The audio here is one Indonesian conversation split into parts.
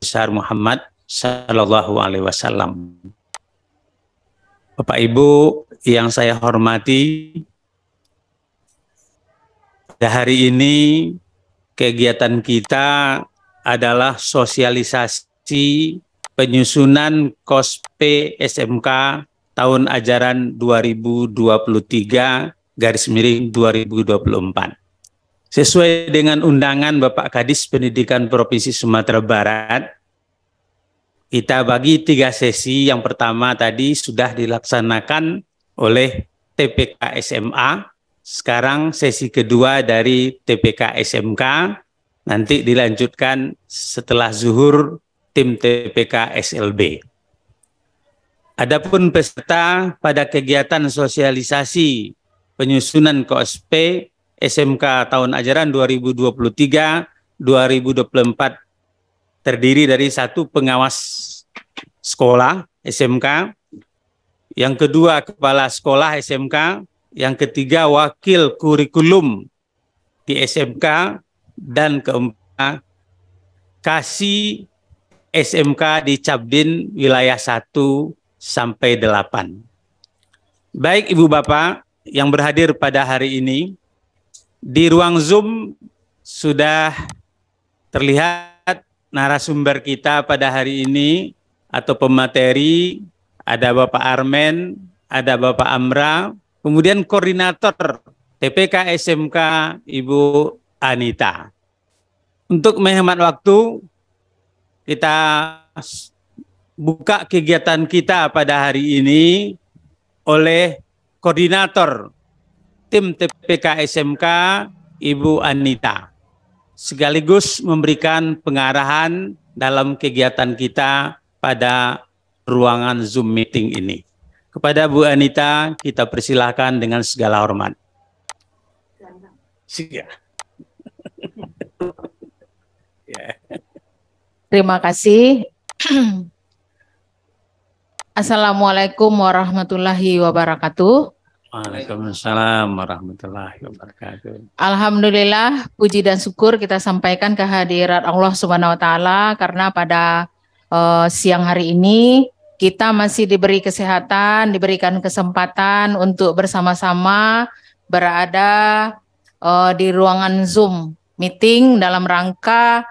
besar Muhammad Sallallahu Alaihi Wasallam. Bapak Ibu yang saya hormati, pada hari ini kegiatan kita adalah sosialisasi penyusunan KOSP SMK tahun ajaran 2023/2024. Sesuai dengan undangan Bapak Kadis Pendidikan Provinsi Sumatera Barat, kita bagi 3 sesi. Yang pertama tadi sudah dilaksanakan oleh TPK SMA. Sekarang sesi kedua dari TPK SMK, nanti dilanjutkan setelah zuhur tim TPK SLB. Adapun peserta pada kegiatan sosialisasi penyusunan KOSP SMK tahun ajaran 2023/2024 terdiri dari 1 pengawas sekolah SMK, yang kedua kepala sekolah SMK, yang ketiga wakil kurikulum di SMK, dan keempat kasih SMK di Cabdin wilayah 1 sampai 8. Baik Ibu Bapak yang berhadir pada hari ini, di ruang Zoom sudah terlihat narasumber kita pada hari ini atau pemateri, ada Bapak Armen, ada Bapak Amra, kemudian koordinator TPK SMK Ibu Anita. Untuk menghemat waktu, kita buka kegiatan kita pada hari ini oleh koordinator tim TPK SMK Ibu Anita, sekaligus memberikan pengarahan dalam kegiatan kita pada ruangan Zoom meeting ini. Kepada Bu Anita, kita persilahkan dengan segala hormat. Terima kasih. Assalamualaikum warahmatullahi wabarakatuh. Waalaikumsalam warahmatullahi wabarakatuh. Alhamdulillah, puji dan syukur kita sampaikan kehadirat Allah Subhanahu wa taala karena pada siang hari ini kita masih diberi kesehatan, diberikan kesempatan untuk bersama-sama berada di ruangan Zoom meeting dalam rangka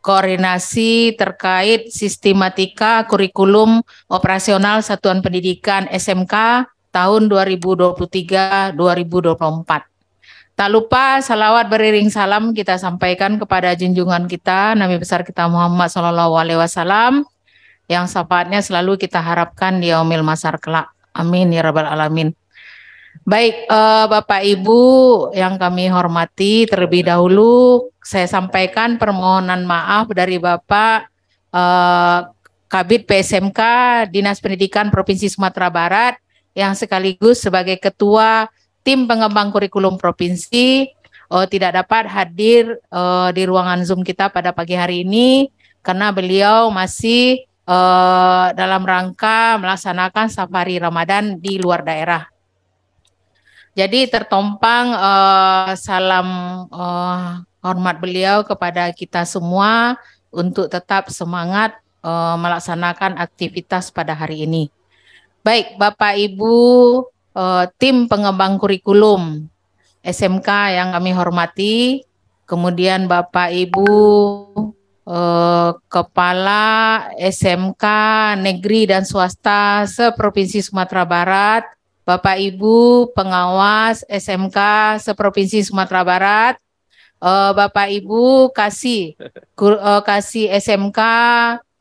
koordinasi terkait sistematika kurikulum operasional Satuan Pendidikan SMK tahun 2023-2024. Tak lupa salawat beriring salam kita sampaikan kepada junjungan kita Nabi besar kita Muhammad SAW, yang syafaatnya selalu kita harapkan di yaumil masar kelak. Amin ya rabbal alamin. Baik, Bapak Ibu yang kami hormati, terlebih dahulu saya sampaikan permohonan maaf dari Bapak Kabid PSMK Dinas Pendidikan Provinsi Sumatera Barat yang sekaligus sebagai Ketua Tim Pengembang Kurikulum Provinsi tidak dapat hadir di ruangan Zoom kita pada pagi hari ini karena beliau masih dalam rangka melaksanakan safari Ramadan di luar daerah. Jadi tertompang salam hormat beliau kepada kita semua untuk tetap semangat melaksanakan aktivitas pada hari ini. Baik, Bapak Ibu tim pengembang kurikulum SMK yang kami hormati, kemudian Bapak Ibu Kepala SMK Negeri dan Swasta se-Provinsi Sumatera Barat, Bapak Ibu pengawas SMK se-Provinsi Sumatera Barat, Bapak Ibu kasih SMK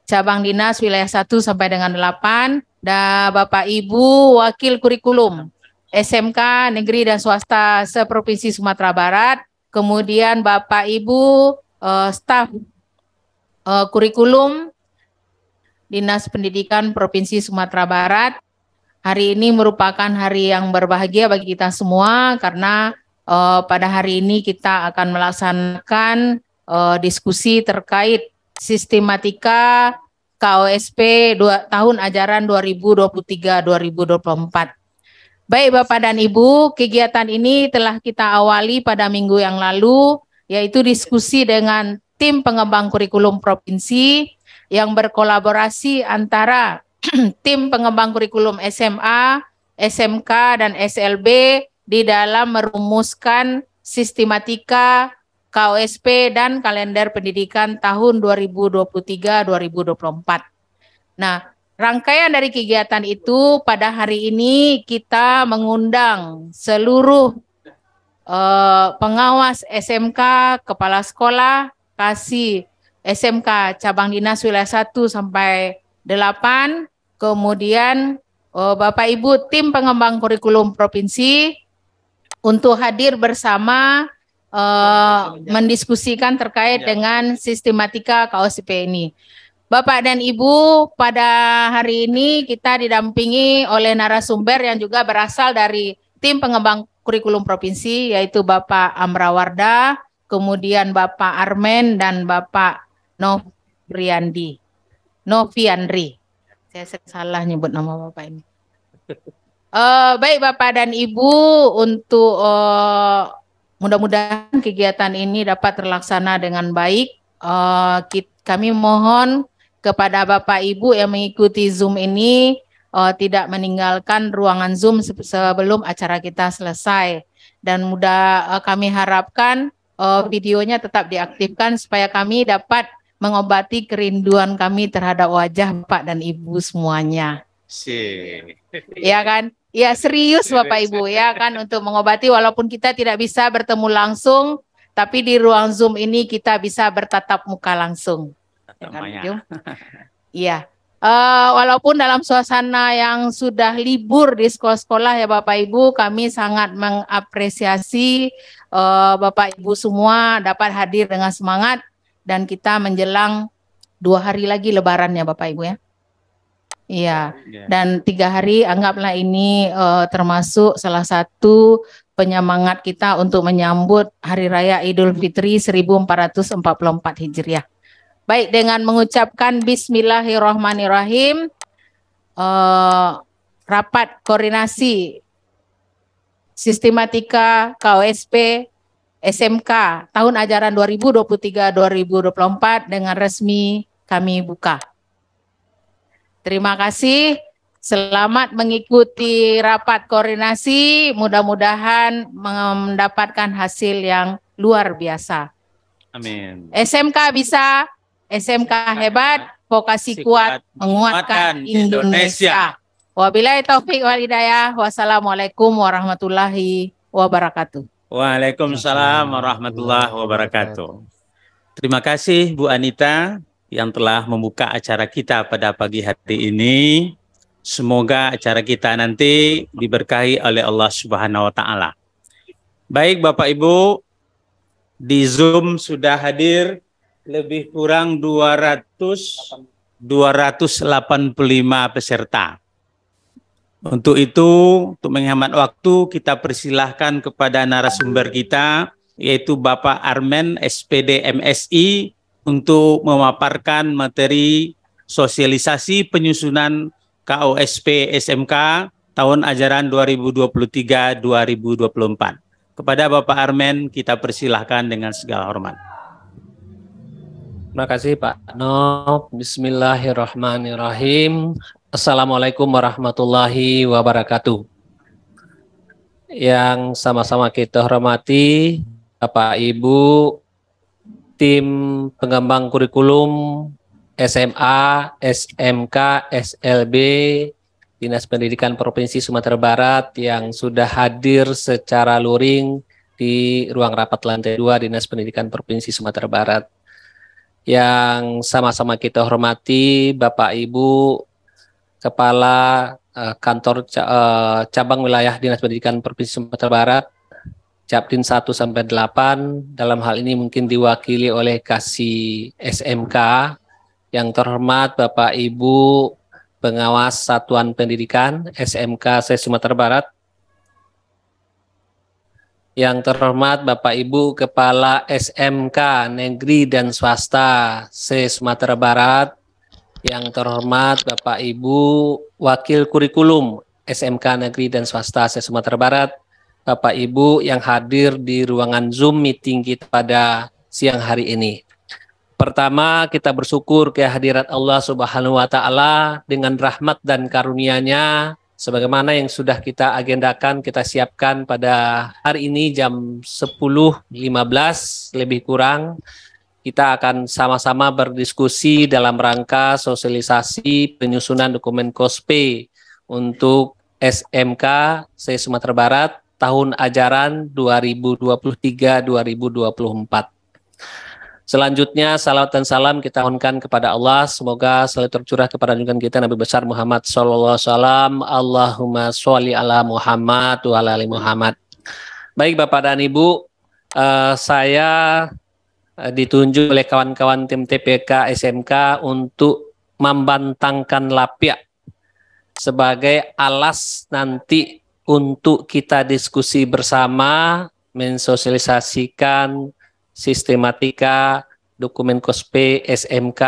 cabang dinas wilayah 1 sampai dengan 8, dan Bapak Ibu wakil kurikulum SMK Negeri dan Swasta se-Provinsi Sumatera Barat, kemudian Bapak Ibu staf kurikulum Dinas Pendidikan Provinsi Sumatera Barat. Hari ini merupakan hari yang berbahagia bagi kita semua karena pada hari ini kita akan melaksanakan diskusi terkait sistematika KOSP tahun ajaran 2023-2024. Baik Bapak dan Ibu, kegiatan ini telah kita awali pada minggu yang lalu, yaitu diskusi dengan tim pengembang kurikulum provinsi yang berkolaborasi antara tim pengembang kurikulum SMA, SMK, dan SLB di dalam merumuskan sistematika KOSP dan kalender pendidikan tahun 2023-2024. Nah, rangkaian dari kegiatan itu pada hari ini kita mengundang seluruh pengawas SMK, kepala sekolah, kasih SMK cabang dinas wilayah 1 sampai 8, kemudian Bapak Ibu tim pengembang kurikulum provinsi untuk hadir bersama mendiskusikan terkait dengan sistematika KOSP ini. Bapak dan Ibu, pada hari ini kita didampingi oleh narasumber yang juga berasal dari tim pengembang kurikulum provinsi, yaitu Bapak Amrawarda, kemudian Bapak Armen, dan Bapak Noviandri. Saya salah nyebut nama Bapak ini. Baik Bapak dan Ibu, untuk mudah-mudahan kegiatan ini dapat terlaksana dengan baik. Kami mohon kepada Bapak Ibu yang mengikuti Zoom ini tidak meninggalkan ruangan Zoom sebelum acara kita selesai. Dan kami harapkan videonya tetap diaktifkan supaya kami dapat mengobati kerinduan kami terhadap wajah Bapak dan Ibu semuanya. Ya kan? Ya serius Bapak Ibu ya kan, untuk mengobati walaupun kita tidak bisa bertemu langsung, tapi di ruang Zoom ini kita bisa bertatap muka langsung. Ya kan, iya. Walaupun dalam suasana yang sudah libur di sekolah-sekolah ya Bapak Ibu, kami sangat mengapresiasi Bapak Ibu semua dapat hadir dengan semangat, dan kita menjelang 2 hari lagi Lebaran ya Bapak Ibu ya. Iya, dan 3 hari anggaplah ini termasuk salah satu penyemangat kita untuk menyambut Hari Raya Idul Fitri 1444 Hijriah. Baik, dengan mengucapkan Bismillahirrahmanirrahim, rapat koordinasi sistematika KOSP SMK tahun ajaran 2023-2024 dengan resmi kami buka. Terima kasih, selamat mengikuti rapat koordinasi, mudah-mudahan mendapatkan hasil yang luar biasa. Amin. SMK bisa, SMK hebat, vokasi kuat, menguatkan Indonesia. Wabillahi taufik wal hidayah, wassalamualaikum warahmatullahi wabarakatuh. Waalaikumsalam warahmatullahi wabarakatuh. Terima kasih Bu Anita yang telah membuka acara kita pada pagi hari ini. Semoga acara kita nanti diberkahi oleh Allah Subhanahu wa Ta'ala. Baik Bapak Ibu, di Zoom sudah hadir lebih kurang 285 peserta. Untuk itu, untuk menghemat waktu, kita persilahkan kepada narasumber kita, yaitu Bapak Armen, SPD MSI, untuk memaparkan materi sosialisasi penyusunan KOSP SMK tahun ajaran 2023-2024. Kepada Bapak Armen, kita persilahkan dengan segala hormat. Terima kasih Pak Nov. Bismillahirrahmanirrahim. Assalamualaikum warahmatullahi wabarakatuh. Yang sama-sama kita hormati Bapak Ibu tim pengembang kurikulum SMA, SMK, SLB, Dinas Pendidikan Provinsi Sumatera Barat yang sudah hadir secara luring di ruang rapat lantai 2 Dinas Pendidikan Provinsi Sumatera Barat. Yang sama-sama kita hormati Bapak Ibu Kepala Kantor Cabang Wilayah Dinas Pendidikan Provinsi Sumatera Barat, Capdin 1 sampai 8, dalam hal ini mungkin diwakili oleh Kasih SMK, yang terhormat Bapak Ibu Pengawas Satuan Pendidikan SMK se-Sumatera Barat, yang terhormat Bapak Ibu Kepala SMK Negeri dan Swasta se-Sumatera Barat, yang terhormat Bapak Ibu Wakil Kurikulum SMK Negeri dan Swasta se-Sumatera Barat, Bapak Ibu yang hadir di ruangan Zoom meeting kita pada siang hari ini. Pertama, kita bersyukur kehadirat Allah Subhanahu wa taala dengan rahmat dan karunia-Nya sebagaimana yang sudah kita agendakan, kita siapkan pada hari ini jam 10.15 lebih kurang. Kita akan sama-sama berdiskusi dalam rangka sosialisasi penyusunan dokumen KOSPE untuk SMK se-Sumatera Barat tahun ajaran 2023-2024. Selanjutnya, salawat dan salam kita mohonkan kepada Allah. Semoga selalu tercurah kepada junjungan kita Nabi besar Muhammad SAW. Allahumma sholli ala Muhammad wa ala ali Muhammad. Baik Bapak dan Ibu, saya ditunjuk oleh kawan-kawan tim TPK SMK untuk membantangkan lapia sebagai alas nanti untuk kita diskusi bersama, mensosialisasikan sistematika dokumen KOSPE SMK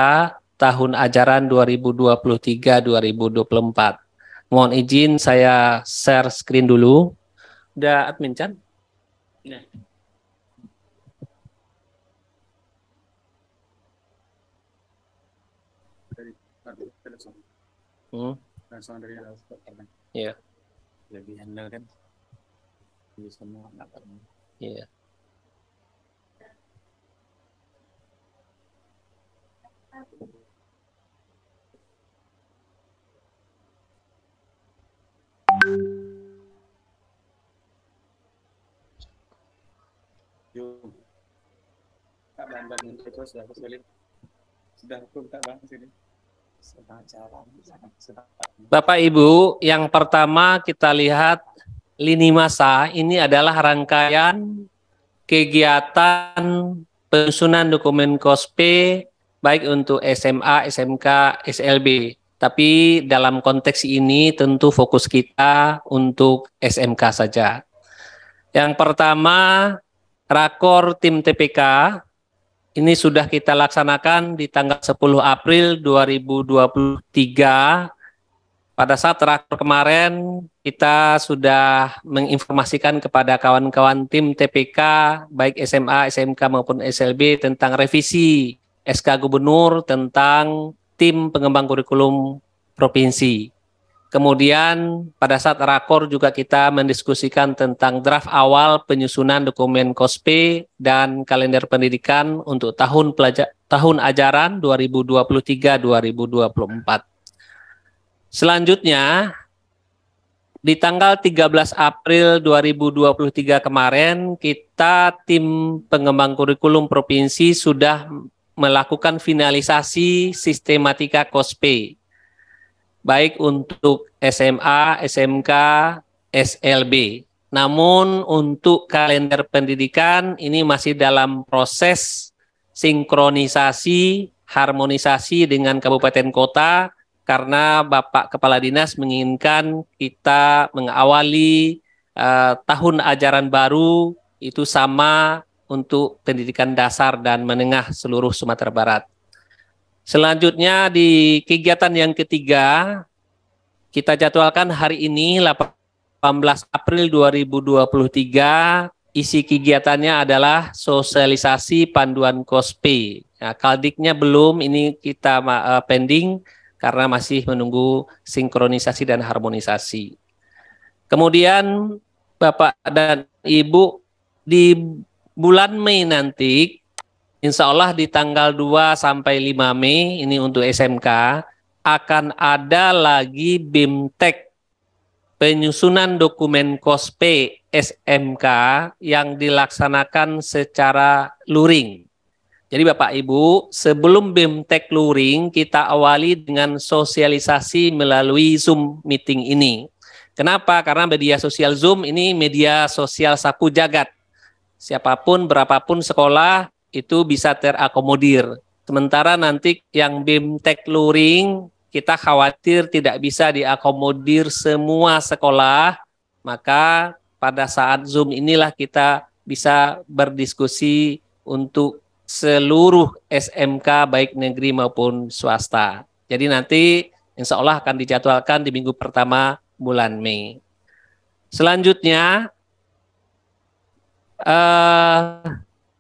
tahun ajaran 2023-2024. Mohon izin saya share screen dulu. Udah admin Chan? Nah. Langsung dari Iya. Lebih handal kan? Di semua Iya. Bapak Ibu, yang pertama kita lihat lini masa ini adalah rangkaian kegiatan penyusunan dokumen KOSPE baik untuk SMA, SMK, SLB. Tapi dalam konteks ini tentu fokus kita untuk SMK saja. Yang pertama, rakor tim TPK ini sudah kita laksanakan di tanggal 10 April 2023. Pada saat rakor kemarin, kita sudah menginformasikan kepada kawan-kawan tim TPK, baik SMA, SMK maupun SLB tentang revisi SK Gubernur tentang tim pengembang kurikulum provinsi. Kemudian pada saat rakor juga kita mendiskusikan tentang draft awal penyusunan dokumen KOSPE dan kalender pendidikan untuk tahun ajaran 2023-2024. Selanjutnya, di tanggal 13 April 2023 kemarin, kita tim pengembang kurikulum provinsi sudah melakukan finalisasi sistematika KOSPE, baik untuk SMA, SMK, SLB. Namun untuk kalender pendidikan ini masih dalam proses sinkronisasi, harmonisasi dengan kabupaten kota, karena Bapak Kepala Dinas menginginkan kita mengawali tahun ajaran baru itu sama untuk pendidikan dasar dan menengah seluruh Sumatera Barat. Selanjutnya di kegiatan yang ketiga, kita jadwalkan hari ini 18 April 2023, isi kegiatannya adalah sosialisasi panduan KOSPE. Nah, kaldiknya belum, ini kita pending karena masih menunggu sinkronisasi dan harmonisasi. Kemudian Bapak dan Ibu, di bulan Mei nanti, insya Allah di tanggal 2 sampai 5 Mei, ini untuk SMK, akan ada lagi BIMTEK, penyusunan dokumen KOSPE SMK yang dilaksanakan secara luring. Jadi Bapak Ibu, sebelum BIMTEK luring, kita awali dengan sosialisasi melalui Zoom meeting ini. Kenapa? Karena media sosial Zoom ini media sosial sapu jagat. Siapapun, berapapun sekolah, itu bisa terakomodir. Sementara nanti yang BIMTEK luring, kita khawatir tidak bisa diakomodir semua sekolah, maka pada saat Zoom inilah kita bisa berdiskusi untuk seluruh SMK baik negeri maupun swasta. Jadi nanti insya Allah akan dijadwalkan di minggu pertama bulan Mei. Selanjutnya,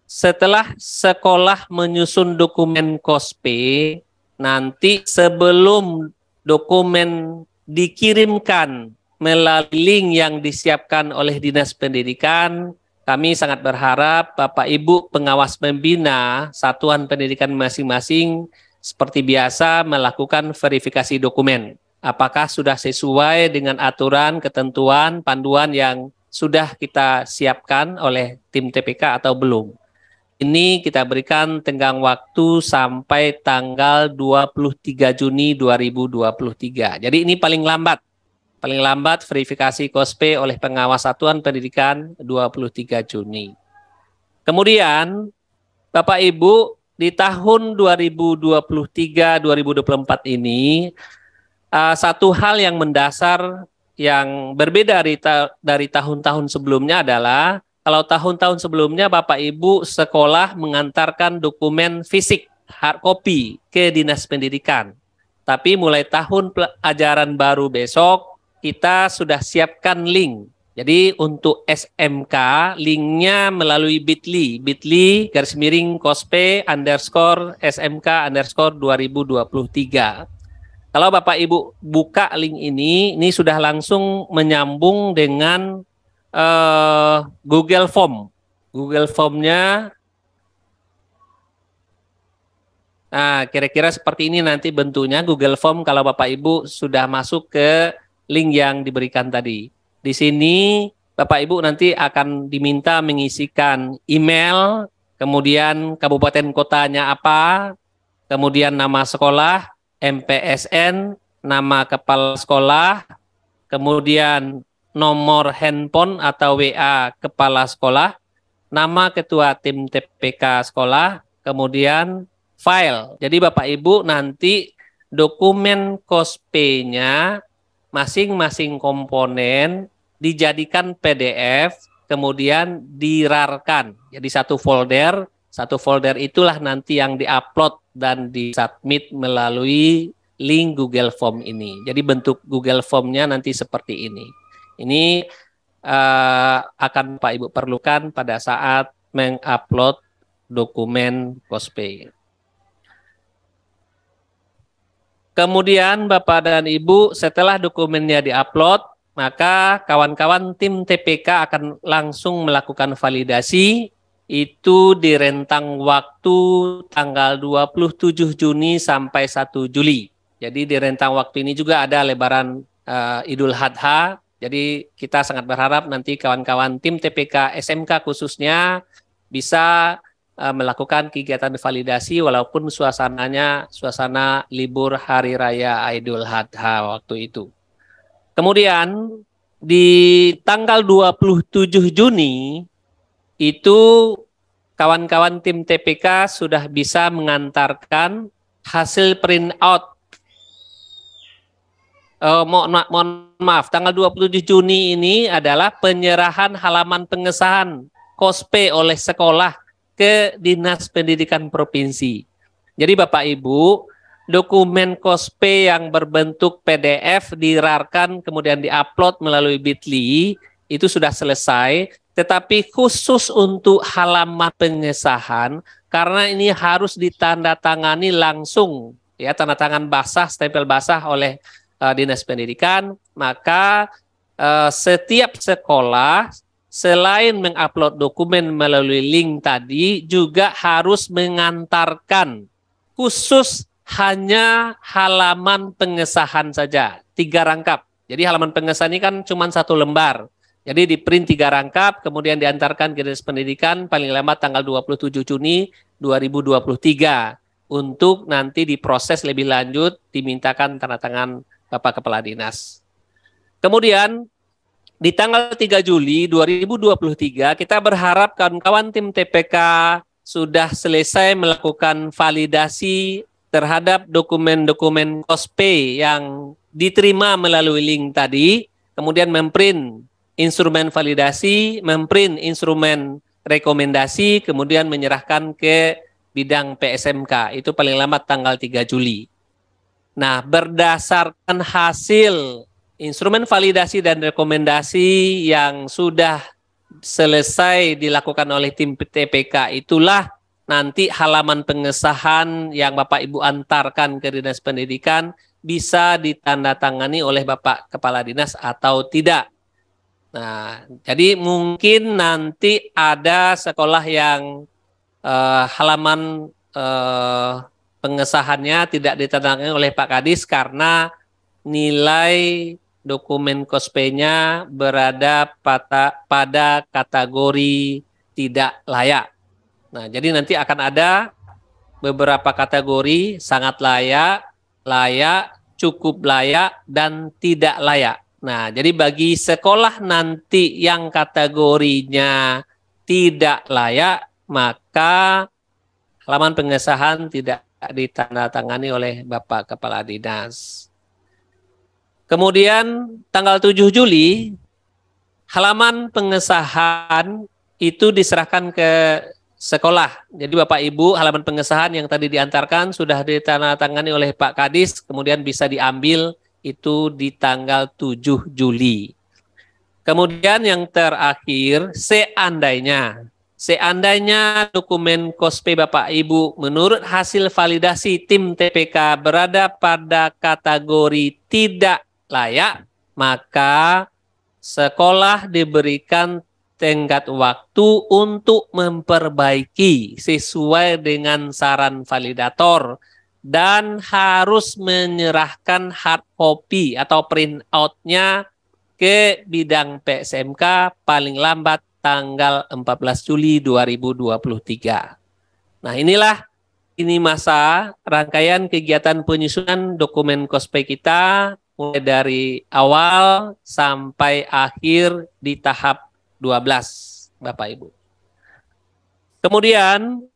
setelah sekolah menyusun dokumen KOSPE, nanti sebelum dokumen dikirimkan melalui link yang disiapkan oleh Dinas Pendidikan, kami sangat berharap Bapak Ibu pengawas pembina satuan pendidikan masing-masing seperti biasa melakukan verifikasi dokumen. Apakah sudah sesuai dengan aturan, ketentuan, panduan yang sudah kita siapkan oleh tim TPK atau belum. Ini kita berikan tenggang waktu sampai tanggal 23 Juni 2023. Jadi ini paling lambat verifikasi KOSPE oleh pengawas satuan pendidikan 23 Juni. Kemudian Bapak Ibu di tahun 2023-2024 ini satu hal yang mendasar yang berbeda dari tahun-tahun sebelumnya adalah kalau tahun-tahun sebelumnya Bapak Ibu sekolah mengantarkan dokumen fisik hard copy ke Dinas Pendidikan. Tapi mulai tahun ajaran baru besok kita sudah siapkan link. Jadi untuk SMK, linknya melalui bit.ly /SMK_SMK_2023. Kalau Bapak Ibu buka link ini sudah langsung menyambung dengan Google Form. Google Form-nya, nah kira-kira seperti ini nanti bentuknya Google Form kalau Bapak Ibu sudah masuk ke link yang diberikan tadi. Di sini Bapak Ibu nanti akan diminta mengisikan email, kemudian kabupaten kotanya apa, kemudian nama sekolah, MPSN, nama kepala sekolah, kemudian nomor handphone atau WA kepala sekolah, nama ketua tim TPK sekolah, kemudian file. Jadi Bapak Ibu nanti dokumen KOSPE-nya masing-masing komponen dijadikan PDF, kemudian dirarkan. Jadi satu folder itulah nanti yang diupload dan disubmit melalui link Google Form ini. Jadi bentuk Google Form-nya nanti seperti ini. Ini akan Pak Ibu perlukan pada saat mengupload dokumen KOSPE. Kemudian Bapak dan Ibu setelah dokumennya diupload, maka kawan-kawan tim TPK akan langsung melakukan validasi, itu di rentang waktu tanggal 27 Juni sampai 1 Juli. Jadi di rentang waktu ini juga ada lebaran Idul Adha, jadi kita sangat berharap nanti kawan-kawan tim TPK SMK khususnya bisa melakukan kegiatan validasi walaupun suasananya suasana libur Hari Raya Idul Adha waktu itu. Kemudian di tanggal 27 Juni itu kawan-kawan tim TPK sudah bisa mengantarkan hasil print out. Mohon maaf, tanggal 27 Juni ini adalah penyerahan halaman pengesahan KOSPE oleh sekolah ke Dinas Pendidikan Provinsi. Jadi Bapak Ibu, dokumen KOSPE yang berbentuk PDF dirarkan kemudian diupload melalui bit.ly itu sudah selesai, tetapi khusus untuk halaman pengesahan karena ini harus ditandatangani langsung ya, tanda tangan basah, stempel basah oleh Dinas Pendidikan, maka setiap sekolah selain mengupload dokumen melalui link tadi, juga harus mengantarkan khusus hanya halaman pengesahan saja, 3 rangkap. Jadi halaman pengesahan ini kan cuma 1 lembar. Jadi di print 3 rangkap, kemudian diantarkan ke Dinas Pendidikan paling lambat tanggal 27 Juni 2023 untuk nanti diproses lebih lanjut, dimintakan tanda tangan Bapak Kepala Dinas. Kemudian di tanggal 3 Juli 2023, kita berharap kawan-kawan tim TPK sudah selesai melakukan validasi terhadap dokumen-dokumen KOSPE yang diterima melalui link tadi, kemudian memprint instrumen validasi, memprint instrumen rekomendasi, kemudian menyerahkan ke bidang PSMK, itu paling lambat tanggal 3 Juli. Nah, berdasarkan hasil instrumen validasi dan rekomendasi yang sudah selesai dilakukan oleh tim TPK itulah nanti halaman pengesahan yang Bapak Ibu antarkan ke Dinas Pendidikan bisa ditandatangani oleh Bapak Kepala Dinas atau tidak. Nah, jadi mungkin nanti ada sekolah yang halaman pengesahannya tidak ditandatangani oleh Pak Kadis karena nilai dokumen KOSPE-nya berada pada kategori tidak layak. Nah, jadi nanti akan ada beberapa kategori sangat layak, layak, cukup layak, dan tidak layak. Nah, jadi bagi sekolah nanti yang kategorinya tidak layak, maka halaman pengesahan tidak ditandatangani oleh Bapak Kepala Dinas. Kemudian tanggal 7 Juli, halaman pengesahan itu diserahkan ke sekolah. Jadi Bapak Ibu, halaman pengesahan yang tadi diantarkan sudah ditandatangani oleh Pak Kadis, kemudian bisa diambil itu di tanggal 7 Juli. Kemudian yang terakhir, seandainya dokumen KOSPE Bapak Ibu menurut hasil validasi tim TPK berada pada kategori tidak layak, maka sekolah diberikan tenggat waktu untuk memperbaiki sesuai dengan saran validator dan harus menyerahkan hard copy atau print out-nya ke bidang PSMK paling lambat tanggal 14 Juli 2023. Nah, ini masa rangkaian kegiatan penyusunan dokumen KOSPE kita mulai dari awal sampai akhir di tahap 12, Bapak Ibu. Kemudian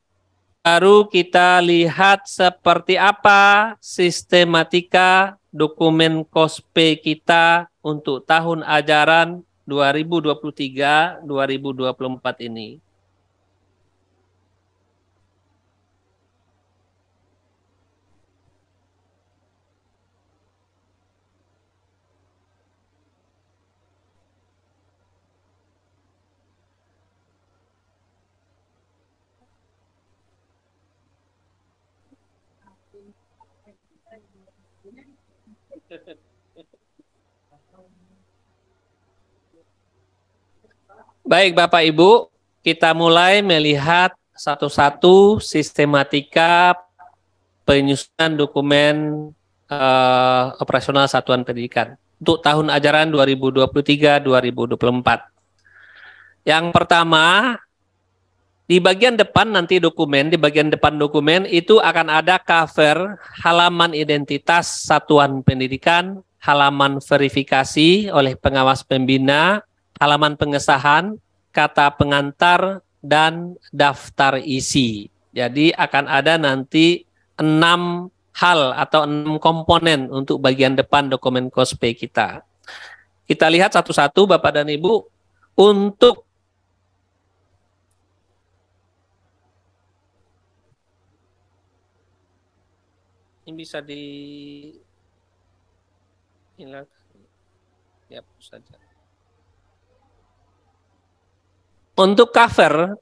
baru kita lihat seperti apa sistematika dokumen KOSPE kita untuk tahun ajaran 2023-2024 ini. Baik Bapak Ibu, kita mulai melihat satu-satu sistematika penyusunan dokumen operasional satuan pendidikan untuk tahun ajaran 2023-2024. Yang pertama, di bagian depan nanti dokumen, di bagian depan dokumen itu akan ada cover halaman identitas satuan pendidikan, halaman verifikasi oleh pengawas pembina, halaman pengesahan, kata pengantar, dan daftar isi. Jadi akan ada nanti 6 hal atau 6 komponen untuk bagian depan dokumen KOSPE kita. Kita lihat satu-satu Bapak dan Ibu. Untuk ini bisa dihilangkan. Ya, saja. Untuk cover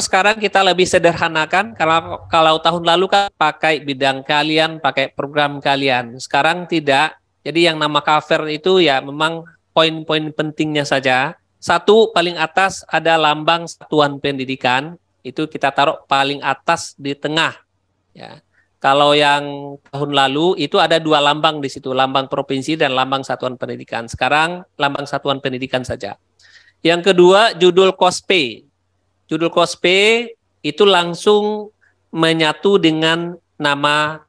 sekarang kita lebih sederhanakan, karena kalau tahun lalu kan pakai bidang kalian, pakai program kalian. Sekarang tidak. Jadi yang nama cover itu ya memang poin-poin pentingnya saja. Satu, paling atas ada lambang satuan pendidikan. Itu kita taruh paling atas di tengah. Ya. Kalau yang tahun lalu itu ada 2 lambang di situ, lambang provinsi dan lambang satuan pendidikan. Sekarang lambang satuan pendidikan saja. Yang kedua, judul KOSPE. Judul KOSPE itu langsung menyatu dengan nama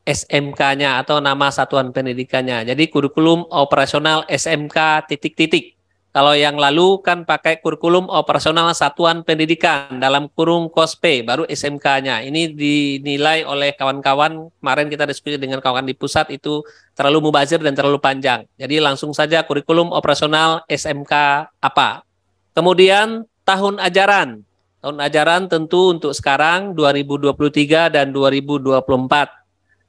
SMK-nya atau nama satuan pendidikannya. Jadi kurikulum operasional SMK titik-titik. Kalau yang lalu kan pakai kurikulum operasional satuan pendidikan dalam kurung KOSPE, baru SMK-nya. Ini dinilai oleh kawan-kawan, kemarin kita diskusi dengan kawan di pusat itu terlalu mubazir dan terlalu panjang. Jadi langsung saja kurikulum operasional SMK apa. Kemudian tahun ajaran. Tahun ajaran tentu untuk sekarang 2023 dan 2024.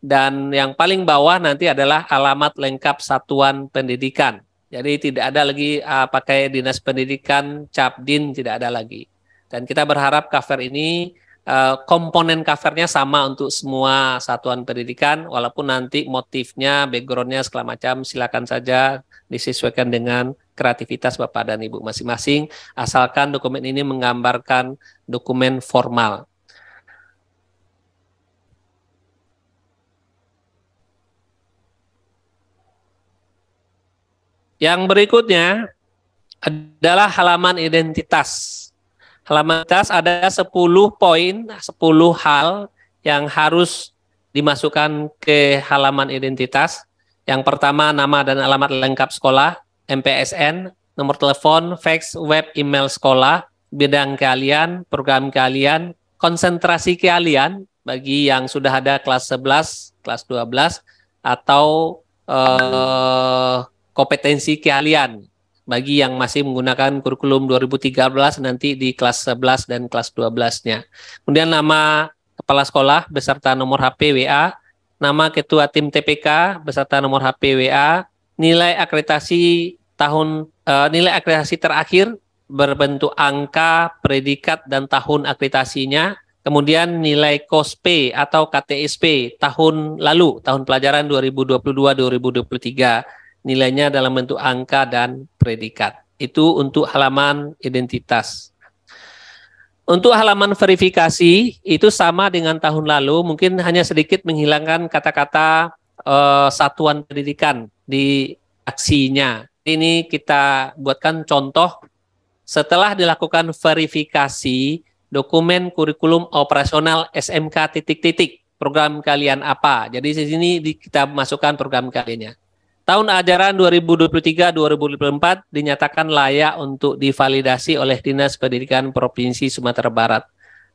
Dan yang paling bawah nanti adalah alamat lengkap satuan pendidikan. Jadi tidak ada lagi pakai Dinas Pendidikan, Capdin, tidak ada lagi. Dan kita berharap cover ini komponen covernya sama untuk semua satuan pendidikan, walaupun nanti motifnya, backgroundnya segala macam silakan saja disesuaikan dengan kreativitas Bapak dan Ibu masing-masing, asalkan dokumen ini menggambarkan dokumen formal. Yang berikutnya adalah halaman identitas. Halaman identitas ada 10 poin, 10 hal yang harus dimasukkan ke halaman identitas. Yang pertama, nama dan alamat lengkap sekolah, MPSN, nomor telepon, fax, web, email sekolah, bidang keahlian, program keahlian, konsentrasi keahlian bagi yang sudah ada kelas 11, kelas 12, atau kompetensi keahlian bagi yang masih menggunakan kurikulum 2013 nanti di kelas 11 dan kelas 12-nya. Kemudian nama kepala sekolah beserta nomor HP WA, nama ketua tim TPK beserta nomor HP WA, nilai akreditasi nilai akreditasi terakhir berbentuk angka, predikat dan tahun akreditasinya. Kemudian nilai KOSP atau KTSP tahun lalu, tahun pelajaran 2022-2023. Nilainya dalam bentuk angka dan predikat. Itu untuk halaman identitas. Untuk halaman verifikasi, itu sama dengan tahun lalu, mungkin hanya sedikit menghilangkan kata-kata satuan pendidikan di aksinya. Ini kita buatkan contoh, setelah dilakukan verifikasi, dokumen kurikulum operasional SMK ... program kalian apa. Jadi di sini kita masukkan program kaliannya. Tahun ajaran 2023-2024 dinyatakan layak untuk divalidasi oleh Dinas Pendidikan Provinsi Sumatera Barat.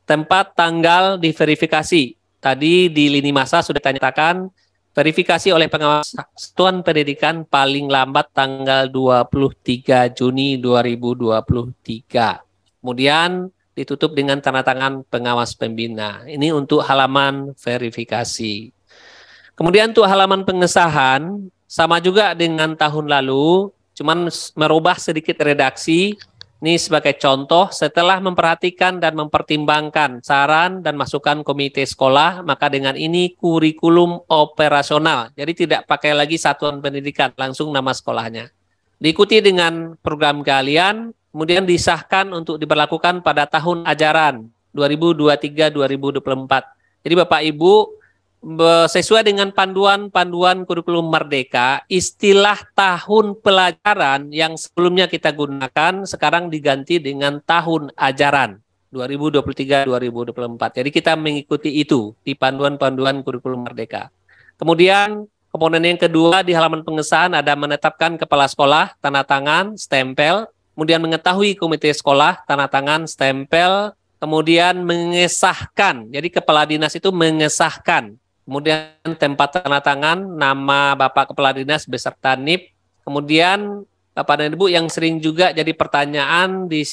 Tempat tanggal diverifikasi. Tadi di lini masa sudah dinyatakan verifikasi oleh pengawas satuan pendidikan paling lambat tanggal 23 Juni 2023. Kemudian ditutup dengan tanda tangan pengawas pembina. Ini untuk halaman verifikasi. Kemudian untuk halaman pengesahan, sama juga dengan tahun lalu, cuman merubah sedikit redaksi. Ini sebagai contoh, setelah memperhatikan dan mempertimbangkan saran dan masukan komite sekolah, maka dengan ini kurikulum operasional. Jadi tidak pakai lagi satuan pendidikan, langsung nama sekolahnya. Diikuti dengan program keahlian, kemudian disahkan untuk diberlakukan pada tahun ajaran 2023-2024. Jadi Bapak Ibu, sesuai dengan panduan kurikulum Merdeka, istilah tahun pelajaran yang sebelumnya kita gunakan sekarang diganti dengan tahun ajaran 2023-2024. Jadi kita mengikuti itu di panduan-panduan kurikulum Merdeka. Kemudian komponen yang kedua di halaman pengesahan ada menetapkan kepala sekolah, tanda tangan, stempel, kemudian mengetahui komite sekolah, tanda tangan, stempel, kemudian mengesahkan. Jadi kepala dinas itu mengesahkan. Kemudian tempat tanda tangan, nama Bapak Kepala Dinas beserta NIP. Kemudian Bapak dan Ibu yang sering juga jadi pertanyaan di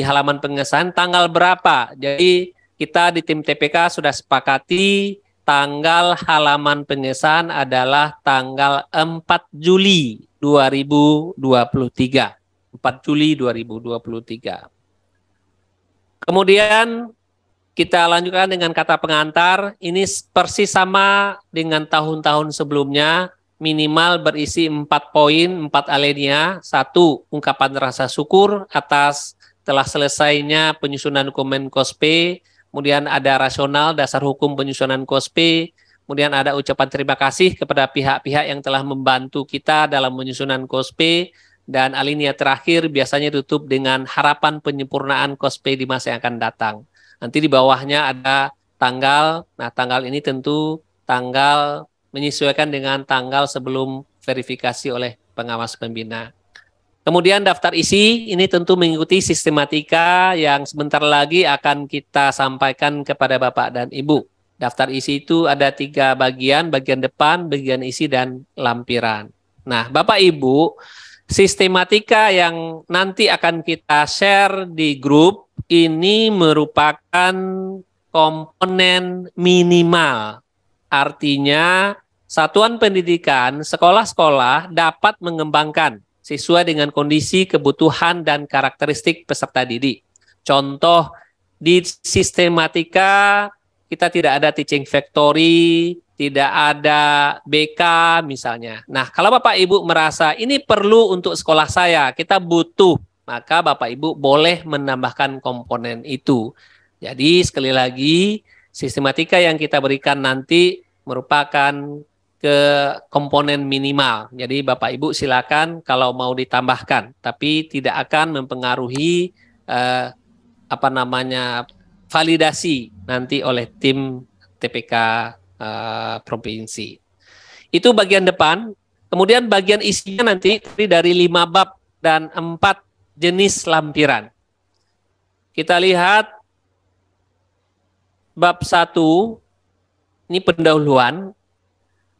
halaman pengesahan, tanggal berapa? Jadi kita di tim TPK sudah sepakati tanggal halaman pengesahan adalah tanggal 4 Juli 2023. 4 Juli 2023. Kemudian kita lanjutkan dengan kata pengantar. Ini persis sama dengan tahun-tahun sebelumnya, minimal berisi 4 poin, 4 alinea. 1, ungkapan rasa syukur atas telah selesainya penyusunan dokumen KOSP, kemudian ada rasional dasar hukum penyusunan KOSP, kemudian ada ucapan terima kasih kepada pihak-pihak yang telah membantu kita dalam penyusunan KOSP, dan alinea terakhir biasanya tutup dengan harapan penyempurnaan KOSP di masa yang akan datang. Nanti di bawahnya ada tanggal, nah tanggal ini tentu tanggal menyesuaikan dengan tanggal sebelum verifikasi oleh pengawas pembina. Kemudian daftar isi, ini tentu mengikuti sistematika yang sebentar lagi akan kita sampaikan kepada Bapak dan Ibu. Daftar isi itu ada 3 bagian, bagian depan, bagian isi, dan lampiran. Nah Bapak Ibu, sistematika yang nanti akan kita share di grup, ini merupakan komponen minimal. Artinya, satuan pendidikan, sekolah-sekolah dapat mengembangkan sesuai dengan kondisi, kebutuhan, dan karakteristik peserta didik. Contoh, di sistematika kita tidak ada teaching factory, tidak ada BK misalnya. Nah, kalau Bapak Ibu merasa ini perlu untuk sekolah saya, kita butuh, maka Bapak Ibu boleh menambahkan komponen itu. Jadi sekali lagi, sistematika yang kita berikan nanti merupakan ke komponen minimal. Jadi Bapak Ibu silakan kalau mau ditambahkan, tapi tidak akan mempengaruhi validasi nanti oleh tim TPK provinsi. Itu bagian depan. Kemudian bagian isinya nanti dari 5 bab dan 4 jenis lampiran. Kita lihat bab 1, ini pendahuluan.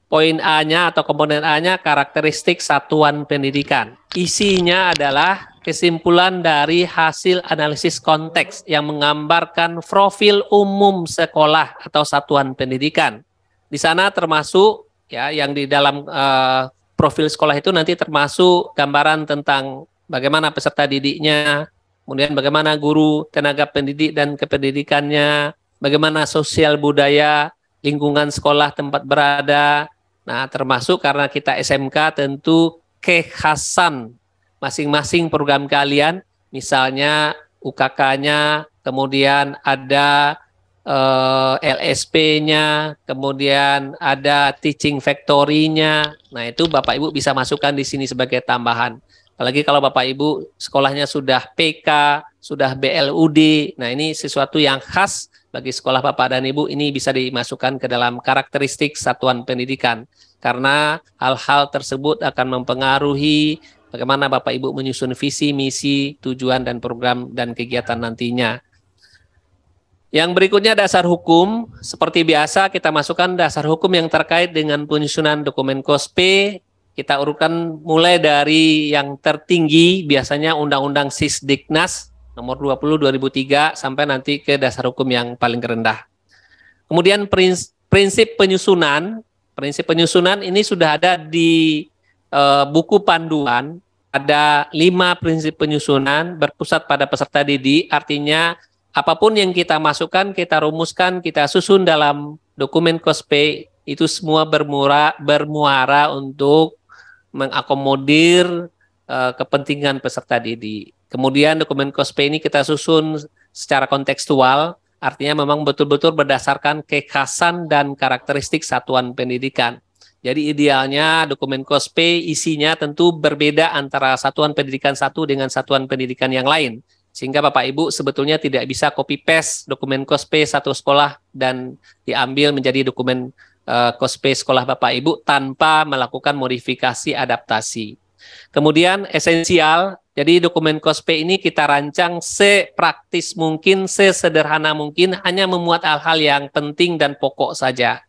Poin A-nya atau komponen A-nya karakteristik satuan pendidikan. Isinya adalah kesimpulan dari hasil analisis konteks yang menggambarkan profil umum sekolah atau satuan pendidikan. Di sana termasuk ya yang di dalam profil sekolah itu nanti termasuk gambaran tentang bagaimana peserta didiknya, kemudian bagaimana guru, tenaga pendidik dan kependidikannya, bagaimana sosial budaya, lingkungan sekolah tempat berada. Nah, termasuk karena kita SMK tentu kekhasan masing-masing program kalian, misalnya UKK-nya, kemudian ada LSP-nya, kemudian ada teaching factory-nya. Nah, itu Bapak Ibu bisa masukkan di sini sebagai tambahan. Apalagi kalau Bapak Ibu sekolahnya sudah PK, sudah BLUD, nah ini sesuatu yang khas bagi sekolah Bapak dan Ibu, ini bisa dimasukkan ke dalam karakteristik satuan pendidikan. Karena hal-hal tersebut akan mempengaruhi bagaimana Bapak Ibu menyusun visi, misi, tujuan, dan program dan kegiatan nantinya. Yang berikutnya dasar hukum. Seperti biasa kita masukkan dasar hukum yang terkait dengan penyusunan dokumen KOSP. Kita urutkan mulai dari yang tertinggi, biasanya Undang-Undang Sisdiknas nomor 20 2003 sampai nanti ke dasar hukum yang paling rendah. Kemudian prinsip penyusunan. Prinsip penyusunan ini sudah ada di buku panduan. Ada 5 prinsip penyusunan berpusat pada peserta didik. Artinya apapun yang kita masukkan, kita rumuskan, kita susun dalam dokumen KOSP itu semua bermuara untuk mengakomodir kepentingan peserta didik. Kemudian dokumen KOSP ini kita susun secara kontekstual, artinya memang betul-betul berdasarkan kekhasan dan karakteristik satuan pendidikan. Jadi idealnya dokumen KOSP isinya tentu berbeda antara satuan pendidikan satu dengan satuan pendidikan yang lain. Sehingga Bapak Ibu sebetulnya tidak bisa copy-paste dokumen KOSP satu sekolah dan diambil menjadi dokumen KOSP sekolah Bapak Ibu tanpa melakukan modifikasi adaptasi. Kemudian esensial, jadi dokumen KOSP ini kita rancang sepraktis mungkin, sesederhana mungkin, hanya memuat hal-hal yang penting dan pokok saja.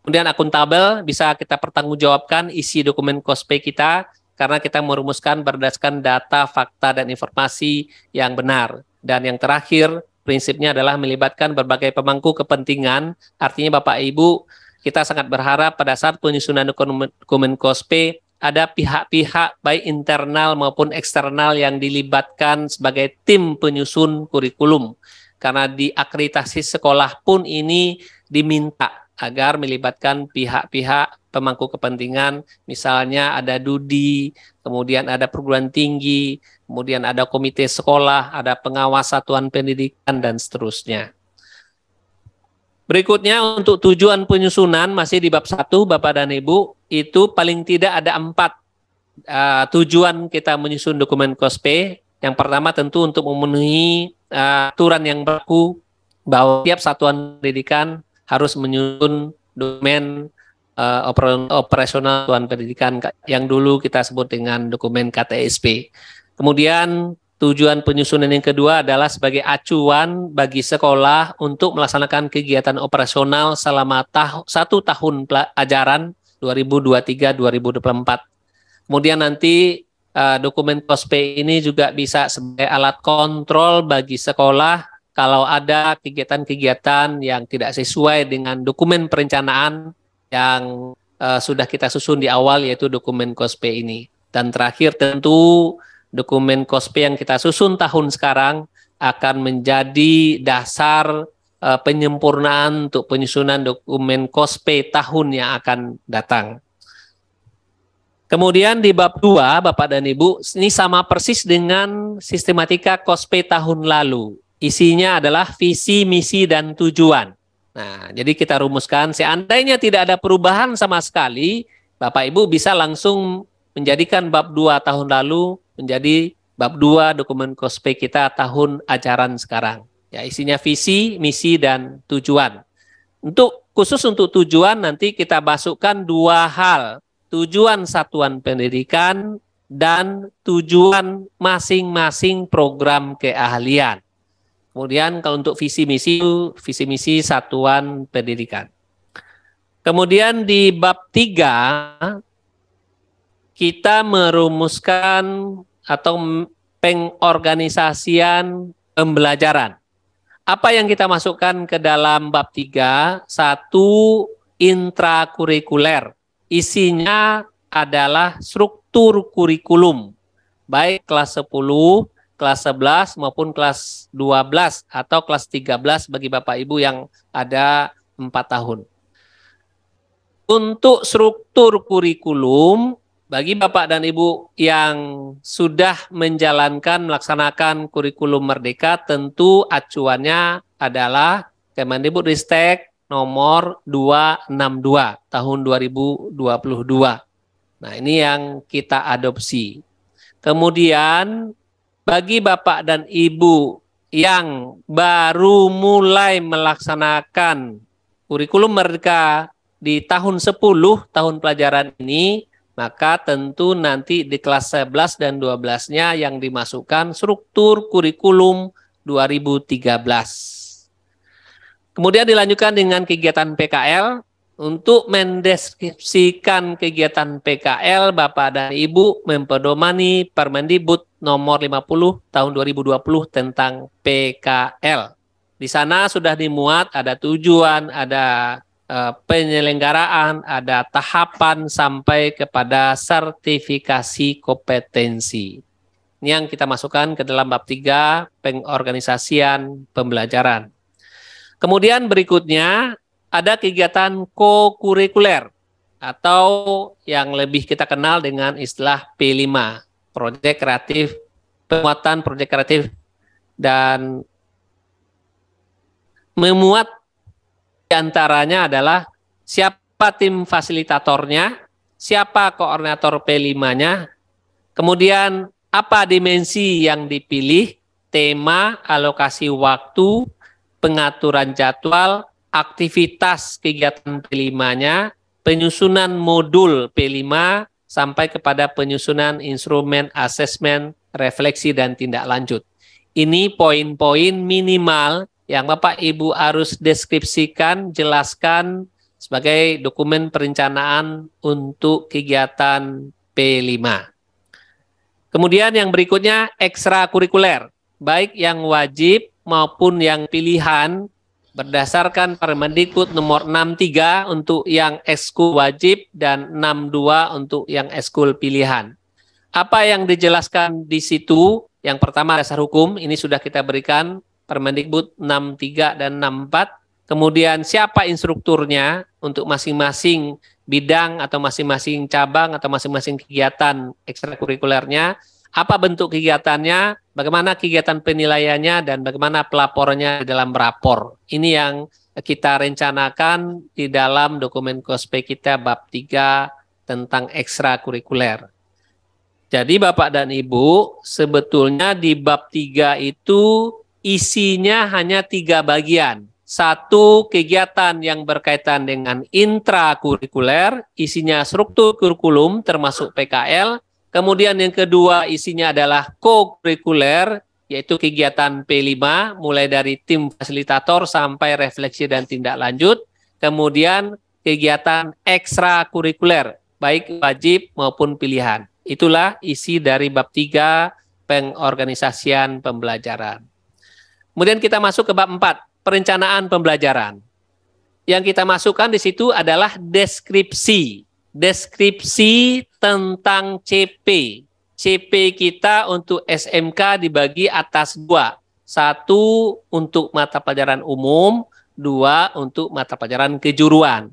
Kemudian akuntabel, bisa kita pertanggungjawabkan isi dokumen KOSP kita, karena kita merumuskan berdasarkan data, fakta, dan informasi yang benar. Dan yang terakhir, prinsipnya adalah melibatkan berbagai pemangku kepentingan, artinya Bapak Ibu, kita sangat berharap pada saat penyusunan dokumen KOSP, ada pihak-pihak baik internal maupun eksternal yang dilibatkan sebagai tim penyusun kurikulum. Karena di akreditasi sekolah pun ini diminta agar melibatkan pihak-pihak pemangku kepentingan, misalnya ada DUDI, kemudian ada perguruan tinggi, kemudian ada komite sekolah, ada pengawas satuan pendidikan, dan seterusnya. Berikutnya untuk tujuan penyusunan masih di bab 1 Bapak dan Ibu, itu paling tidak ada 4 tujuan kita menyusun dokumen KOSP. Yang pertama tentu untuk memenuhi aturan yang berlaku bahwa tiap satuan pendidikan harus menyusun dokumen operasional satuan pendidikan yang dulu kita sebut dengan dokumen KTSP. Kemudian tujuan penyusunan yang kedua adalah sebagai acuan bagi sekolah untuk melaksanakan kegiatan operasional selama 1 tahun ajaran 2023-2024. Kemudian nanti dokumen KOSP ini juga bisa sebagai alat kontrol bagi sekolah kalau ada kegiatan-kegiatan yang tidak sesuai dengan dokumen perencanaan yang sudah kita susun di awal, yaitu dokumen KOSP ini. Dan terakhir tentu dokumen KOSPE yang kita susun tahun sekarang akan menjadi dasar penyempurnaan untuk penyusunan dokumen KOSPE tahun yang akan datang. Kemudian di bab 2, Bapak dan Ibu, ini sama persis dengan sistematika KOSPE tahun lalu. Isinya adalah visi, misi, dan tujuan. Nah, jadi kita rumuskan, seandainya tidak ada perubahan sama sekali, Bapak Ibu bisa langsung menjadikan bab 2 tahun lalu menjadi bab 2 dokumen KOSPE kita tahun ajaran sekarang. Ya, isinya visi, misi, dan tujuan. Khusus untuk tujuan nanti kita masukkan 2 hal. Tujuan satuan pendidikan dan tujuan masing-masing program keahlian. Kemudian kalau untuk visi misi satuan pendidikan. Kemudian di bab 3 kita merumuskan atau pengorganisasian pembelajaran. Apa yang kita masukkan ke dalam bab 3? 1, intrakurikuler. Isinya adalah struktur kurikulum, baik kelas 10, kelas 11 maupun kelas 12 atau kelas 13 bagi Bapak Ibu yang ada 4 tahun. Untuk struktur kurikulum, bagi Bapak dan Ibu yang sudah melaksanakan kurikulum Merdeka, tentu acuannya adalah Kemendikbudristek nomor 262 tahun 2022. Nah, ini yang kita adopsi. Kemudian bagi Bapak dan Ibu yang baru mulai melaksanakan kurikulum Merdeka di tahun 10 tahun pelajaran ini, maka tentu nanti di kelas 11 dan 12-nya yang dimasukkan struktur kurikulum 2013. Kemudian dilanjutkan dengan kegiatan PKL. Untuk mendeskripsikan kegiatan PKL, Bapak dan Ibu mempedomani Permendikbud nomor 50 tahun 2020 tentang PKL. Di sana sudah dimuat ada tujuan, ada penyelenggaraan, ada tahapan sampai kepada sertifikasi kompetensi. Ini yang kita masukkan ke dalam bab 3, pengorganisasian pembelajaran. Kemudian berikutnya ada kegiatan kokurikuler atau yang lebih kita kenal dengan istilah P5, proyek kreatif, penguatan proyek kreatif, dan memuat diantaranya adalah siapa tim fasilitatornya, siapa koordinator P5-nya, kemudian apa dimensi yang dipilih, tema, alokasi waktu, pengaturan jadwal, aktivitas kegiatan P5-nya, penyusunan modul P5, sampai kepada penyusunan instrumen asesmen, refleksi, dan tindak lanjut. Ini poin-poin minimal yang Bapak Ibu harus deskripsikan, jelaskan sebagai dokumen perencanaan untuk kegiatan P5. Kemudian yang berikutnya ekstrakurikuler, baik yang wajib maupun yang pilihan berdasarkan Permendikbud nomor 63 untuk yang ekskul wajib dan 62 untuk yang ekskul pilihan. Apa yang dijelaskan di situ? Yang pertama dasar hukum, ini sudah kita berikan Permendikbud 63 dan 64. Kemudian siapa instrukturnya untuk masing-masing bidang atau masing-masing cabang atau masing-masing kegiatan ekstrakurikulernya, apa bentuk kegiatannya, bagaimana kegiatan penilaiannya, dan bagaimana pelaporannya di dalam rapor. Ini yang kita rencanakan di dalam dokumen KOSPE kita bab 3 tentang ekstrakurikuler. Jadi Bapak dan Ibu, sebetulnya di bab 3 itu isinya hanya 3 bagian. 1, kegiatan yang berkaitan dengan intrakurikuler, isinya struktur kurikulum termasuk PKL. Kemudian yang kedua isinya adalah kokurikuler, yaitu kegiatan P5, mulai dari tim fasilitator sampai refleksi dan tindak lanjut. Kemudian kegiatan ekstrakurikuler, baik wajib maupun pilihan. Itulah isi dari bab 3, pengorganisasian pembelajaran. Kemudian kita masuk ke bab 4, perencanaan pembelajaran. Yang kita masukkan di situ adalah deskripsi tentang CP. CP kita untuk SMK dibagi atas dua. Satu untuk mata pelajaran umum, dua untuk mata pelajaran kejuruan.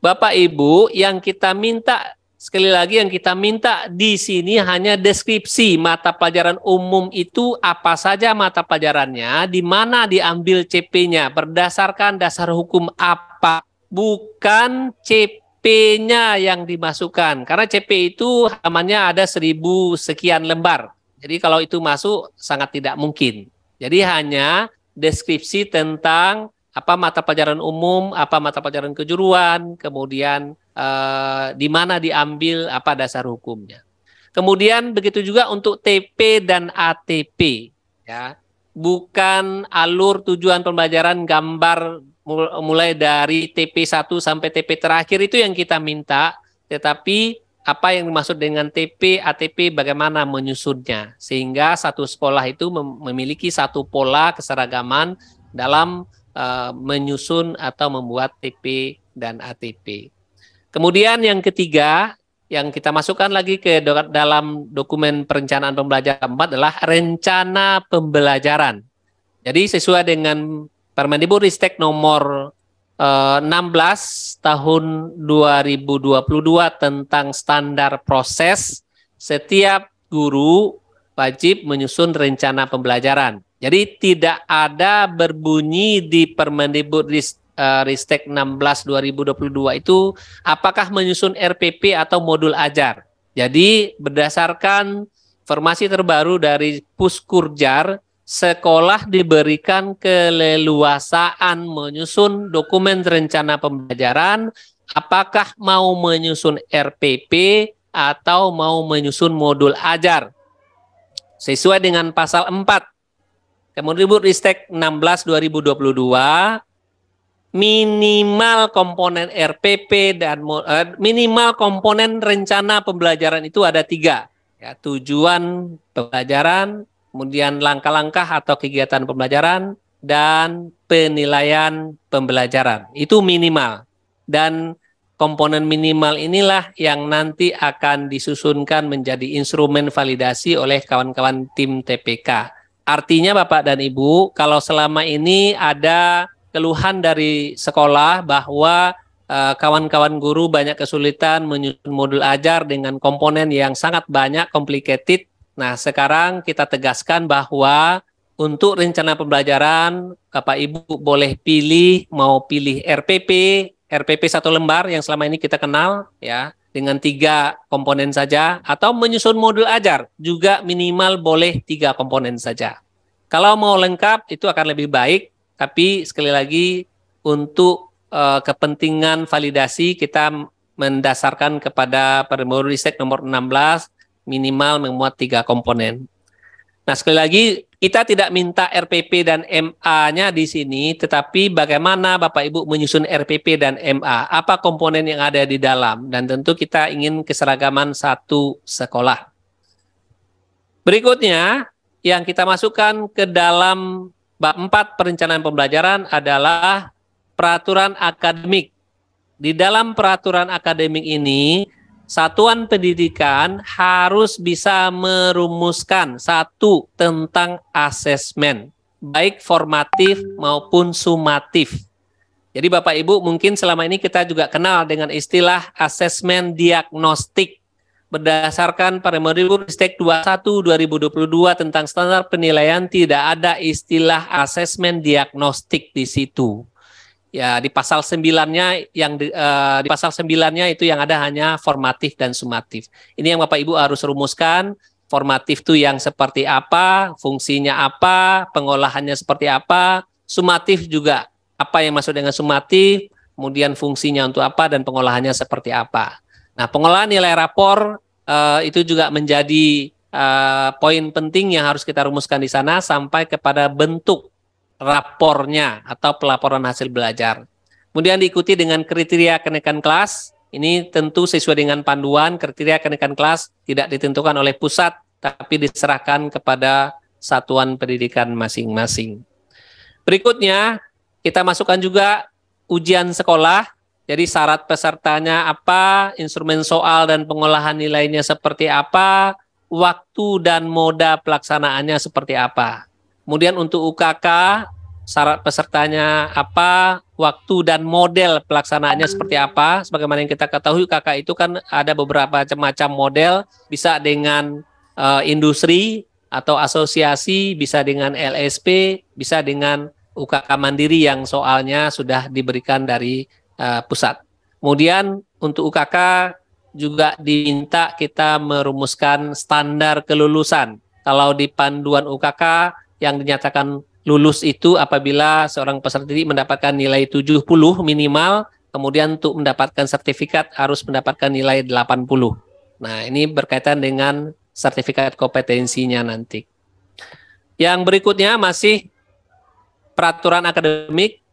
Bapak Ibu, yang kita minta, sekali lagi yang kita minta di sini hanya deskripsi mata pelajaran umum itu apa saja mata pelajarannya, di mana diambil CP-nya, berdasarkan dasar hukum apa, bukan CP-nya yang dimasukkan. Karena CP itu halamannya ada 1000 sekian lembar. Jadi kalau itu masuk sangat tidak mungkin. Jadi hanya deskripsi tentang apa mata pelajaran umum, apa mata pelajaran kejuruan, kemudian di mana diambil, apa dasar hukumnya. Kemudian begitu juga untuk TP dan ATP, ya, bukan alur tujuan pembelajaran gambar mulai dari TP1 sampai TP terakhir itu yang kita minta, tetapi apa yang dimaksud dengan TP, ATP, bagaimana menyusunnya, sehingga satu sekolah itu memiliki satu pola keseragaman dalam menyusun atau membuat TP dan ATP. Kemudian yang ketiga, yang kita masukkan lagi ke dalam dokumen perencanaan pembelajaran 4 adalah rencana pembelajaran. Jadi sesuai dengan Permendikbudristek nomor 16 tahun 2022 tentang standar proses, setiap guru wajib menyusun rencana pembelajaran. Jadi tidak ada berbunyi di Permendikbudristek 16 2022 itu apakah menyusun RPP atau modul ajar. Jadi berdasarkan informasi terbaru dari Puskurjar, sekolah diberikan keleluasaan menyusun dokumen rencana pembelajaran, apakah mau menyusun RPP atau mau menyusun modul ajar. Sesuai dengan pasal 4 Kemendikbudristek 16 2022, minimal komponen RPP dan minimal komponen rencana pembelajaran itu ada 3. Ya, tujuan pembelajaran, kemudian langkah-langkah atau kegiatan pembelajaran, dan penilaian pembelajaran. Itu minimal. Dan komponen minimal inilah yang nanti akan disusunkan menjadi instrumen validasi oleh kawan-kawan tim TPK. Artinya Bapak dan Ibu, kalau selama ini ada keluhan dari sekolah bahwa kawan-kawan guru banyak kesulitan menyusun modul ajar dengan komponen yang sangat banyak, complicated. Nah, sekarang kita tegaskan bahwa untuk rencana pembelajaran, Bapak Ibu boleh pilih, mau pilih RPP 1 lembar yang selama ini kita kenal, ya, dengan 3 komponen saja, atau menyusun modul ajar juga minimal boleh 3 komponen saja. Kalau mau lengkap itu akan lebih baik, tapi sekali lagi untuk kepentingan validasi kita mendasarkan kepada Permendikbudristek nomor 16 minimal memuat 3 komponen. Nah, sekali lagi kita tidak minta RPP dan MA-nya di sini, tetapi bagaimana Bapak Ibu menyusun RPP dan MA, apa komponen yang ada di dalam, dan tentu kita ingin keseragaman satu sekolah. Berikutnya, yang kita masukkan ke dalam bab 4 perencanaan pembelajaran adalah peraturan akademik. Di dalam peraturan akademik ini, satuan pendidikan harus bisa merumuskan satu tentang asesmen, baik formatif maupun sumatif. Jadi Bapak Ibu mungkin selama ini kita juga kenal dengan istilah asesmen diagnostik. Berdasarkan Permendikbudristek 21 2022 tentang standar penilaian, tidak ada istilah asesmen diagnostik di situ. Ya, di pasal 9-nya di pasal 9-nya itu yang ada hanya formatif dan sumatif. Ini yang Bapak Ibu harus rumuskan. Formatif itu yang seperti apa, fungsinya apa, pengolahannya seperti apa. Sumatif juga apa yang maksud dengan sumatif, kemudian fungsinya untuk apa dan pengolahannya seperti apa. Nah, pengolahan nilai rapor itu juga menjadi poin penting yang harus kita rumuskan di sana sampai kepada bentuk rapornya atau pelaporan hasil belajar. Kemudian diikuti dengan kriteria kenaikan kelas. Ini tentu sesuai dengan panduan kriteria kenaikan kelas tidak ditentukan oleh pusat, tapi diserahkan kepada satuan pendidikan masing-masing. Berikutnya, kita masukkan juga ujian sekolah. Jadi syarat pesertanya apa, instrumen soal dan pengolahan nilainya seperti apa, waktu dan moda pelaksanaannya seperti apa. Kemudian untuk UKK, syarat pesertanya apa, waktu dan model pelaksanaannya seperti apa. Sebagaimana yang kita ketahui, UKK itu kan ada beberapa macam model, bisa dengan industri atau asosiasi, bisa dengan LSP, bisa dengan UKK mandiri yang soalnya sudah diberikan dari pusat. Kemudian untuk UKK juga diminta kita merumuskan standar kelulusan. Kalau di panduan UKK yang dinyatakan lulus itu apabila seorang peserta didik mendapatkan nilai 70 minimal, kemudian untuk mendapatkan sertifikat harus mendapatkan nilai 80. Nah, ini berkaitan dengan sertifikat kompetensinya nanti. Yang berikutnya masih peraturan akademik.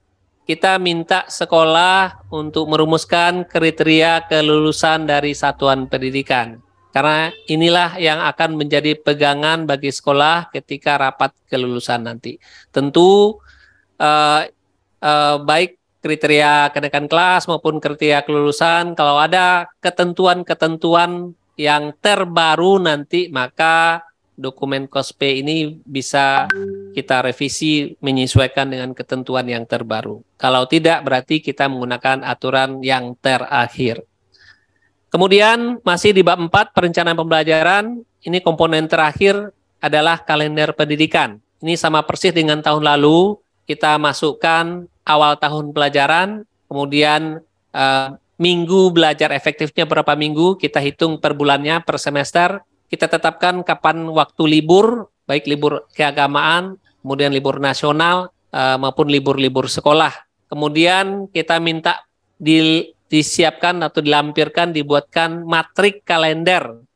Kita minta sekolah untuk merumuskan kriteria kelulusan dari satuan pendidikan. Karena inilah yang akan menjadi pegangan bagi sekolah ketika rapat kelulusan nanti. Tentu baik kriteria kenaikan kelas maupun kriteria kelulusan, kalau ada ketentuan-ketentuan yang terbaru nanti, maka dokumen KOSPE ini bisa kita revisi menyesuaikan dengan ketentuan yang terbaru. Kalau tidak, berarti kita menggunakan aturan yang terakhir. Kemudian masih di bab 4 perencanaan pembelajaran, ini komponen terakhir adalah kalender pendidikan. Ini sama persis dengan tahun lalu, kita masukkan awal tahun pelajaran, kemudian minggu belajar efektifnya berapa minggu, kita hitung per bulannya, per semester. Kita tetapkan kapan waktu libur, baik libur keagamaan, kemudian libur nasional, maupun libur-libur sekolah. Kemudian kita minta disiapkan atau dilampirkan, dibuatkan matrik kalender.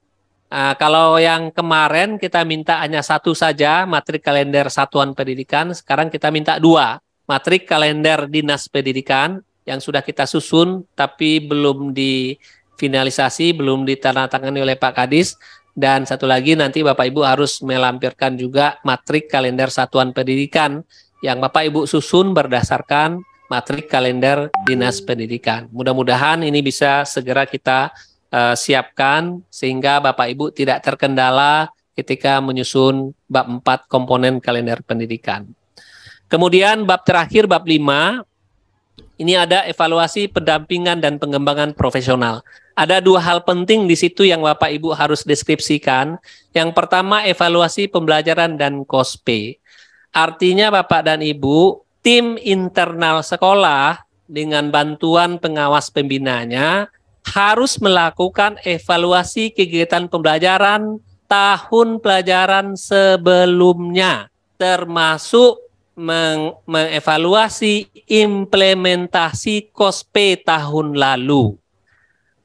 Kalau yang kemarin kita minta hanya satu saja, matrik kalender satuan pendidikan, sekarang kita minta 2. Matrik kalender dinas pendidikan yang sudah kita susun, tapi belum difinalisasi, belum ditandatangani oleh Pak Kadis. Dan satu lagi nanti Bapak Ibu harus melampirkan juga matrik kalender satuan pendidikan yang Bapak Ibu susun berdasarkan matrik kalender dinas pendidikan. Mudah-mudahan ini bisa segera kita siapkan sehingga Bapak Ibu tidak terkendala ketika menyusun bab 4 komponen kalender pendidikan. Kemudian bab terakhir, bab 5, ini ada evaluasi pendampingan dan pengembangan profesional. Ada 2 hal penting di situ yang Bapak Ibu harus deskripsikan. Yang pertama, evaluasi pembelajaran dan KOSPE. Artinya Bapak dan Ibu, tim internal sekolah dengan bantuan pengawas pembinanya harus melakukan evaluasi kegiatan pembelajaran tahun pelajaran sebelumnya, termasuk mengevaluasi implementasi KOSPE tahun lalu.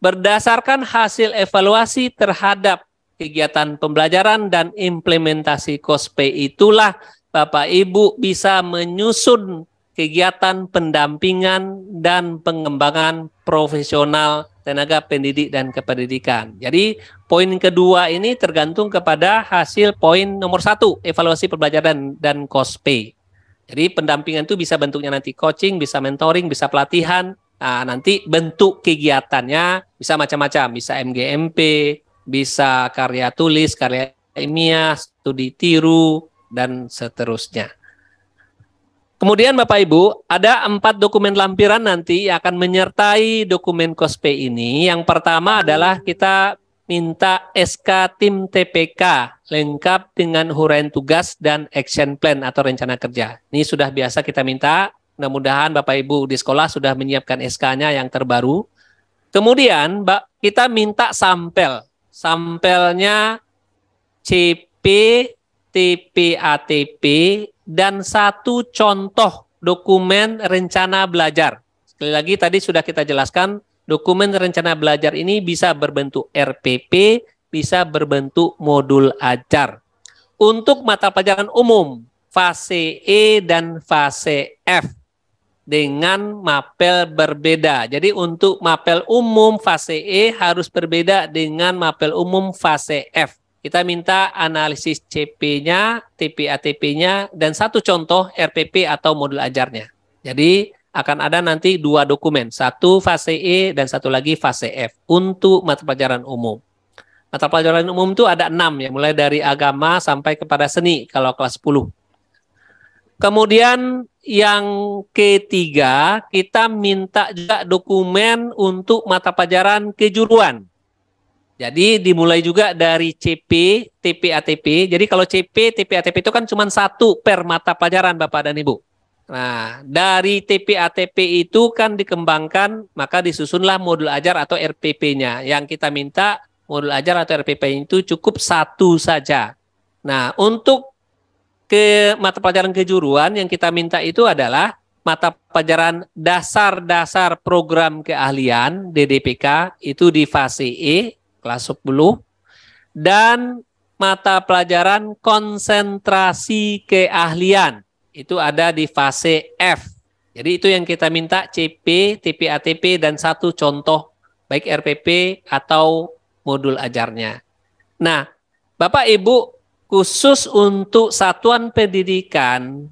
Berdasarkan hasil evaluasi terhadap kegiatan pembelajaran dan implementasi KOSPE itulah Bapak Ibu bisa menyusun kegiatan pendampingan dan pengembangan profesional tenaga pendidik dan kependidikan. Jadi poin kedua ini tergantung kepada hasil poin nomor 1, evaluasi pembelajaran dan KOSPE. Jadi pendampingan itu bisa bentuknya nanti coaching, bisa mentoring, bisa pelatihan. Nah, nanti bentuk kegiatannya bisa macam-macam, bisa MGMP, bisa karya tulis, karya ilmiah, studi tiru, dan seterusnya. Kemudian Bapak Ibu, ada 4 dokumen lampiran nanti yang akan menyertai dokumen KOSPE ini. Yang pertama adalah kita minta SK tim TPK lengkap dengan huraian tugas dan action plan atau rencana kerja. Ini sudah biasa kita minta. Mudah-mudahan Bapak Ibu di sekolah sudah menyiapkan SK-nya yang terbaru. Kemudian kita minta sampel. Sampelnya CP, TP-ATP, dan 1 contoh dokumen rencana belajar. Sekali lagi tadi sudah kita jelaskan, dokumen rencana belajar ini bisa berbentuk RPP, bisa berbentuk modul ajar. Untuk mata pelajaran umum, fase E dan fase F, dengan mapel berbeda. Jadi untuk mapel umum fase E harus berbeda dengan mapel umum fase F. Kita minta analisis CP-nya, TP-ATP-nya, dan 1 contoh RPP atau modul ajarnya. Jadi akan ada nanti 2 dokumen, satu fase E dan satu lagi fase F untuk mata pelajaran umum. Mata pelajaran umum itu ada 6 ya, mulai dari agama sampai kepada seni kalau kelas 10. Kemudian yang ketiga, kita minta juga dokumen untuk mata pelajaran kejuruan. Jadi dimulai juga dari CP, TP, ATP. Jadi kalau CP, TP, ATP itu kan cuma 1 per mata pelajaran Bapak dan Ibu. Nah, dari TP, ATP itu kan dikembangkan, maka disusunlah modul ajar atau RPP-nya. Yang kita minta modul ajar atau RPP itu cukup 1 saja. Nah, untuk ke mata pelajaran kejuruan yang kita minta itu adalah mata pelajaran dasar-dasar program keahlian DDPK itu di fase E kelas 10 dan mata pelajaran konsentrasi keahlian itu ada di fase F. Jadi itu yang kita minta CP, TP, ATP dan 1 contoh baik RPP atau modul ajarnya. Nah, Bapak Ibu, khusus untuk satuan pendidikan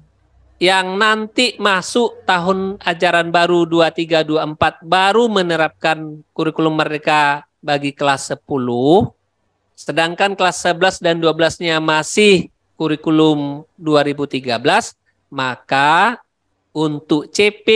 yang nanti masuk tahun ajaran baru 23-24 baru menerapkan kurikulum merdeka bagi kelas 10, sedangkan kelas 11 dan 12-nya masih kurikulum 2013, maka untuk CP,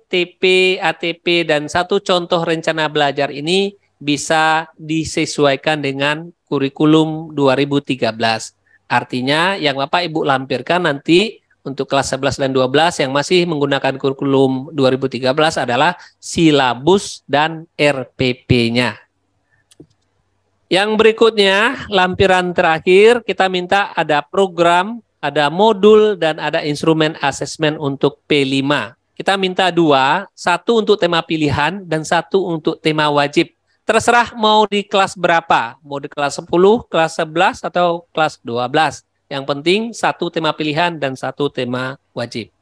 TP, ATP, dan 1 contoh rencana belajar ini bisa disesuaikan dengan kurikulum 2013. Artinya yang Bapak Ibu lampirkan nanti untuk kelas 11 dan 12 yang masih menggunakan kurikulum 2013 adalah silabus dan RPP-nya. Yang berikutnya, lampiran terakhir, kita minta ada program, ada modul, dan ada instrumen asesmen untuk P5. Kita minta 2, 1 untuk tema pilihan dan 1 untuk tema wajib. Terserah mau di kelas berapa, mau di kelas 10, kelas 11, atau kelas 12. Yang penting 1 tema pilihan dan 1 tema wajib.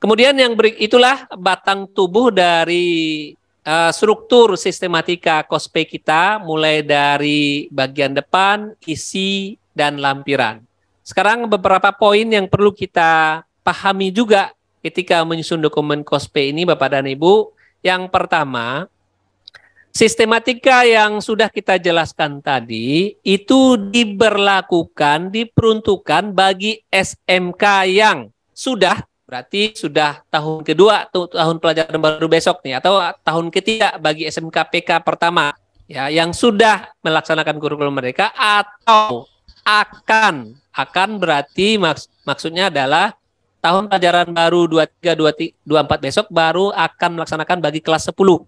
Kemudian itulah batang tubuh dari struktur sistematika KOSPE kita, mulai dari bagian depan, isi, dan lampiran. Sekarang beberapa poin yang perlu kita pahami juga ketika menyusun dokumen KOSPE ini Bapak dan Ibu. Yang pertama, sistematika yang sudah kita jelaskan tadi itu diperuntukkan bagi SMK yang sudah, berarti sudah tahun kedua, tahun pelajaran baru besok nih, atau tahun ketiga bagi SMK PK pertama, ya, yang sudah melaksanakan kurikulum mereka, atau akan berarti maksudnya adalah tahun pelajaran baru 23-24 besok baru akan melaksanakan bagi kelas 10.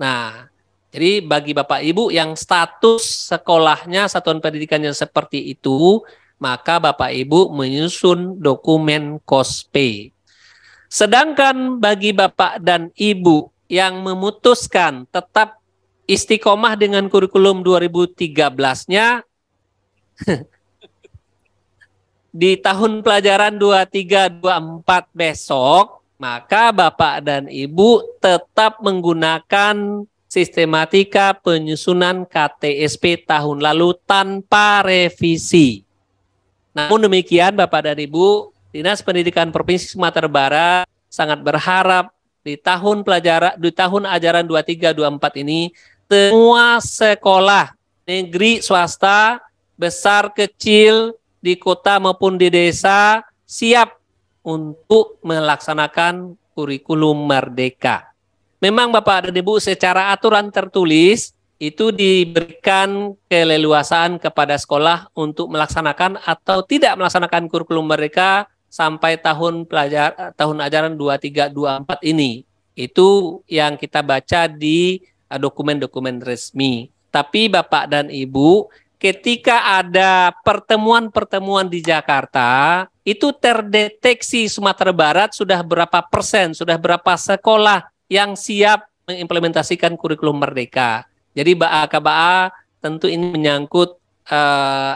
Nah, jadi bagi Bapak Ibu yang status sekolahnya, satuan pendidikannya seperti itu, maka Bapak Ibu menyusun dokumen KOSPE. Sedangkan bagi Bapak dan Ibu yang memutuskan tetap istiqomah dengan kurikulum 2013-nya di tahun pelajaran 23-24 besok, maka Bapak dan Ibu tetap menggunakan sistematika penyusunan KTSP tahun lalu tanpa revisi. Namun demikian Bapak dan Ibu, Dinas Pendidikan Provinsi Sumatera Barat sangat berharap di tahun ajaran 23-24 ini semua sekolah negeri swasta besar kecil di kota maupun di desa siap untuk melaksanakan kurikulum merdeka. Memang Bapak dan Ibu secara aturan tertulis itu diberikan keleluasaan kepada sekolah untuk melaksanakan atau tidak melaksanakan kurikulum mereka sampai tahun ajaran 23-24 ini. Itu yang kita baca di dokumen-dokumen resmi. Tapi Bapak dan Ibu, ketika ada pertemuan-pertemuan di Jakarta, itu terdeteksi Sumatera Barat sudah berapa persen, sudah berapa sekolah yang siap mengimplementasikan kurikulum merdeka. Jadi BA tentu ini menyangkut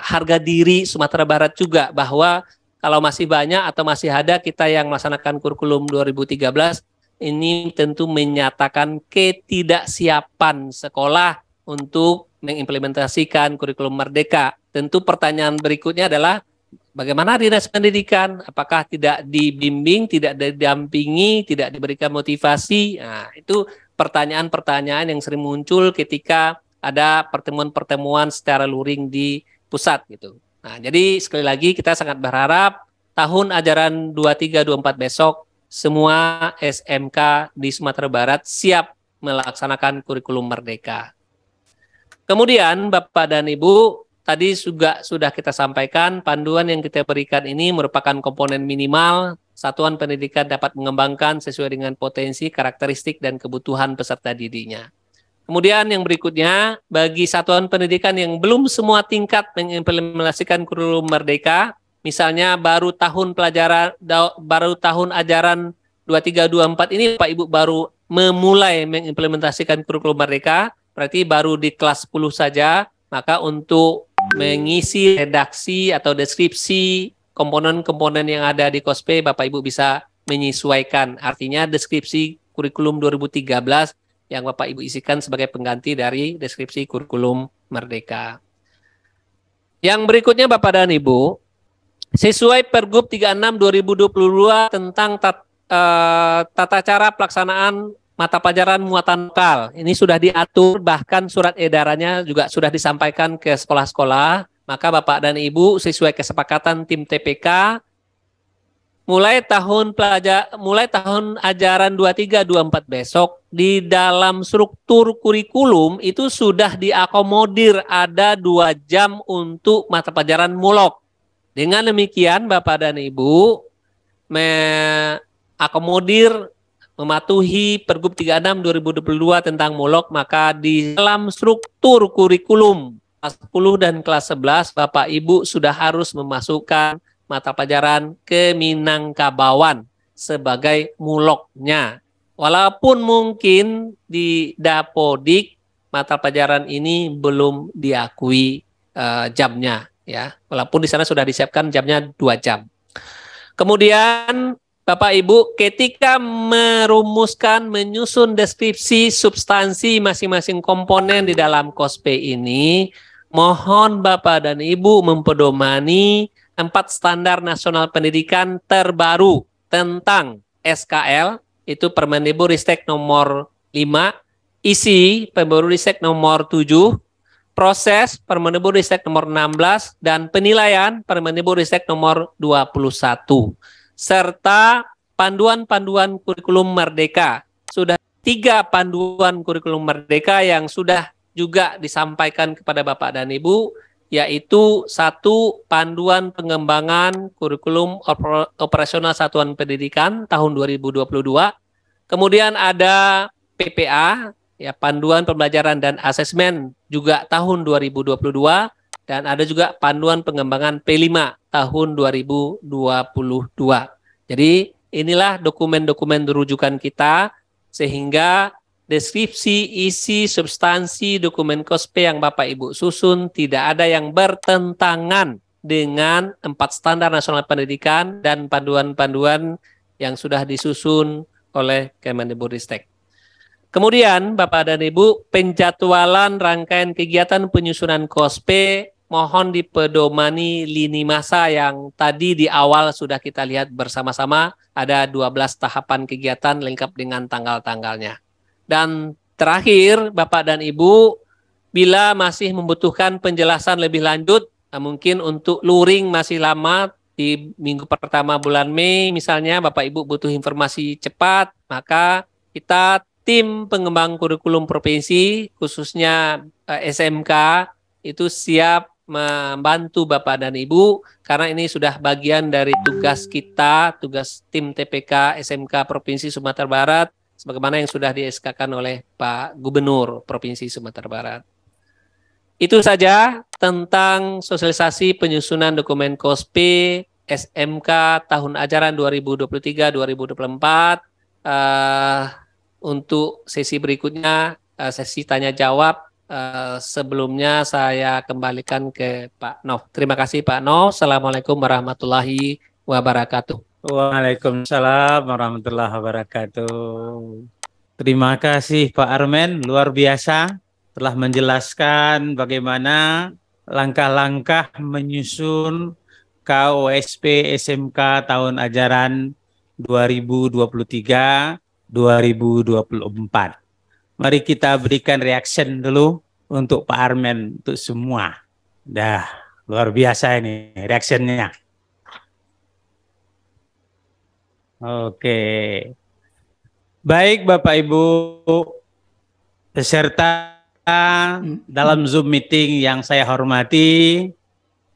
harga diri Sumatera Barat juga, bahwa kalau masih banyak atau masih ada kita yang melaksanakan kurikulum 2013, ini tentu menyatakan ketidaksiapan sekolah untuk mengimplementasikan kurikulum merdeka. Tentu pertanyaan berikutnya adalah bagaimana Dinas Pendidikan? Apakah tidak dibimbing, tidak didampingi, tidak diberikan motivasi? Nah, itu pertanyaan-pertanyaan yang sering muncul ketika ada pertemuan-pertemuan secara luring di pusat gitu. Nah, jadi sekali lagi kita sangat berharap tahun ajaran 23-24 besok semua SMK di Sumatera Barat siap melaksanakan kurikulum merdeka. Kemudian Bapak dan Ibu, tadi juga sudah kita sampaikan panduan yang kita berikan ini merupakan komponen minimal satuan pendidikan dapat mengembangkan sesuai dengan potensi, karakteristik, dan kebutuhan peserta didiknya. Kemudian yang berikutnya, bagi satuan pendidikan yang belum semua tingkat mengimplementasikan kurikulum merdeka, misalnya baru tahun ajaran 23-24 ini Pak Ibu baru memulai mengimplementasikan kurikulum merdeka, berarti baru di kelas 10 saja, maka untuk mengisi redaksi atau deskripsi komponen-komponen yang ada di KOSPE, Bapak Ibu bisa menyesuaikan. Artinya deskripsi kurikulum 2013 yang Bapak Ibu isikan sebagai pengganti dari deskripsi kurikulum merdeka. Yang berikutnya Bapak dan Ibu, sesuai Pergub 36 2022 tentang tata cara pelaksanaan mata pelajaran muatan lokal. Ini sudah diatur, bahkan surat edarannya juga sudah disampaikan ke sekolah-sekolah. Maka Bapak dan Ibu sesuai kesepakatan tim TPK, mulai tahun ajaran 23-24 besok, di dalam struktur kurikulum itu sudah diakomodir ada 2 jam untuk mata pelajaran mulok. Dengan demikian Bapak dan Ibu mematuhi Pergub 36 2022 tentang mulok, maka di dalam struktur kurikulum kelas 10 dan kelas 11 Bapak Ibu sudah harus memasukkan mata pelajaran Keminangkabawan sebagai muloknya. Walaupun mungkin di Dapodik mata pelajaran ini belum diakui jamnya, ya. Walaupun di sana sudah disiapkan jamnya 2 jam. Kemudian Bapak Ibu, ketika menyusun deskripsi substansi masing-masing komponen di dalam KOSPE ini, mohon Bapak dan Ibu mempedomani 4 standar nasional pendidikan terbaru tentang SKL, itu Permendikbudristek nomor 5, isi Permendikbudristek nomor 7, proses Permendikbudristek nomor 16, dan penilaian Permendikbudristek nomor 21. Serta panduan-panduan kurikulum merdeka. Sudah 3 panduan kurikulum merdeka yang sudah juga disampaikan kepada Bapak dan Ibu, yaitu 1 panduan pengembangan kurikulum operasional satuan pendidikan tahun 2022. Kemudian ada PPA, ya, panduan pembelajaran dan asesmen juga tahun 2022. Dan ada juga panduan pengembangan P5 tahun 2022. Jadi inilah dokumen-dokumen rujukan kita, sehingga deskripsi, isi, substansi dokumen KOSPE yang Bapak Ibu susun tidak ada yang bertentangan dengan 4 standar nasional pendidikan dan panduan-panduan yang sudah disusun oleh Kemendikbudristek. Kemudian Bapak dan Ibu, penjadwalan rangkaian kegiatan penyusunan KOSPE mohon dipedomani lini masa yang tadi di awal sudah kita lihat bersama-sama, ada 12 tahapan kegiatan lengkap dengan tanggal-tanggalnya. Dan terakhir Bapak dan Ibu, bila masih membutuhkan penjelasan lebih lanjut, mungkin untuk luring masih lama, di minggu pertama bulan Mei misalnya Bapak Ibu butuh informasi cepat, maka kita tim pengembang kurikulum provinsi, khususnya SMK, itu siap membantu Bapak dan Ibu, karena ini sudah bagian dari tugas kita, tugas tim TPK SMK Provinsi Sumatera Barat, sebagaimana yang sudah di-SK-kan oleh Pak Gubernur Provinsi Sumatera Barat. Itu saja tentang sosialisasi penyusunan dokumen KOSPE SMK tahun ajaran 2023-2024. Untuk sesi berikutnya, sesi tanya jawab. Sebelumnya saya kembalikan ke Pak Nov. Terima kasih Pak Nov. Assalamualaikum warahmatullahi wabarakatuh. Waalaikumsalam warahmatullahi wabarakatuh. Terima kasih Pak Armen, luar biasa telah menjelaskan bagaimana langkah-langkah menyusun FK OSP SMK tahun ajaran 2023-2024. Mari kita berikan reaction dulu untuk Pak Armen, untuk semua. Dah, luar biasa ini reactionnya. Oke. Baik Bapak Ibu peserta dalam Zoom meeting yang saya hormati,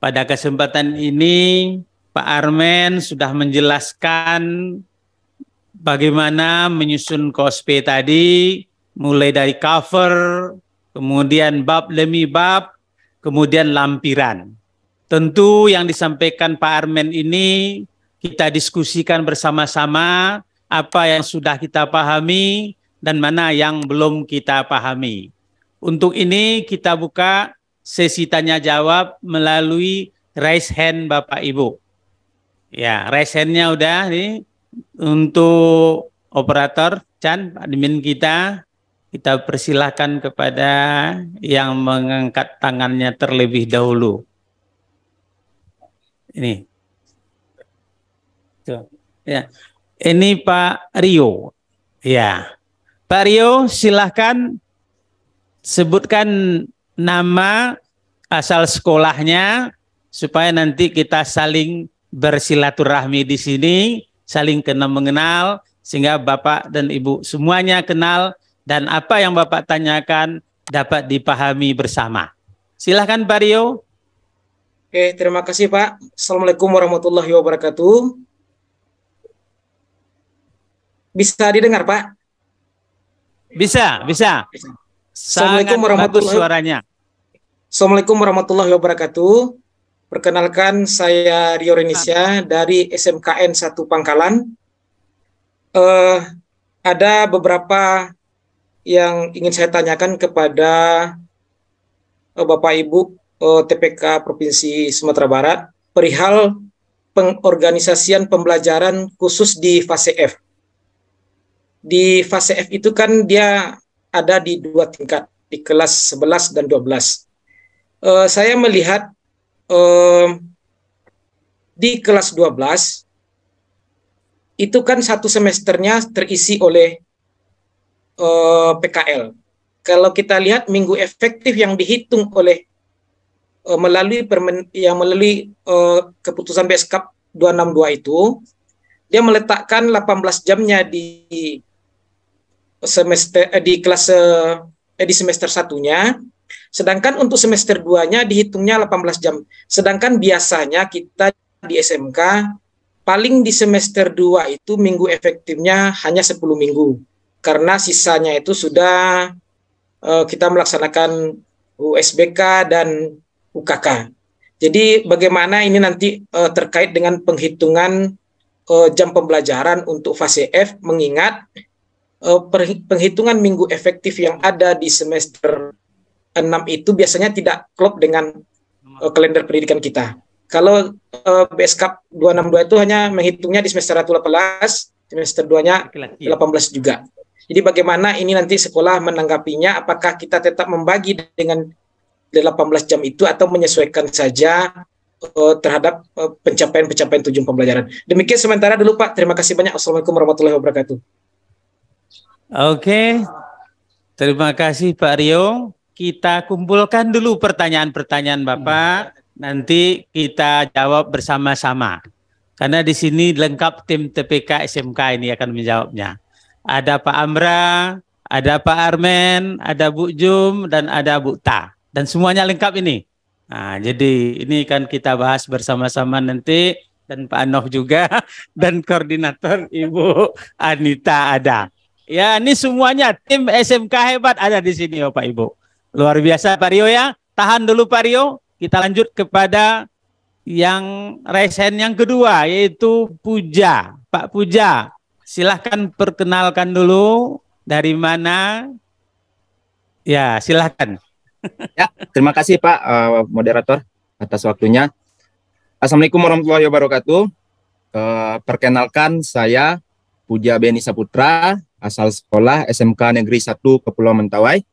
pada kesempatan ini Pak Armen sudah menjelaskan bagaimana menyusun KOSP tadi, mulai dari cover, kemudian bab demi bab, kemudian lampiran. Tentu yang disampaikan Pak Armen ini kita diskusikan bersama-sama apa yang sudah kita pahami dan mana yang belum kita pahami. Untuk ini kita buka sesi tanya jawab melalui raise hand Bapak Ibu. Ya, raise hand-nya udah nih untuk operator Chan, admin kita persilahkan kepada yang mengangkat tangannya terlebih dahulu. Ini. Tuh. Ya. Ini Pak Rio. Ya. Pak Rio, silahkan sebutkan nama, asal sekolahnya, supaya nanti kita saling bersilaturahmi di sini, saling kenal mengenal, sehingga Bapak dan Ibu semuanya kenal, dan apa yang Bapak tanyakan dapat dipahami bersama. Silahkan Pak Rio. Oke, terima kasih Pak. Assalamualaikum warahmatullahi wabarakatuh. Bisa didengar Pak? Bisa. Assalamualaikum warahmatullahi wabarakatuh. Perkenalkan, saya Rio Renisya dari SMKN 1 Pangkalan. Ada beberapa yang ingin saya tanyakan kepada Bapak Ibu TPK Provinsi Sumatera Barat perihal pengorganisasian pembelajaran khusus di fase F. Di fase F itu kan dia ada di 2 tingkat, di kelas 11 dan 12. Saya melihat di kelas 12 itu kan satu semesternya terisi oleh PKL. Kalau kita lihat minggu efektif yang dihitung oleh melalui keputusan BSKAP 262 itu, dia meletakkan 18 jamnya di semester di semester 1-nya, sedangkan untuk semester 2-nya dihitungnya 18 jam. Sedangkan biasanya kita di SMK paling di semester 2 itu minggu efektifnya hanya 10 minggu. Karena sisanya itu sudah kita melaksanakan USBK dan UKK. Jadi bagaimana ini nanti terkait dengan penghitungan jam pembelajaran untuk fase F, mengingat penghitungan minggu efektif yang ada di semester 6 itu biasanya tidak klop dengan kalender pendidikan kita. Kalau BSKAP 262 itu hanya menghitungnya di semester 1 18, semester 2-nya 18 juga. Jadi bagaimana ini nanti sekolah menanggapinya, apakah kita tetap membagi dengan 18 jam itu atau menyesuaikan saja terhadap pencapaian tujuan pembelajaran. Demikian sementara dulu Pak. Terima kasih banyak. Assalamualaikum warahmatullahi wabarakatuh. Oke, terima kasih Pak Rio. Kita kumpulkan dulu pertanyaan-pertanyaan Bapak, nanti kita jawab bersama-sama. Karena di sini lengkap tim TPK SMK ini akan menjawabnya. Ada Pak Amra, ada Pak Armen, ada Bu Jum, dan ada Bu Ta. Dan semuanya lengkap ini. Nah, jadi ini kan kita bahas bersama-sama nanti, dan Pak Anof juga, dan koordinator Ibu Anita ada. Ya, ini semuanya tim SMK hebat ada di sini, Bapak Ibu. Luar biasa Pak Rio ya. Tahan dulu Pak Rio. Kita lanjut kepada yang resen yang kedua, yaitu Puja. Pak Puja, silahkan perkenalkan dulu dari mana. Ya, silahkan. Ya, terima kasih Pak moderator atas waktunya. Assalamualaikum warahmatullahi wabarakatuh. Perkenalkan, saya Puja Beni Saputra, asal sekolah SMK Negeri 1 Kepulauan Mentawai.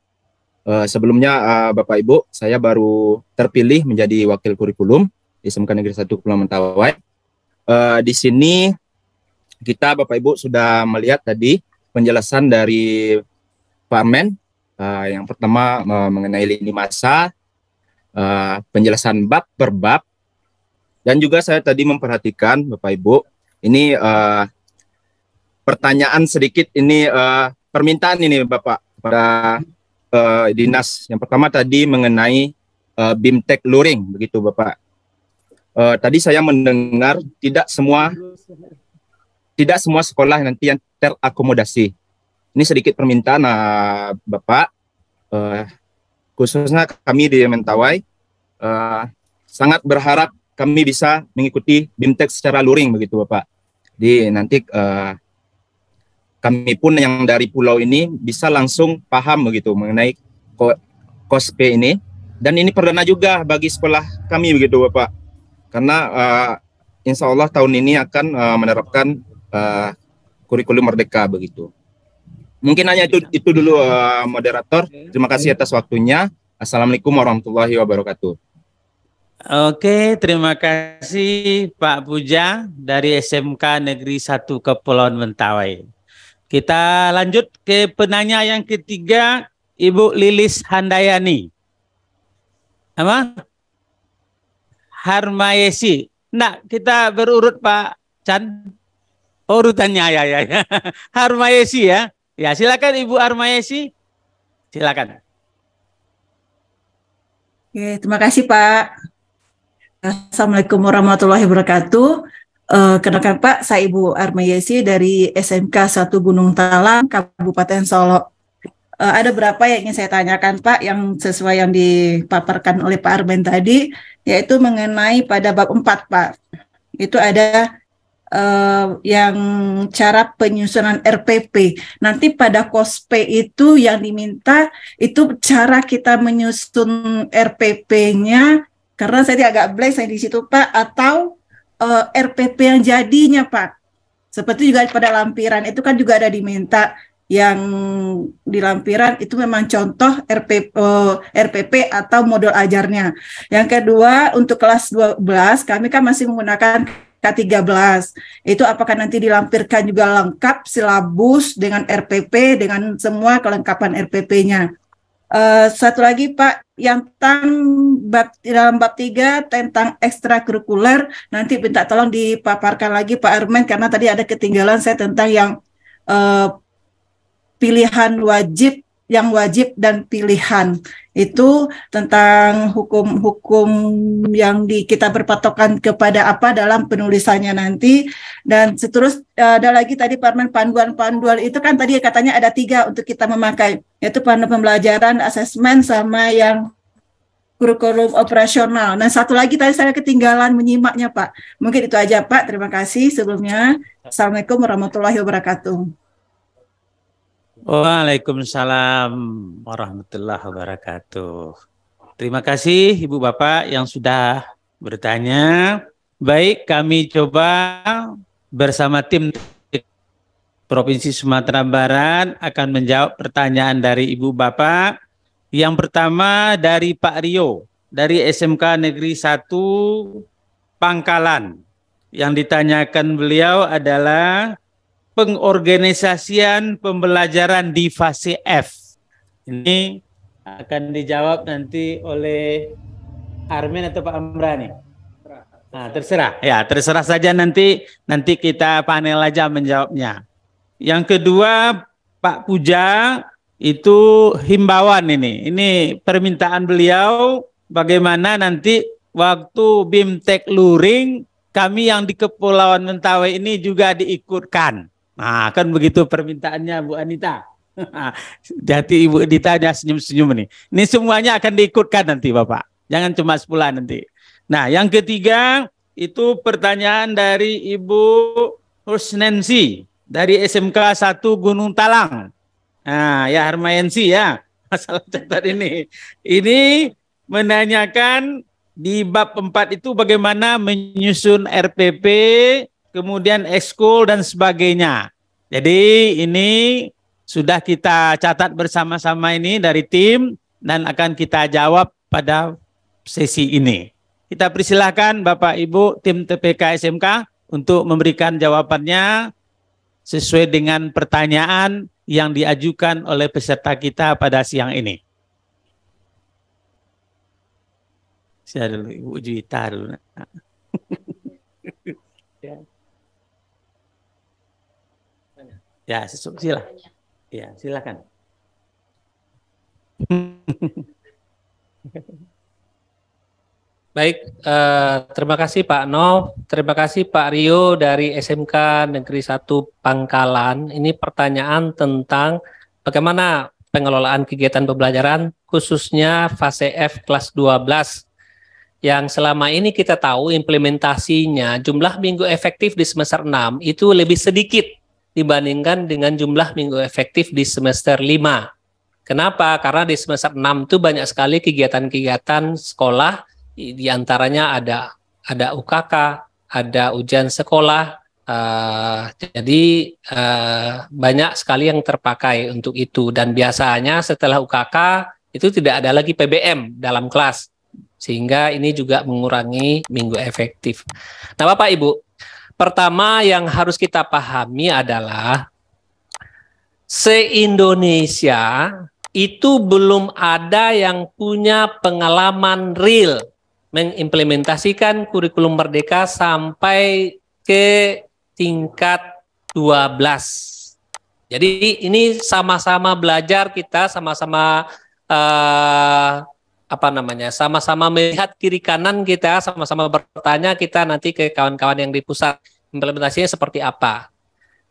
Sebelumnya Bapak Ibu, saya baru terpilih menjadi wakil kurikulum di SMK Negeri 1 Kepulauan Mentawai. Di sini kita Bapak Ibu sudah melihat tadi penjelasan dari Pak Armen. Yang pertama mengenai lini masa, penjelasan bab per bab, dan juga saya tadi memperhatikan Bapak Ibu, ini pertanyaan sedikit ini, permintaan ini Bapak kepada dinas. Yang pertama tadi mengenai BIMTEK Luring, begitu Bapak. Tadi saya mendengar tidak semua sekolah nanti yang terakomodasi. Ini sedikit permintaan Bapak, khususnya kami di Mentawai sangat berharap kami bisa mengikuti BIMTEK secara luring, begitu Bapak. Jadi nanti kami pun yang dari pulau ini bisa langsung paham begitu mengenai KOSP ini. Dan ini perdana juga bagi sekolah kami, begitu Bapak. Karena insya Allah tahun ini akan menerapkan kurikulum merdeka, begitu. Mungkin hanya itu dulu moderator. Terima kasih atas waktunya. Assalamualaikum warahmatullahi wabarakatuh. Oke, terima kasih Pak Puja dari SMK Negeri 1 Kepulauan Mentawai. Kita lanjut ke penanya yang ketiga, Ibu Lilis Handayani. Apa? Harmayesi. Nah, kita berurut Pak Chan. Urutannya ya. Harmayesi ya. Ya, silakan Ibu Harmayesi. Silakan. Oke, terima kasih Pak. Assalamualaikum warahmatullahi wabarakatuh. Kenalkan Pak, saya Ibu Harmayesi dari SMK 1 Gunung Talang, Kabupaten Solo. Ada berapa yang ingin saya tanyakan Pak, yang sesuai yang dipaparkan oleh Pak Armen tadi, yaitu mengenai pada bab 4 Pak. Itu ada yang cara penyusunan RPP. Nanti pada KOSP itu yang diminta itu cara kita menyusun RPP-nya, karena saya agak blank saya di situ Pak, atau RPP yang jadinya Pak. Seperti juga pada lampiran itu kan juga ada diminta yang di lampiran itu memang contoh RPP atau modul ajarnya. Yang kedua untuk kelas 12 kami kan masih menggunakan K13. Itu apakah nanti dilampirkan juga lengkap silabus dengan RPP dengan semua kelengkapan RPP-nya. Satu lagi Pak, yang dalam bab 3 tentang ekstrakurikuler, nanti minta tolong dipaparkan lagi Pak Armen, karena tadi ada ketinggalan saya tentang yang pilihan wajib, yang wajib dan pilihan. Itu tentang hukum-hukum yang kita berpatokan kepada apa dalam penulisannya nanti. Dan seterusnya ada lagi tadi Pak Armen, panduan-panduan itu kan tadi katanya ada 3 untuk kita memakai, yaitu panduan pembelajaran, asesmen, sama yang kurikulum operasional. Nah, satu lagi tadi saya ketinggalan menyimaknya Pak. Mungkin itu aja Pak, terima kasih sebelumnya. Assalamualaikum warahmatullahi wabarakatuh. Waalaikumsalam warahmatullahi wabarakatuh. Terima kasih Ibu Bapak yang sudah bertanya. Baik, kami coba bersama tim Provinsi Sumatera Barat akan menjawab pertanyaan dari Ibu Bapak. Yang pertama dari Pak Rio, dari SMK Negeri 1 Pangkalan. Yang ditanyakan beliau adalah pengorganisasian pembelajaran di fase F. Ini akan dijawab nanti oleh Armen atau Pak Amrani. Nah, terserah. Ya, terserah saja nanti kita panel aja menjawabnya. Yang kedua, Pak Puja, itu himbauan ini. Ini permintaan beliau bagaimana nanti waktu BIMTEK Luring kami yang di Kepulauan Mentawai ini juga diikutkan. Nah, kan begitu permintaannya Bu Anita. Jadi Ibu ditanya senyum-senyum nih. Ini semuanya akan diikutkan nanti Bapak. Jangan cuma 10 nanti. Nah, yang ketiga itu pertanyaan dari Ibu Husnensi dari SMK 1 Gunung Talang. Nah, ya Harmayensi ya. Masalah catat ini. Ini menanyakan di bab 4 itu bagaimana menyusun RPP, kemudian ekskul dan sebagainya. Jadi ini sudah kita catat bersama-sama ini dari tim dan akan kita jawab pada sesi ini. Kita persilahkan Bapak Ibu tim TPK SMK untuk memberikan jawabannya sesuai dengan pertanyaan yang diajukan oleh peserta kita pada siang ini. Saya dulu Ibu Juwita dulu. Ya, silakan. Ya, silakan. Baik, terima kasih Pak Nov, terima kasih Pak Rio dari SMK Negeri 1 Pangkalan. Ini pertanyaan tentang bagaimana pengelolaan kegiatan pembelajaran khususnya fase F kelas 12 yang selama ini kita tahu implementasinya jumlah minggu efektif di semester 6 itu lebih sedikit dibandingkan dengan jumlah minggu efektif di semester 5. Kenapa? Karena di semester 6 itu banyak sekali kegiatan-kegiatan sekolah, di antaranya ada UKK, ada ujian sekolah, jadi banyak sekali yang terpakai untuk itu. Dan biasanya setelah UKK itu tidak ada lagi PBM dalam kelas, sehingga ini juga mengurangi minggu efektif. Nah Bapak Ibu, pertama yang harus kita pahami adalah se-Indonesia itu belum ada yang punya pengalaman real mengimplementasikan kurikulum Merdeka sampai ke tingkat 12. Jadi ini sama-sama belajar, kita sama-sama sama-sama melihat kiri kanan kita, sama-sama bertanya kita nanti ke kawan-kawan yang di pusat implementasinya seperti apa.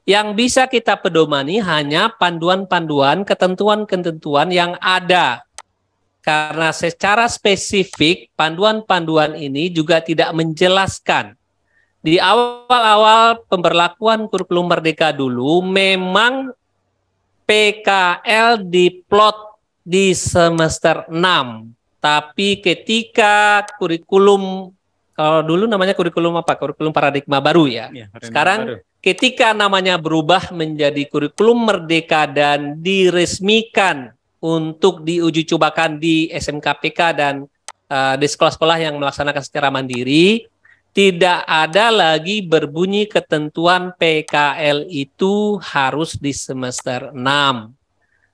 Yang bisa kita pedomani hanya panduan-panduan, ketentuan-ketentuan yang ada. Karena secara spesifik panduan-panduan ini juga tidak menjelaskan. Di awal-awal pemberlakuan kurikulum Merdeka dulu memang PKL diplot di semester 6. Tapi ketika kurikulum, kalau dulu namanya kurikulum apa? Kurikulum paradigma baru ya. Sekarang baru. Ketika namanya berubah menjadi kurikulum Merdeka dan diresmikan untuk diuji cobakan di SMKPK dan di sekolah-sekolah yang melaksanakan secara mandiri, tidak ada lagi berbunyi ketentuan PKL itu harus di semester 6.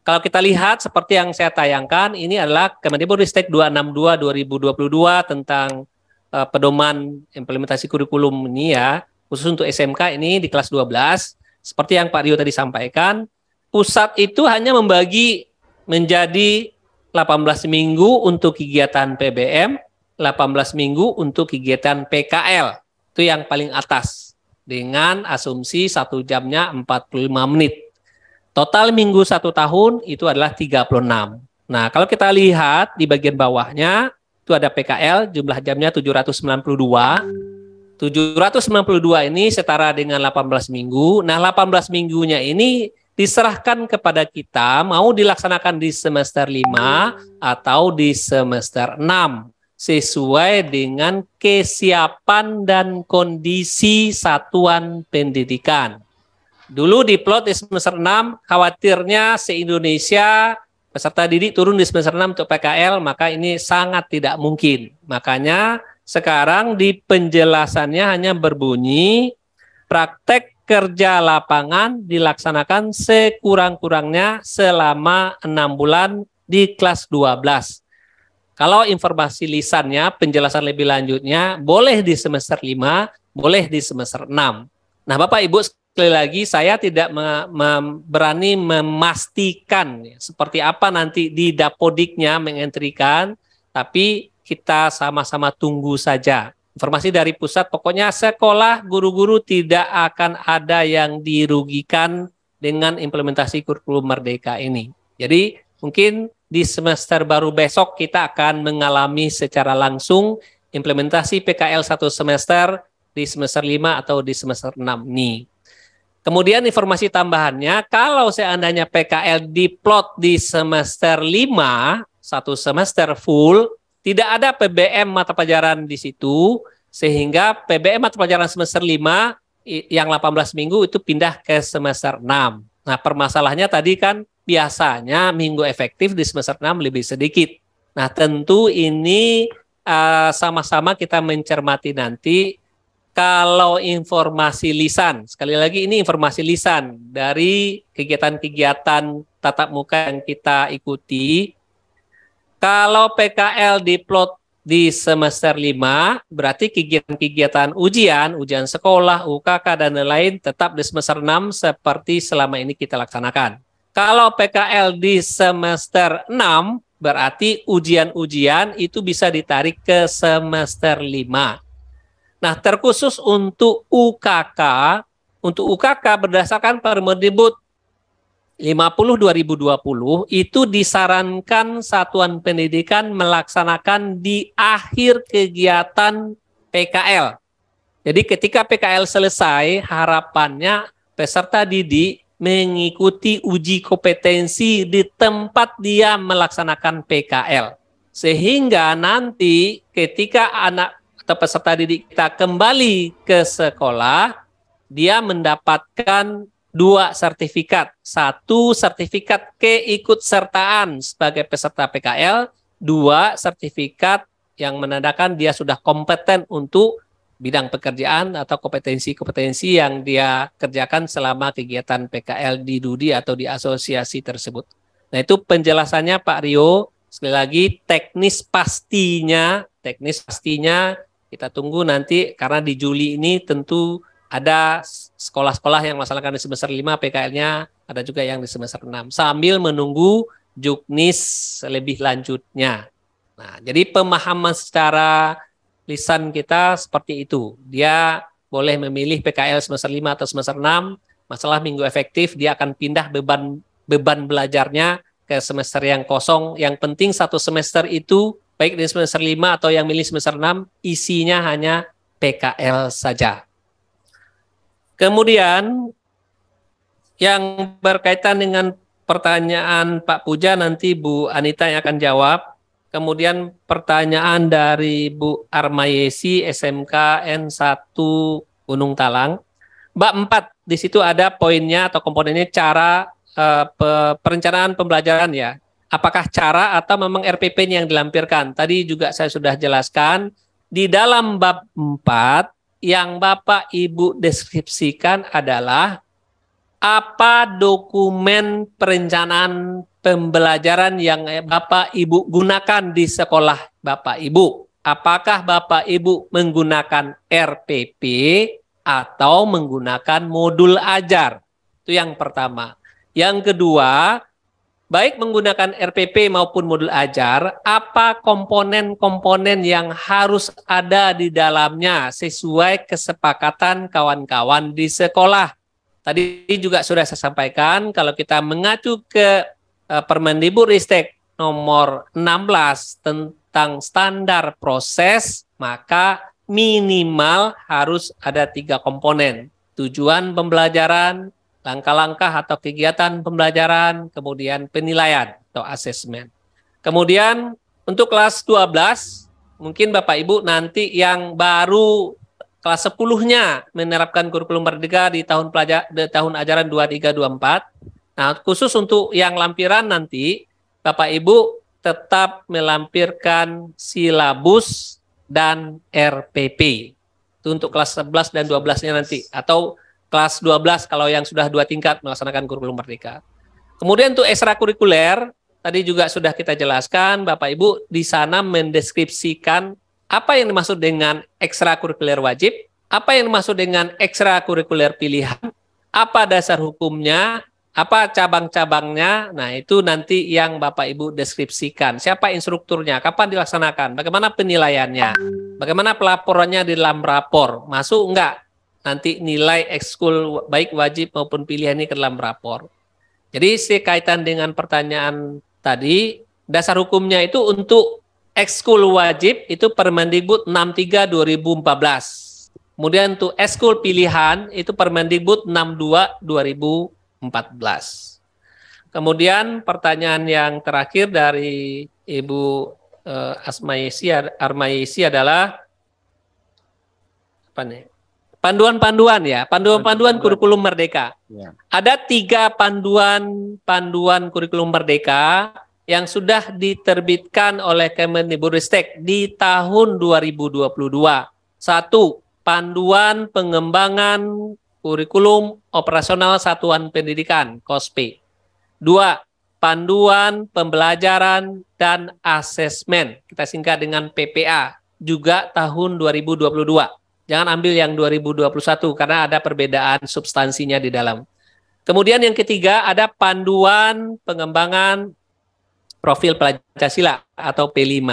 Kalau kita lihat seperti yang saya tayangkan, ini adalah Kemendikbudristek 262/2022 tentang pedoman implementasi kurikulum ini ya, khusus untuk SMK ini di kelas 12. Seperti yang Pak Rio tadi sampaikan, pusat itu hanya membagi menjadi 18 minggu untuk kegiatan PBM, 18 minggu untuk kegiatan PKL. Itu yang paling atas. Dengan asumsi 1 jamnya 45 menit. Total minggu 1 tahun itu adalah 36. Nah, kalau kita lihat di bagian bawahnya, itu ada PKL, jumlah jamnya 792. 792 ini setara dengan 18 minggu. Nah, 18 minggunya ini diserahkan kepada kita mau dilaksanakan di semester 5 atau di semester 6 sesuai dengan kesiapan dan kondisi satuan pendidikan. Dulu diplot di semester 6, khawatirnya se-Indonesia peserta didik turun di semester 6 untuk PKL, maka ini sangat tidak mungkin. Makanya sekarang di penjelasannya hanya berbunyi praktek kerja lapangan dilaksanakan sekurang-kurangnya selama 6 bulan di kelas 12. Kalau informasi lisannya, penjelasan lebih lanjutnya, boleh di semester 5, boleh di semester 6. Nah Bapak Ibu, sekali lagi saya tidak berani memastikan seperti apa nanti di Dapodiknya mengentrikan, tapi kita sama-sama tunggu saja. Informasi dari pusat, pokoknya sekolah, guru-guru tidak akan ada yang dirugikan dengan implementasi kurikulum Merdeka ini. Jadi mungkin di semester baru besok kita akan mengalami secara langsung implementasi PKL 1 semester di semester 5 atau di semester 6 nih. Kemudian informasi tambahannya, kalau seandainya PKL diplot di semester 5, 1 semester full, tidak ada PBM mata pelajaran di situ, sehingga PBM mata pelajaran semester 5 yang 18 minggu itu pindah ke semester 6. Nah, permasalahannya tadi kan biasanya minggu efektif di semester 6 lebih sedikit. Nah, tentu ini sama-sama kita mencermati nanti. Kalau informasi lisan, sekali lagi ini informasi lisan dari kegiatan-kegiatan tatap muka yang kita ikuti. Kalau PKL diplot di semester 5, berarti kegiatan-kegiatan ujian sekolah, UKK, dan lain-lain tetap di semester 6 seperti selama ini kita laksanakan. Kalau PKL di semester 6, berarti ujian-ujian itu bisa ditarik ke semester 5. Nah, terkhusus untuk UKK berdasarkan Permendikbud 50/2020 itu disarankan satuan pendidikan melaksanakan di akhir kegiatan PKL. Jadi ketika PKL selesai, harapannya peserta didik mengikuti uji kompetensi di tempat dia melaksanakan PKL. Sehingga nanti ketika anak atau peserta didik kita kembali ke sekolah, dia mendapatkan 2 sertifikat. 1 sertifikat keikutsertaan sebagai peserta PKL, 2 sertifikat yang menandakan dia sudah kompeten untuk bidang pekerjaan atau kompetensi-kompetensi yang dia kerjakan selama kegiatan PKL di DUDI atau di asosiasi tersebut. Nah, itu penjelasannya Pak Rio. Sekali lagi, teknis pastinya kita tunggu nanti, karena di Juli ini tentu ada sekolah-sekolah yang melaksanakan di semester 5 PKL-nya, ada juga yang di semester 6, sambil menunggu juknis lebih lanjutnya. Nah, jadi pemahaman secara lisan kita seperti itu. Dia boleh memilih PKL semester 5 atau semester 6, masalah minggu efektif, dia akan pindah beban belajarnya ke semester yang kosong. Yang penting satu semester itu, baik di semester 5 atau yang milih semester 6, isinya hanya PKL saja. Kemudian yang berkaitan dengan pertanyaan Pak Puja, nanti Bu Anita yang akan jawab. Kemudian pertanyaan dari Bu Armayesi, SMK N1 Gunung Talang. Bab 4, di situ ada poinnya atau komponennya cara perencanaan pembelajaran ya. Apakah cara atau memang RPP yang dilampirkan? Tadi juga saya sudah jelaskan, di dalam bab 4 yang Bapak Ibu deskripsikan adalah apa dokumen perencanaan pembelajaran yang Bapak Ibu gunakan di sekolah Bapak Ibu. Apakah Bapak Ibu menggunakan RPP atau menggunakan modul ajar? Itu yang pertama. Yang kedua, baik menggunakan RPP maupun modul ajar, apa komponen-komponen yang harus ada di dalamnya sesuai kesepakatan kawan-kawan di sekolah. Tadi juga sudah saya sampaikan, kalau kita mengacu ke Permendikbudristek nomor 16 tentang standar proses, maka minimal harus ada 3 komponen. Tujuan pembelajaran, langkah-langkah atau kegiatan pembelajaran, kemudian penilaian atau asesmen. Kemudian untuk kelas 12, mungkin Bapak Ibu nanti yang baru kelas 10-nya menerapkan kurikulum merdeka di tahun ajaran 23-24. Nah, khusus untuk yang lampiran nanti, Bapak Ibu tetap melampirkan silabus dan RPP. Itu untuk kelas 11 dan 12-nya nanti, atau kelas 12 kalau yang sudah 2 tingkat melaksanakan kurikulum merdeka. Kemudian untuk ekstrakurikuler, tadi juga sudah kita jelaskan, Bapak Ibu di sana mendeskripsikan apa yang dimaksud dengan ekstrakurikuler wajib, apa yang dimaksud dengan ekstrakurikuler pilihan, apa dasar hukumnya, apa cabang-cabangnya. Nah, itu nanti yang Bapak Ibu deskripsikan. Siapa instrukturnya, kapan dilaksanakan, bagaimana penilaiannya, bagaimana pelaporannya di dalam rapor, masuk enggak nanti nilai ekskul baik wajib maupun pilihan ini ke dalam rapor. Jadi sekaitan dengan pertanyaan tadi, dasar hukumnya itu untuk ekskul wajib itu Permendikbud 63 2014. Kemudian untuk ekskul pilihan itu Permendikbud 62 2014. Kemudian pertanyaan yang terakhir dari Ibu Armayesi adalah apa nih? Panduan-panduan ya, panduan-panduan kurikulum merdeka. Ya. Ada 3 panduan kurikulum merdeka yang sudah diterbitkan oleh Kemendikbudristek di tahun 2022. 1. Panduan pengembangan kurikulum operasional satuan pendidikan (KOSP). 2. Panduan pembelajaran dan asesmen, kita singkat dengan PPA, juga tahun 2022. Jangan ambil yang 2021 karena ada perbedaan substansinya di dalam. Kemudian yang ketiga ada panduan pengembangan profil Pancasila atau P5.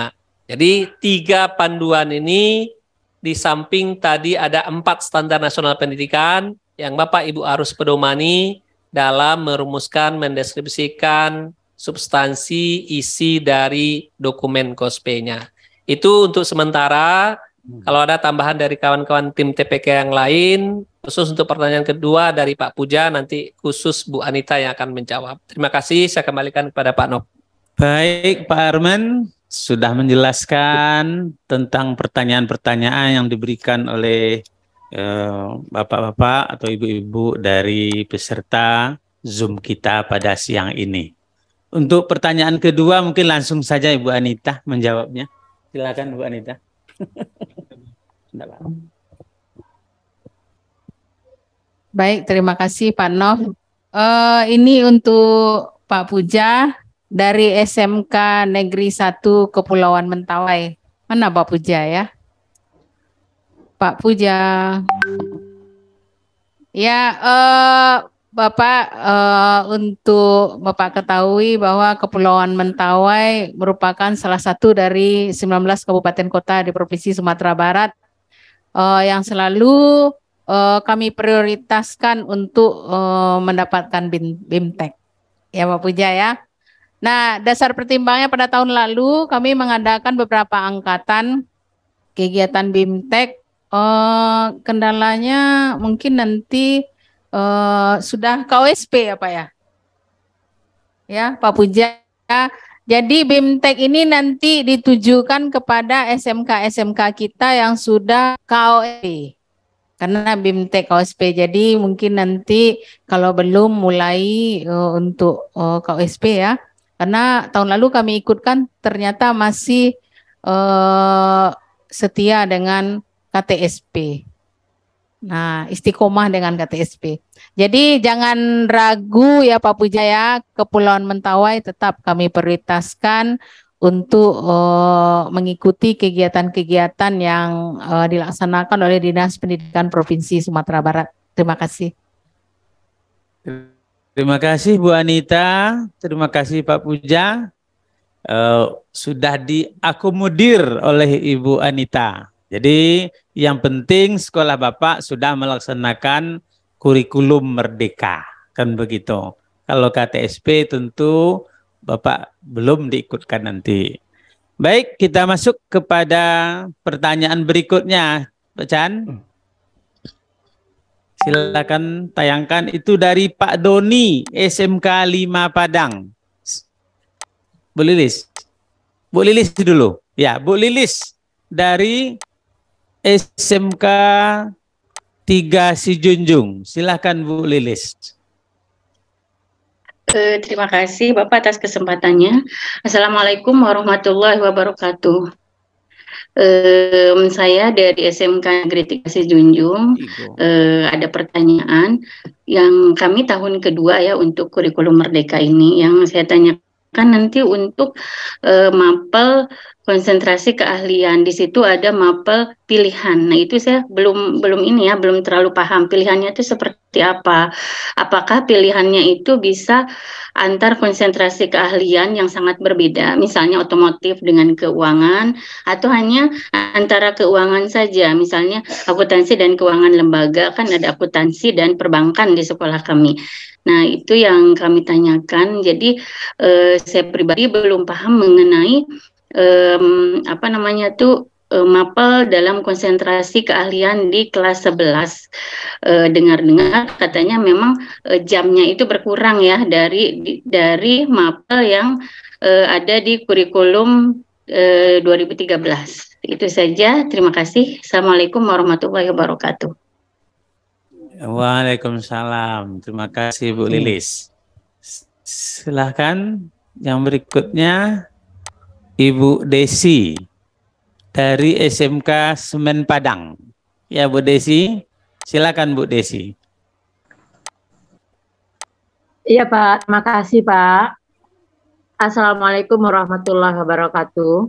Jadi 3 panduan ini di samping tadi ada 4 standar nasional pendidikan yang Bapak Ibu harus pedomani dalam merumuskan, mendeskripsikan substansi isi dari dokumen KOSP-nya. Itu untuk sementara. Kalau ada tambahan dari kawan-kawan tim TPK yang lain, khusus untuk pertanyaan kedua dari Pak Puja, nanti khusus Bu Anita yang akan menjawab. Terima kasih, saya kembalikan kepada Pak Nop. Baik, Pak Arman sudah menjelaskan tentang pertanyaan-pertanyaan yang diberikan oleh bapak-bapak atau ibu-ibu dari peserta Zoom kita pada siang ini. Untuk pertanyaan kedua mungkin langsung saja Ibu Anita menjawabnya. Silakan Bu Anita. Baik, terima kasih Pak Nov. Ini untuk Pak Puja dari SMK Negeri 1 Kepulauan Mentawai. Mana Pak Puja ya? Pak Puja. Ya, Bapak, untuk Bapak ketahui bahwa Kepulauan Mentawai merupakan salah satu dari 19 kabupaten kota di Provinsi Sumatera Barat yang selalu kami prioritaskan untuk mendapatkan BIMTEK. Ya Pak Puja ya. Nah, dasar pertimbangannya pada tahun lalu kami mengadakan beberapa angkatan kegiatan BIMTEK. Kendalanya mungkin nanti sudah KOSP apa ya? Ya, Pak Puja. Jadi BIMTEK ini nanti ditujukan kepada SMK-SMK kita yang sudah KOSP. Karena BIMTEK KOSP. Jadi mungkin nanti kalau belum mulai untuk KOSP ya. Karena tahun lalu kami ikutkan ternyata masih setia dengan KTSP. Nah, istiqomah dengan KTSP. Jadi jangan ragu ya Pak Puja ya, Kepulauan Mentawai tetap kami prioritaskan untuk mengikuti kegiatan-kegiatan yang dilaksanakan oleh Dinas Pendidikan Provinsi Sumatera Barat. Terima kasih. Terima kasih Bu Anita, terima kasih Pak Puja. Sudah diakomodir oleh Ibu Anita. Jadi yang penting sekolah Bapak sudah melaksanakan kurikulum merdeka, kan begitu. Kalau KTSP tentu Bapak belum diikutkan nanti. Baik, kita masuk kepada pertanyaan berikutnya, Pak Chan. Silakan tayangkan, itu dari Pak Doni, SMK 5 Padang. Bu Lilis. Bu Lilis dulu. Ya, Bu Lilis dari SMK 3 Sijunjung. Silakan Bu Lilis. Terima kasih Bapak atas kesempatannya. Assalamualaikum warahmatullahi wabarakatuh. Saya dari SMK Negeri 3 Sijunjung. Ada pertanyaan yang kami tahun kedua ya untuk kurikulum merdeka ini. Yang saya tanyakan nanti untuk mapel konsentrasi keahlian, di situ ada mapel pilihan. Nah, itu saya belum terlalu paham pilihannya itu seperti apa. Apakah pilihannya itu bisa antar konsentrasi keahlian yang sangat berbeda, misalnya otomotif dengan keuangan, atau hanya antara keuangan saja, misalnya akuntansi dan keuangan lembaga, kan ada akuntansi dan perbankan di sekolah kami. Nah, itu yang kami tanyakan. Jadi saya pribadi belum paham mengenai mapel dalam konsentrasi keahlian di kelas 11. Dengar-dengar katanya memang jamnya itu berkurang ya dari mapel yang ada di kurikulum 2013. Itu saja, terima kasih. Assalamualaikum warahmatullahi wabarakatuh. Waalaikumsalam. Terima kasih Bu Lilis. Silahkan Yang berikutnya Ibu Desi dari SMK Semen Padang. Ya Bu Desi, silakan Bu Desi. Iya Pak, terima kasih Pak. Assalamualaikum warahmatullahi wabarakatuh.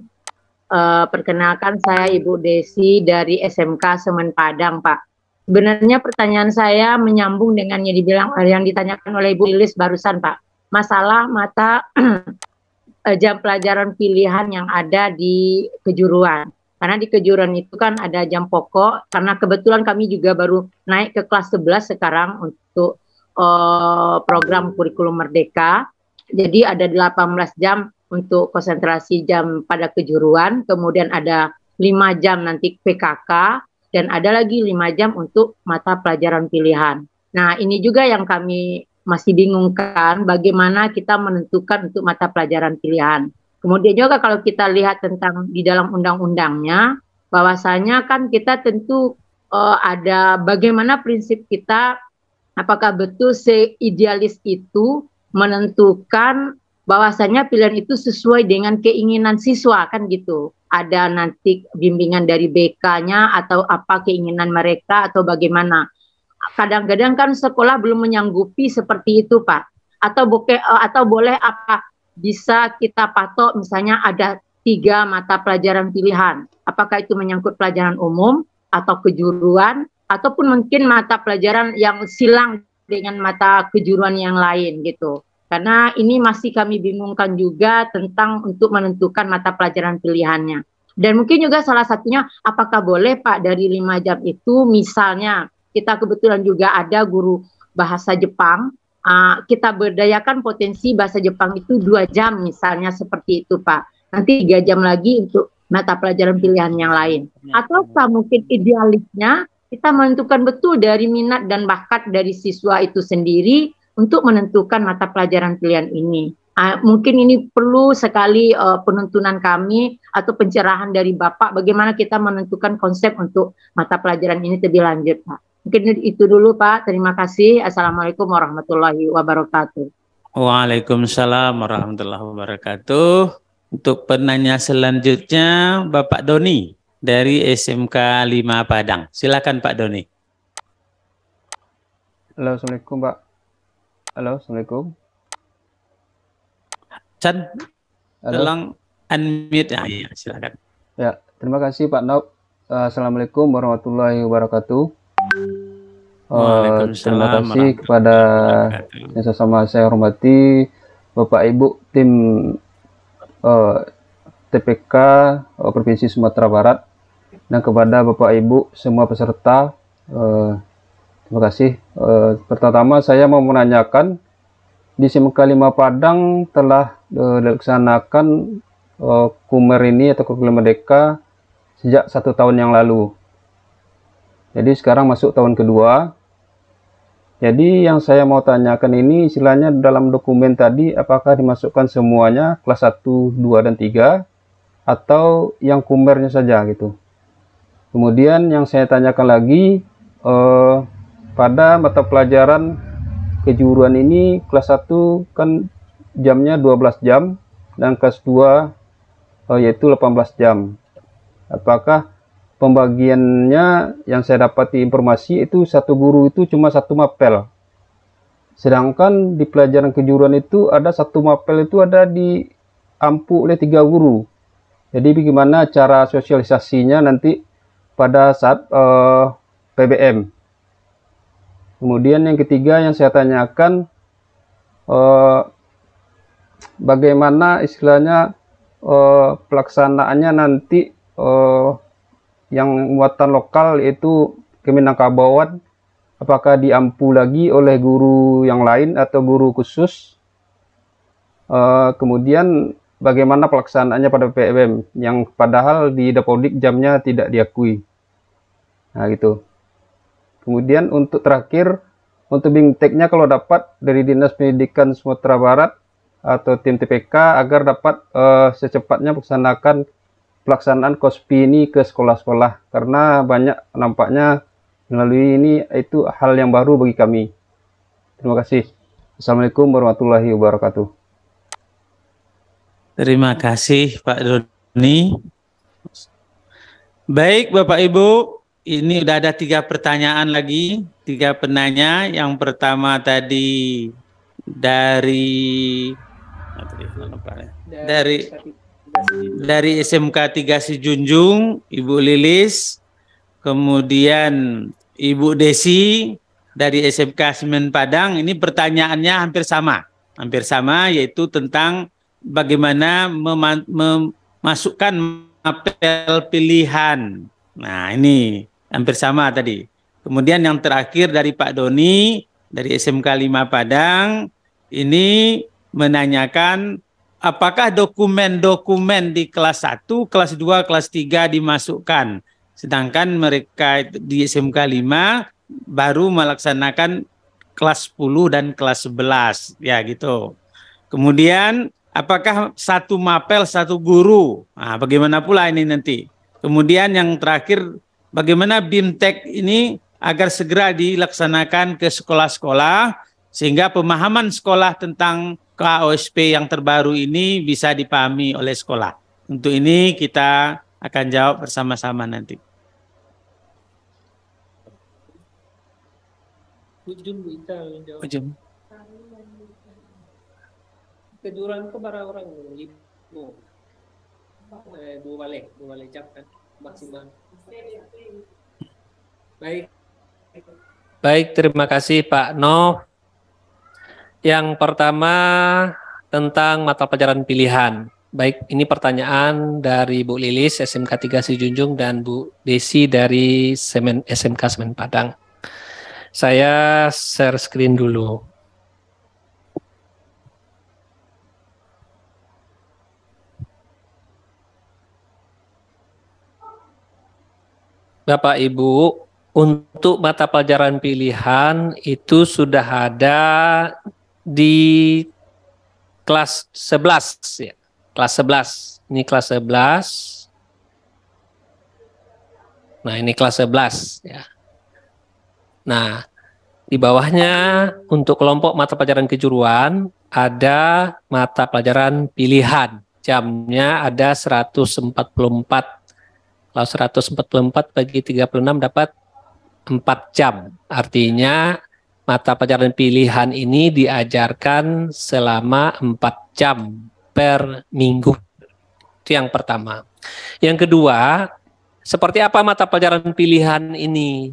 Perkenalkan saya Ibu Desi dari SMK Semen Padang Pak. Sebenarnya pertanyaan saya menyambung dengan yang ditanyakan oleh Ibu Lilis barusan Pak. Masalah mata jam pelajaran pilihan yang ada di kejuruan. Karena di kejuruan itu kan ada jam pokok, karena kebetulan kami juga baru naik ke kelas 11 sekarang untuk program kurikulum merdeka. Jadi ada 18 jam untuk konsentrasi jam pada kejuruan, kemudian ada 5 jam nanti PKK, dan ada lagi 5 jam untuk mata pelajaran pilihan. Nah ini juga yang kami masih bingungkan, bagaimana kita menentukan untuk mata pelajaran pilihan. Kemudian juga kalau kita lihat tentang di dalam undang-undangnya, bahwasanya kan kita tentu ada bagaimana prinsip kita, apakah betul seidealis itu menentukan bahwasanya pilihan itu sesuai dengan keinginan siswa, kan gitu. Ada nanti bimbingan dari BK-nya atau apa keinginan mereka atau bagaimana. Kadang-kadang kan sekolah belum menyanggupi seperti itu Pak. Atau boleh apa bisa kita patok misalnya ada 3 mata pelajaran pilihan. Apakah itu menyangkut pelajaran umum atau kejuruan ataupun mungkin mata pelajaran yang silang dengan mata kejuruan yang lain gitu. Karena ini masih kami bingungkan juga tentang untuk menentukan mata pelajaran pilihannya. Dan mungkin juga salah satunya apakah boleh Pak dari 5 jam itu misalnya kita kebetulan juga ada guru bahasa Jepang, kita berdayakan potensi bahasa Jepang itu 2 jam misalnya seperti itu Pak. Nanti 3 jam lagi untuk mata pelajaran pilihan yang lain. Ataukah mungkin idealisnya kita menentukan betul dari minat dan bakat dari siswa itu sendiri untuk menentukan mata pelajaran pilihan ini. Mungkin ini perlu sekali penuntunan kami atau pencerahan dari Bapak bagaimana kita menentukan konsep untuk mata pelajaran ini lebih lanjut Pak. Mungkin itu dulu Pak. Terima kasih. Assalamualaikum warahmatullahi wabarakatuh. Waalaikumsalam warahmatullahi wabarakatuh. Untuk penanya selanjutnya Bapak Doni dari SMK 5 Padang. Silakan Pak Doni. Halo, Assalamualaikum Pak. Halo, Assalamualaikum. Chan, tolong unmute. Ya, silakan. Ya, terima kasih Pak Naub. Assalamualaikum warahmatullahi wabarakatuh. Terima kasih kepada yang sesama saya hormati Bapak Ibu tim TPK Provinsi Sumatera Barat dan kepada Bapak Ibu semua peserta. Terima kasih. Pertama saya mau menanyakan di SMK 5 Padang telah dilaksanakan KUMER ini atau kurikulum merdeka sejak 1 tahun yang lalu. Jadi sekarang masuk tahun kedua. Jadi yang saya mau tanyakan ini istilahnya dalam dokumen tadi apakah dimasukkan semuanya kelas 1, 2, dan 3 atau yang KUMER-nya saja gitu. Kemudian yang saya tanyakan lagi pada mata pelajaran kejuruan ini kelas 1 kan jamnya 12 jam dan kelas 2 yaitu 18 jam. Apakah pembagiannya yang saya dapati informasi itu satu guru itu cuma 1 mapel. Sedangkan di pelajaran kejuruan itu ada 1 mapel itu ada diampu oleh 3 guru. Jadi bagaimana cara sosialisasinya nanti pada saat PBM. Kemudian yang ketiga yang saya tanyakan bagaimana istilahnya pelaksanaannya nanti yang muatan lokal yaitu Keminangkabauan, apakah diampu lagi oleh guru yang lain atau guru khusus? Kemudian bagaimana pelaksanaannya pada PBM yang padahal di Dapodik jamnya tidak diakui. Nah gitu. Kemudian untuk terakhir, untuk bingteknya kalau dapat dari Dinas Pendidikan Sumatera Barat atau tim TPK agar dapat secepatnya pelaksanaan KOSPI ini ke sekolah-sekolah. Karena banyak nampaknya melalui ini itu hal yang baru bagi kami. Terima kasih. Assalamualaikum warahmatullahi wabarakatuh. Terima kasih Pak Doni. Baik Bapak Ibu, ini udah ada 3 pertanyaan lagi, 3 penanya. Yang pertama tadi dari SMK 3 Sijunjung, Ibu Lilis, kemudian Ibu Desi dari SMK Semen Padang. Ini pertanyaannya hampir sama, yaitu tentang bagaimana memasukkan mapel pilihan. Nah, ini hampir sama tadi. Kemudian yang terakhir dari Pak Doni dari SMK 5 Padang, ini menanyakan apakah dokumen-dokumen di kelas 1, kelas 2, kelas 3 dimasukkan, sedangkan mereka di SMK 5 baru melaksanakan kelas 10 dan kelas 11, ya gitu. Kemudian apakah satu mapel satu guru? Nah, bagaimana pula ini nanti? Kemudian yang terakhir, bagaimana BIMTEK ini agar segera dilaksanakan ke sekolah-sekolah sehingga pemahaman sekolah tentang KOSP yang terbaru ini bisa dipahami oleh sekolah. Untuk ini kita akan jawab bersama-sama nanti. Ujung. Kejuran ke para orang ibu dua balik cap kan maksimal. Baik, terima kasih Pak Nov. Yang pertama tentang mata pelajaran pilihan. Baik, ini pertanyaan dari Bu Lilis SMK 3 Sijunjung dan Bu Desi dari SMK Semen Padang. Saya share screen dulu. Bapak Ibu, untuk mata pelajaran pilihan itu sudah ada di kelas 11 ya. Kelas 11. Ini kelas 11. Nah, ini kelas 11 ya. Nah, di bawahnya untuk kelompok mata pelajaran kejuruan ada mata pelajaran pilihan. Jamnya ada 144. Kalau 144 bagi 36 dapat 4 jam. Artinya mata pelajaran pilihan ini diajarkan selama 4 jam per minggu. Itu yang pertama. Yang kedua, seperti apa mata pelajaran pilihan ini?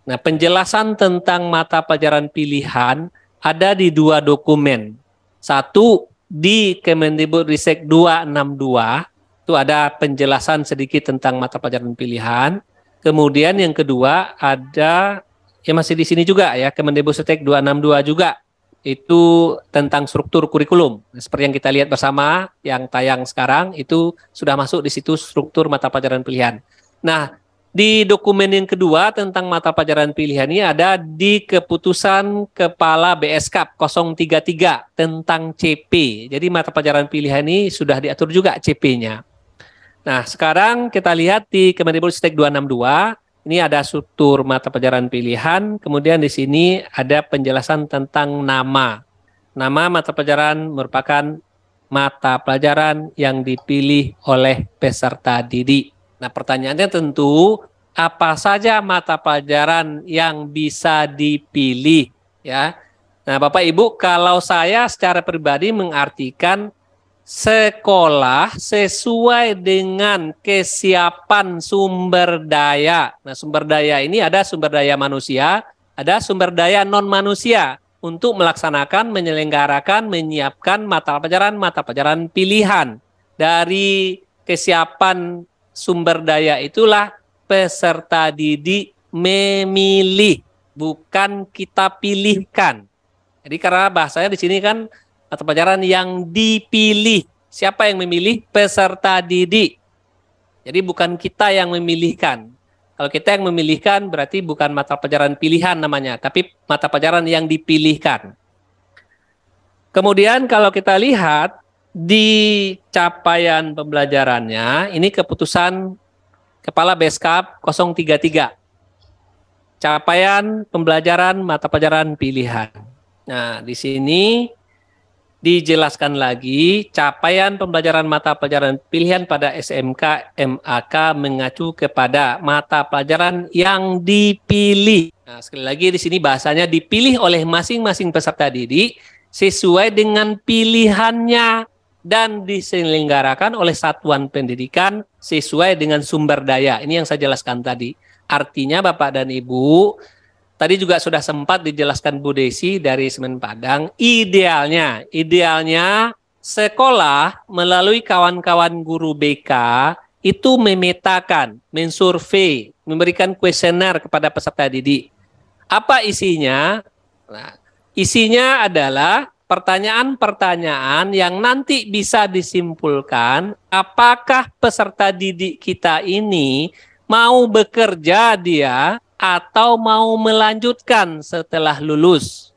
Nah, penjelasan tentang mata pelajaran pilihan ada di 2 dokumen. Satu di Kemendikbudristek 262, itu ada penjelasan sedikit tentang mata pelajaran pilihan. Kemudian yang kedua ada, ya masih di sini juga ya, Kemendikbudristek 262 juga, itu tentang struktur kurikulum. Seperti yang kita lihat bersama, yang tayang sekarang, itu sudah masuk di situ struktur mata pelajaran pilihan. Nah, di dokumen yang kedua tentang mata pelajaran pilihan ini ada di keputusan Kepala BSKAP 033 tentang CP. Jadi mata pelajaran pilihan ini sudah diatur juga CP-nya. Nah, sekarang kita lihat di Kemendikbudristek 262, ini ada struktur mata pelajaran pilihan, kemudian di sini ada penjelasan tentang nama. Nama mata pelajaran merupakan mata pelajaran yang dipilih oleh peserta didik. Nah, pertanyaannya tentu, apa saja mata pelajaran yang bisa dipilih ya? Nah, Bapak Ibu, kalau saya secara pribadi mengartikan sekolah sesuai dengan kesiapan sumber daya. Nah, sumber daya ini ada sumber daya manusia, ada sumber daya non-manusia untuk melaksanakan, menyelenggarakan, menyiapkan mata pelajaran pilihan. Dari kesiapan sumber daya itulah peserta didik memilih, bukan kita pilihkan. Jadi karena bahasanya di sini kan mata pelajaran yang dipilih. Siapa yang memilih? Peserta didik. Jadi bukan kita yang memilihkan. Kalau kita yang memilihkan berarti bukan mata pelajaran pilihan namanya, tapi mata pelajaran yang dipilihkan. Kemudian kalau kita lihat di capaian pembelajarannya, ini keputusan Kepala BSKAP 033. Capaian pembelajaran mata pelajaran pilihan. Nah, di sini dijelaskan lagi capaian pembelajaran mata pelajaran pilihan pada SMK MAK mengacu kepada mata pelajaran yang dipilih. Nah, sekali lagi di sini bahasanya dipilih oleh masing-masing peserta didik sesuai dengan pilihannya dan diselenggarakan oleh satuan pendidikan sesuai dengan sumber daya. Ini yang saya jelaskan tadi. Artinya Bapak dan Ibu, tadi juga sudah sempat dijelaskan Bu Desi dari Semen Padang, idealnya sekolah melalui kawan-kawan guru BK itu memetakan, mensurvei, memberikan kuesioner kepada peserta didik. Apa isinya? Nah, isinya adalah pertanyaan-pertanyaan yang nanti bisa disimpulkan apakah peserta didik kita ini mau bekerja dia atau mau melanjutkan setelah lulus.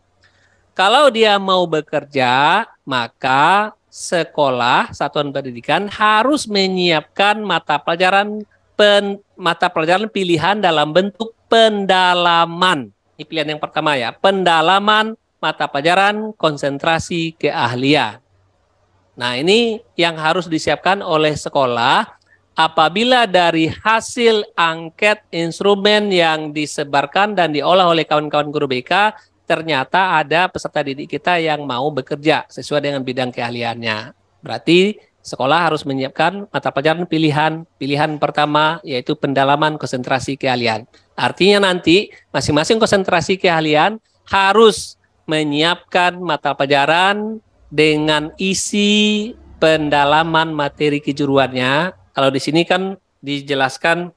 Kalau dia mau bekerja, maka sekolah, satuan pendidikan harus menyiapkan mata pelajaran pilihan dalam bentuk pendalaman. Ini pilihan yang pertama ya, pendalaman mata pelajaran konsentrasi keahlian. Nah, ini yang harus disiapkan oleh sekolah. Apabila dari hasil angket instrumen yang disebarkan dan diolah oleh kawan-kawan guru BK, ternyata ada peserta didik kita yang mau bekerja sesuai dengan bidang keahliannya. Berarti sekolah harus menyiapkan mata pelajaran pilihan. Pilihan pertama yaitu pendalaman konsentrasi keahlian. Artinya nanti masing-masing konsentrasi keahlian harus menyiapkan mata pelajaran dengan isi pendalaman materi kejuruannya. Kalau di sini kan dijelaskan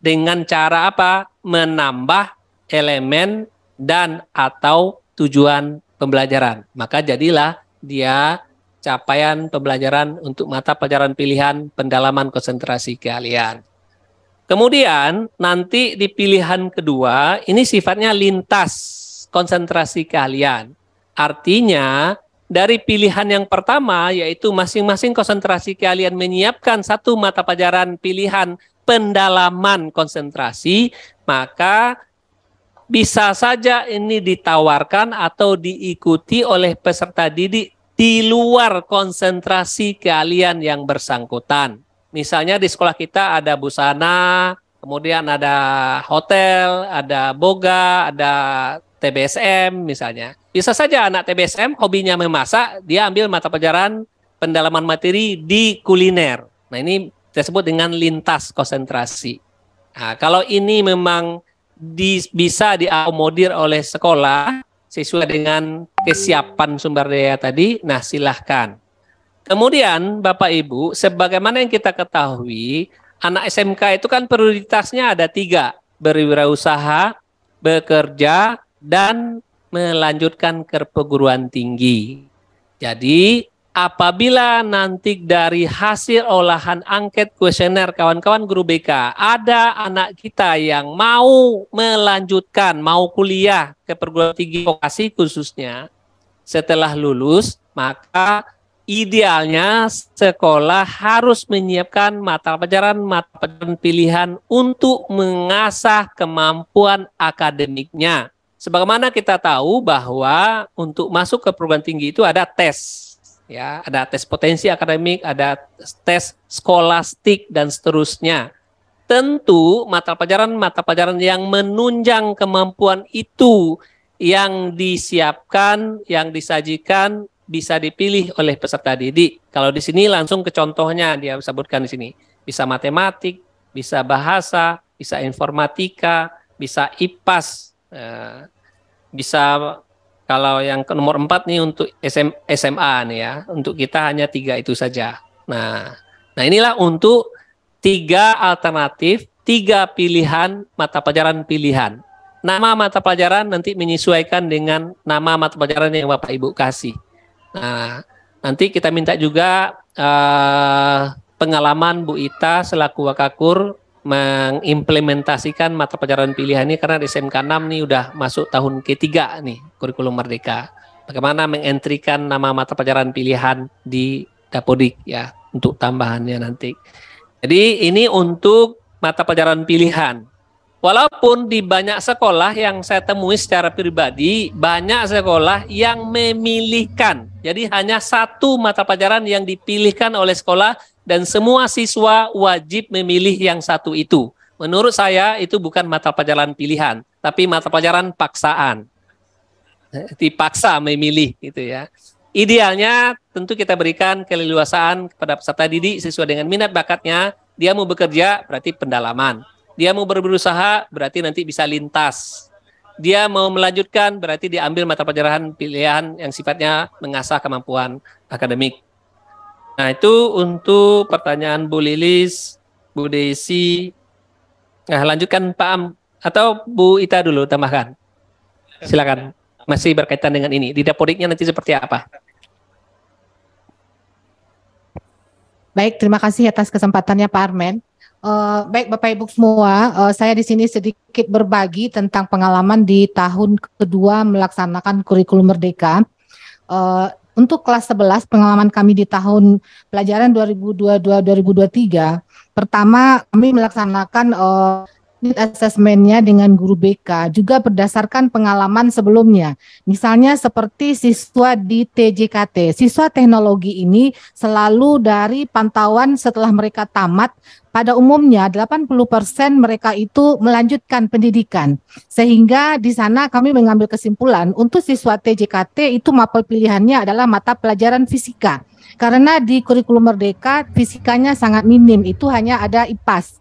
dengan cara apa? Menambah elemen dan atau tujuan pembelajaran. Maka jadilah dia capaian pembelajaran untuk mata pelajaran pilihan pendalaman konsentrasi keahlian. Kemudian nanti di pilihan kedua ini sifatnya lintas konsentrasi keahlian. Artinya dari pilihan yang pertama, yaitu masing-masing konsentrasi keahlian menyiapkan satu mata pelajaran pilihan pendalaman konsentrasi, maka bisa saja ini ditawarkan atau diikuti oleh peserta didik di luar konsentrasi keahlian yang bersangkutan. Misalnya di sekolah kita ada busana, kemudian ada hotel, ada boga, ada TBSM misalnya. Bisa saja anak TBSM hobinya memasak, dia ambil mata pelajaran pendalaman materi di kuliner. Nah, ini disebut dengan lintas konsentrasi. Nah, kalau ini memang bisa diakomodir oleh sekolah sesuai dengan kesiapan sumber daya tadi, nah silahkan. Kemudian Bapak Ibu, sebagaimana yang kita ketahui, anak SMK itu kan prioritasnya ada 3, berwirausaha, bekerja, dan melanjutkan ke perguruan tinggi. Jadi apabila nanti dari hasil olahan angket kuesioner kawan-kawan guru BK ada anak kita yang mau melanjutkan, mau kuliah ke perguruan tinggi vokasi khususnya setelah lulus, maka idealnya sekolah harus menyiapkan mata pelajaran pilihan untuk mengasah kemampuan akademiknya. Sebagaimana kita tahu bahwa untuk masuk ke perguruan tinggi itu ada tes, ya, ada tes potensi akademik, ada tes skolastik dan seterusnya. Tentu mata pelajaran yang menunjang kemampuan itu yang disiapkan, yang disajikan bisa dipilih oleh peserta didik. Kalau di sini langsung ke contohnya dia sebutkan di sini, bisa matematik, bisa bahasa, bisa informatika, bisa IPAS. Bisa kalau yang ke nomor 4 nih untuk SMA nih ya, untuk kita hanya 3 itu saja. Nah inilah untuk 3 alternatif, 3 pilihan mata pelajaran pilihan. Nama mata pelajaran nanti menyesuaikan dengan nama mata pelajaran yang Bapak Ibu kasih. Nah, nanti kita minta juga pengalaman Bu Ita selaku Wakakur mengimplementasikan mata pelajaran pilihan ini karena di SMK 6 nih udah masuk tahun ketiga nih kurikulum Merdeka. Bagaimana mengentrikan nama mata pelajaran pilihan di Dapodik ya untuk tambahannya nanti. Jadi ini untuk mata pelajaran pilihan. Walaupun di banyak sekolah yang saya temui secara pribadi, banyak sekolah yang memilihkan Jadi hanya satu mata pelajaran yang dipilihkan oleh sekolah dan semua siswa wajib memilih yang satu itu. Menurut saya itu bukan mata pelajaran pilihan, tapi mata pelajaran paksaan. Dipaksa memilih gitu ya. Idealnya tentu kita berikan keleluasaan kepada peserta didik sesuai dengan minat bakatnya. Dia mau bekerja berarti pendalaman. Dia mau berusaha berarti nanti bisa lintas. Dia mau melanjutkan berarti diambil mata pelajaran pilihan yang sifatnya mengasah kemampuan akademik. Nah, itu untuk pertanyaan Bu Lilis, Bu Desi. Nah, lanjutkan Pak Am atau Bu Ita dulu tambahkan. Silakan. Masih berkaitan dengan ini. Di dapodiknya nanti seperti apa? Baik, terima kasih atas kesempatannya Pak Armen. Baik Bapak Ibu semua, saya di sini sedikit berbagi tentang pengalaman di tahun kedua melaksanakan kurikulum Merdeka. Untuk kelas 11, pengalaman kami di tahun pelajaran 2022-2023, pertama kami melaksanakan need assessment-nya dengan guru BK, juga berdasarkan pengalaman sebelumnya. Misalnya seperti siswa di TJKT, siswa teknologi ini selalu dari pantauan setelah mereka tamat, pada umumnya 80% mereka itu melanjutkan pendidikan. Sehingga di sana kami mengambil kesimpulan untuk siswa TJKT itu mapel pilihannya adalah mata pelajaran fisika. Karena di kurikulum Merdeka fisikanya sangat minim, itu hanya ada IPAS.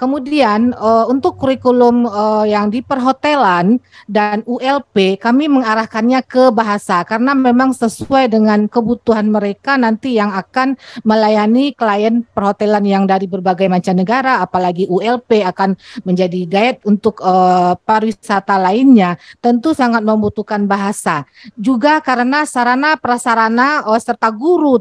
Kemudian untuk kurikulum yang di perhotelan dan ULP kami mengarahkannya ke bahasa karena memang sesuai dengan kebutuhan mereka nanti yang akan melayani klien perhotelan yang dari berbagai mancanegara, apalagi ULP akan menjadi guide untuk pariwisata lainnya, tentu sangat membutuhkan bahasa. Juga karena sarana prasarana serta guru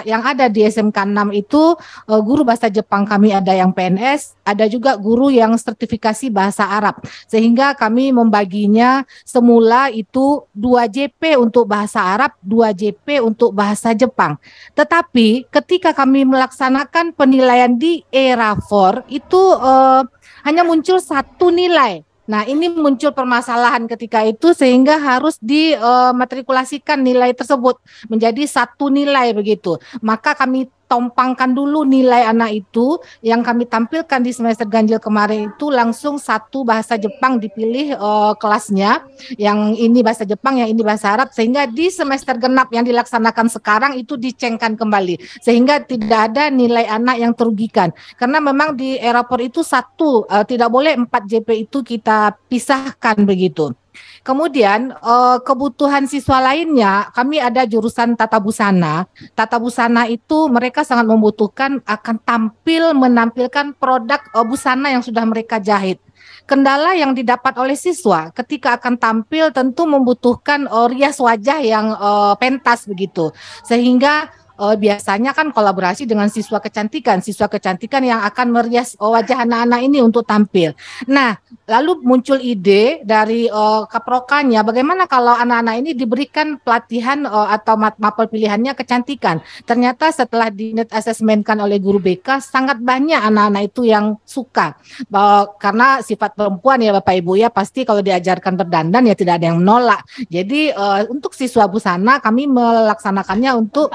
yang ada di SMK 6 itu guru bahasa Jepang kami ada yang PNS, ada juga guru yang sertifikasi bahasa Arab, sehingga kami membaginya semula itu 2 JP untuk bahasa Arab, 2 JP untuk bahasa Jepang. Tetapi ketika kami melaksanakan penilaian di ERA4 itu hanya muncul 1 nilai. Nah, ini muncul permasalahan ketika itu sehingga harus dimatrikulasikan nilai tersebut menjadi 1 nilai begitu. Maka kami tompangkan dulu nilai anak itu yang kami tampilkan di semester ganjil kemarin itu langsung 1 bahasa Jepang dipilih kelasnya, yang ini bahasa Jepang, yang ini bahasa Arab, sehingga di semester genap yang dilaksanakan sekarang itu dicengkan kembali sehingga tidak ada nilai anak yang terugikan karena memang di rapor itu 1 tidak boleh 4 JP itu kita pisahkan begitu. Kemudian kebutuhan siswa lainnya, kami ada jurusan tata busana. Tata busana itu mereka sangat membutuhkan akan menampilkan produk busana yang sudah mereka jahit. Kendala yang didapat oleh siswa ketika akan tampil tentu membutuhkan rias wajah yang pentas begitu. Sehingga biasanya kan kolaborasi dengan siswa kecantikan yang akan merias wajah anak-anak ini untuk tampil. Nah, lalu muncul ide dari kaprokannya, bagaimana kalau anak-anak ini diberikan pelatihan atau mapel pilihannya kecantikan. Ternyata setelah di-assessment-kan oleh guru BK, sangat banyak anak-anak itu yang suka. Karena sifat perempuan ya Bapak Ibu ya, pasti kalau diajarkan berdandan ya tidak ada yang menolak. Jadi untuk siswa busana kami melaksanakannya untuk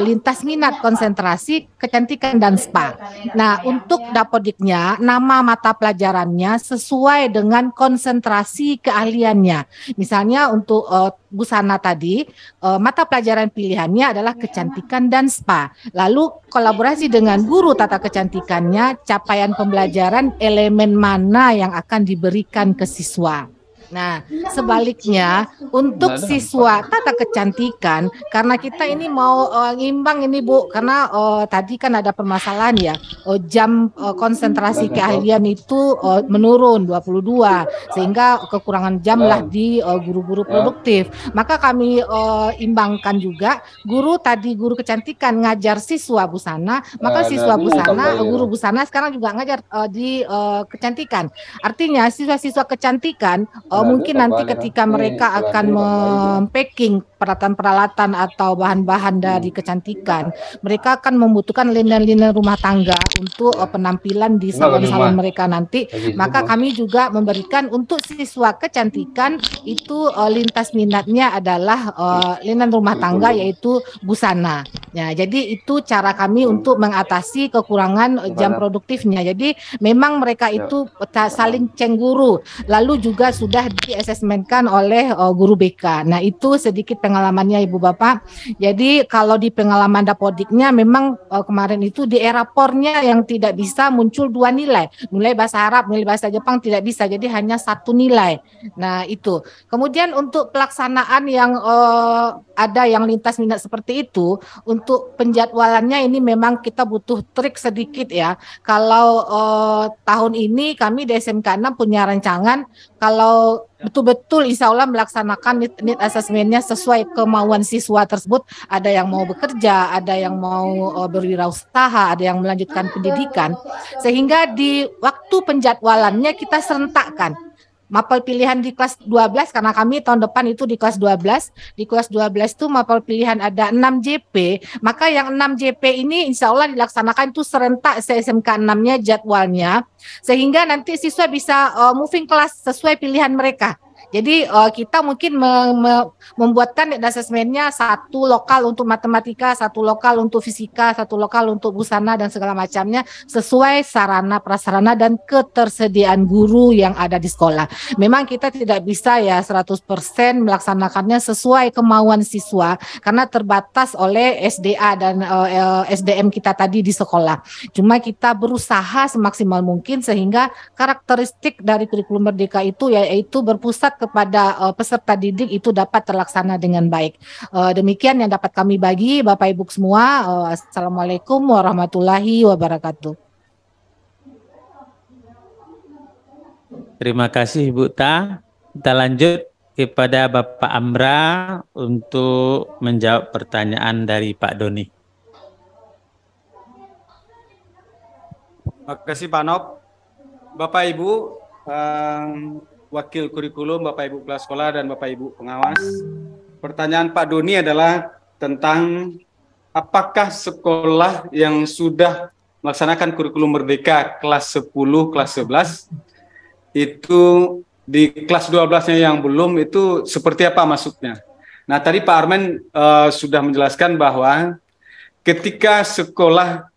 lintas minat konsentrasi kecantikan dan spa. Nah, untuk dapodiknya nama mata pelajarannya sesuai dengan konsentrasi keahliannya. Misalnya untuk busana tadi mata pelajaran pilihannya adalah kecantikan dan spa. Lalu kolaborasi dengan guru tata kecantikannya, capaian pembelajaran elemen mana yang akan diberikan ke siswa. Nah, sebaliknya untuk siswa tata kecantikan, karena kita ini mau ngimbang ini Bu, karena tadi kan ada permasalahan ya, jam konsentrasi keahlian itu menurun 22, sehingga kekurangan jam lah di guru-guru produktif. Maka kami imbangkan juga guru kecantikan ngajar siswa busana, maka siswa busana, guru busana sekarang juga ngajar di kecantikan. Artinya siswa-siswa kecantikan mungkin nanti ketika mereka akan mempacking peralatan-peralatan atau bahan-bahan dari kecantikan, mereka akan membutuhkan linen-linen rumah tangga untuk penampilan di salon-salon mereka nanti. Maka kami juga memberikan untuk siswa kecantikan itu lintas minatnya adalah linen rumah tangga, yaitu busana. Ya, jadi itu cara kami untuk mengatasi kekurangan jam produktifnya. Jadi memang mereka itu saling cemburu, lalu juga sudah diasesmenkan oleh guru BK. Nah, itu sedikit pengalamannya Ibu Bapak. Jadi kalau di pengalaman Dapodiknya memang kemarin itu di era pornya yang tidak bisa muncul 2 nilai. Nilai bahasa Arab, nilai bahasa Jepang tidak bisa, jadi hanya 1 nilai. Nah, itu. Kemudian untuk pelaksanaan yang ada yang lintas minat seperti itu, untuk penjadwalannya ini memang kita butuh trik sedikit ya. Kalau tahun ini kami di SMK 6 punya rancangan kalau betul-betul insya Allah melaksanakan need assessment-nya sesuai kemauan siswa tersebut. Ada yang mau bekerja, ada yang mau berwirausaha, ada yang melanjutkan pendidikan. Sehingga di waktu penjadwalannya kita serentakkan. Mapel pilihan di kelas 12, karena kami tahun depan itu di kelas 12. Di kelas 12 itu mapel pilihan ada 6 JP. Maka yang 6 JP ini insya Allah dilaksanakan itu serentak SMK 6-nya jadwalnya. Sehingga nanti siswa bisa moving kelas sesuai pilihan mereka. Jadi kita mungkin membuatkan assessment-nya 1 lokal untuk matematika, 1 lokal untuk fisika, 1 lokal untuk busana dan segala macamnya sesuai sarana prasarana dan ketersediaan guru yang ada di sekolah. Memang kita tidak bisa ya 100% melaksanakannya sesuai kemauan siswa karena terbatas oleh SDA dan SDM kita tadi di sekolah. Cuma kita berusaha semaksimal mungkin sehingga karakteristik dari kurikulum Merdeka itu yaitu berpusat kepada peserta didik itu dapat terlaksana dengan baik. Demikian yang dapat kami bagi Bapak Ibu semua. Assalamualaikum warahmatullahi wabarakatuh. Terima kasih Ibu Ta. Kita lanjut kepada Bapak Amra untuk menjawab pertanyaan dari Pak Doni. Terima kasih Pak Nop. Bapak Ibu, Wakil Kurikulum, Bapak Ibu Kepala Sekolah, dan Bapak Ibu Pengawas. Pertanyaan Pak Doni adalah tentang apakah sekolah yang sudah melaksanakan kurikulum Merdeka kelas 10, kelas 11, itu di kelas 12-nya yang belum, itu seperti apa maksudnya? Nah, tadi Pak Armen sudah menjelaskan bahwa ketika sekolah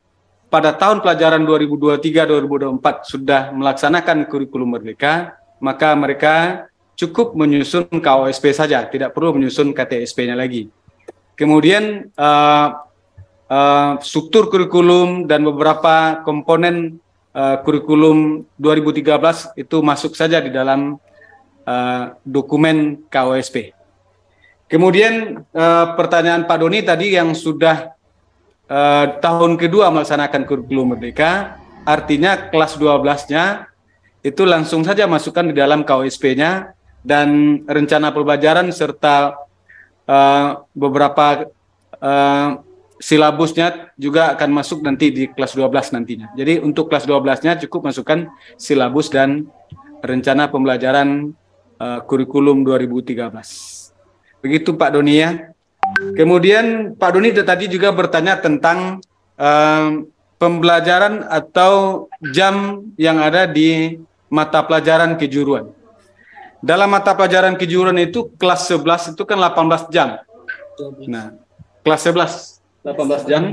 pada tahun pelajaran 2023-2024 sudah melaksanakan kurikulum Merdeka, maka mereka cukup menyusun KOSP saja, tidak perlu menyusun KTSP-nya lagi. Kemudian struktur kurikulum dan beberapa komponen kurikulum 2013 itu masuk saja di dalam dokumen KOSP. Kemudian pertanyaan Pak Doni tadi yang sudah tahun kedua melaksanakan kurikulum Merdeka, artinya kelas 12-nya itu langsung saja masukkan di dalam KOSP-nya dan rencana pembelajaran serta beberapa silabusnya juga akan masuk nanti di kelas 12 nantinya. Jadi untuk kelas 12-nya cukup masukkan silabus dan rencana pembelajaran kurikulum 2013. Begitu Pak Doni ya. Kemudian Pak Doni tadi juga bertanya tentang pembelajaran atau jam yang ada di mata pelajaran kejuruan. Dalam mata pelajaran kejuruan itu kelas 11 itu kan 18 jam. Nah, kelas 11 18 jam,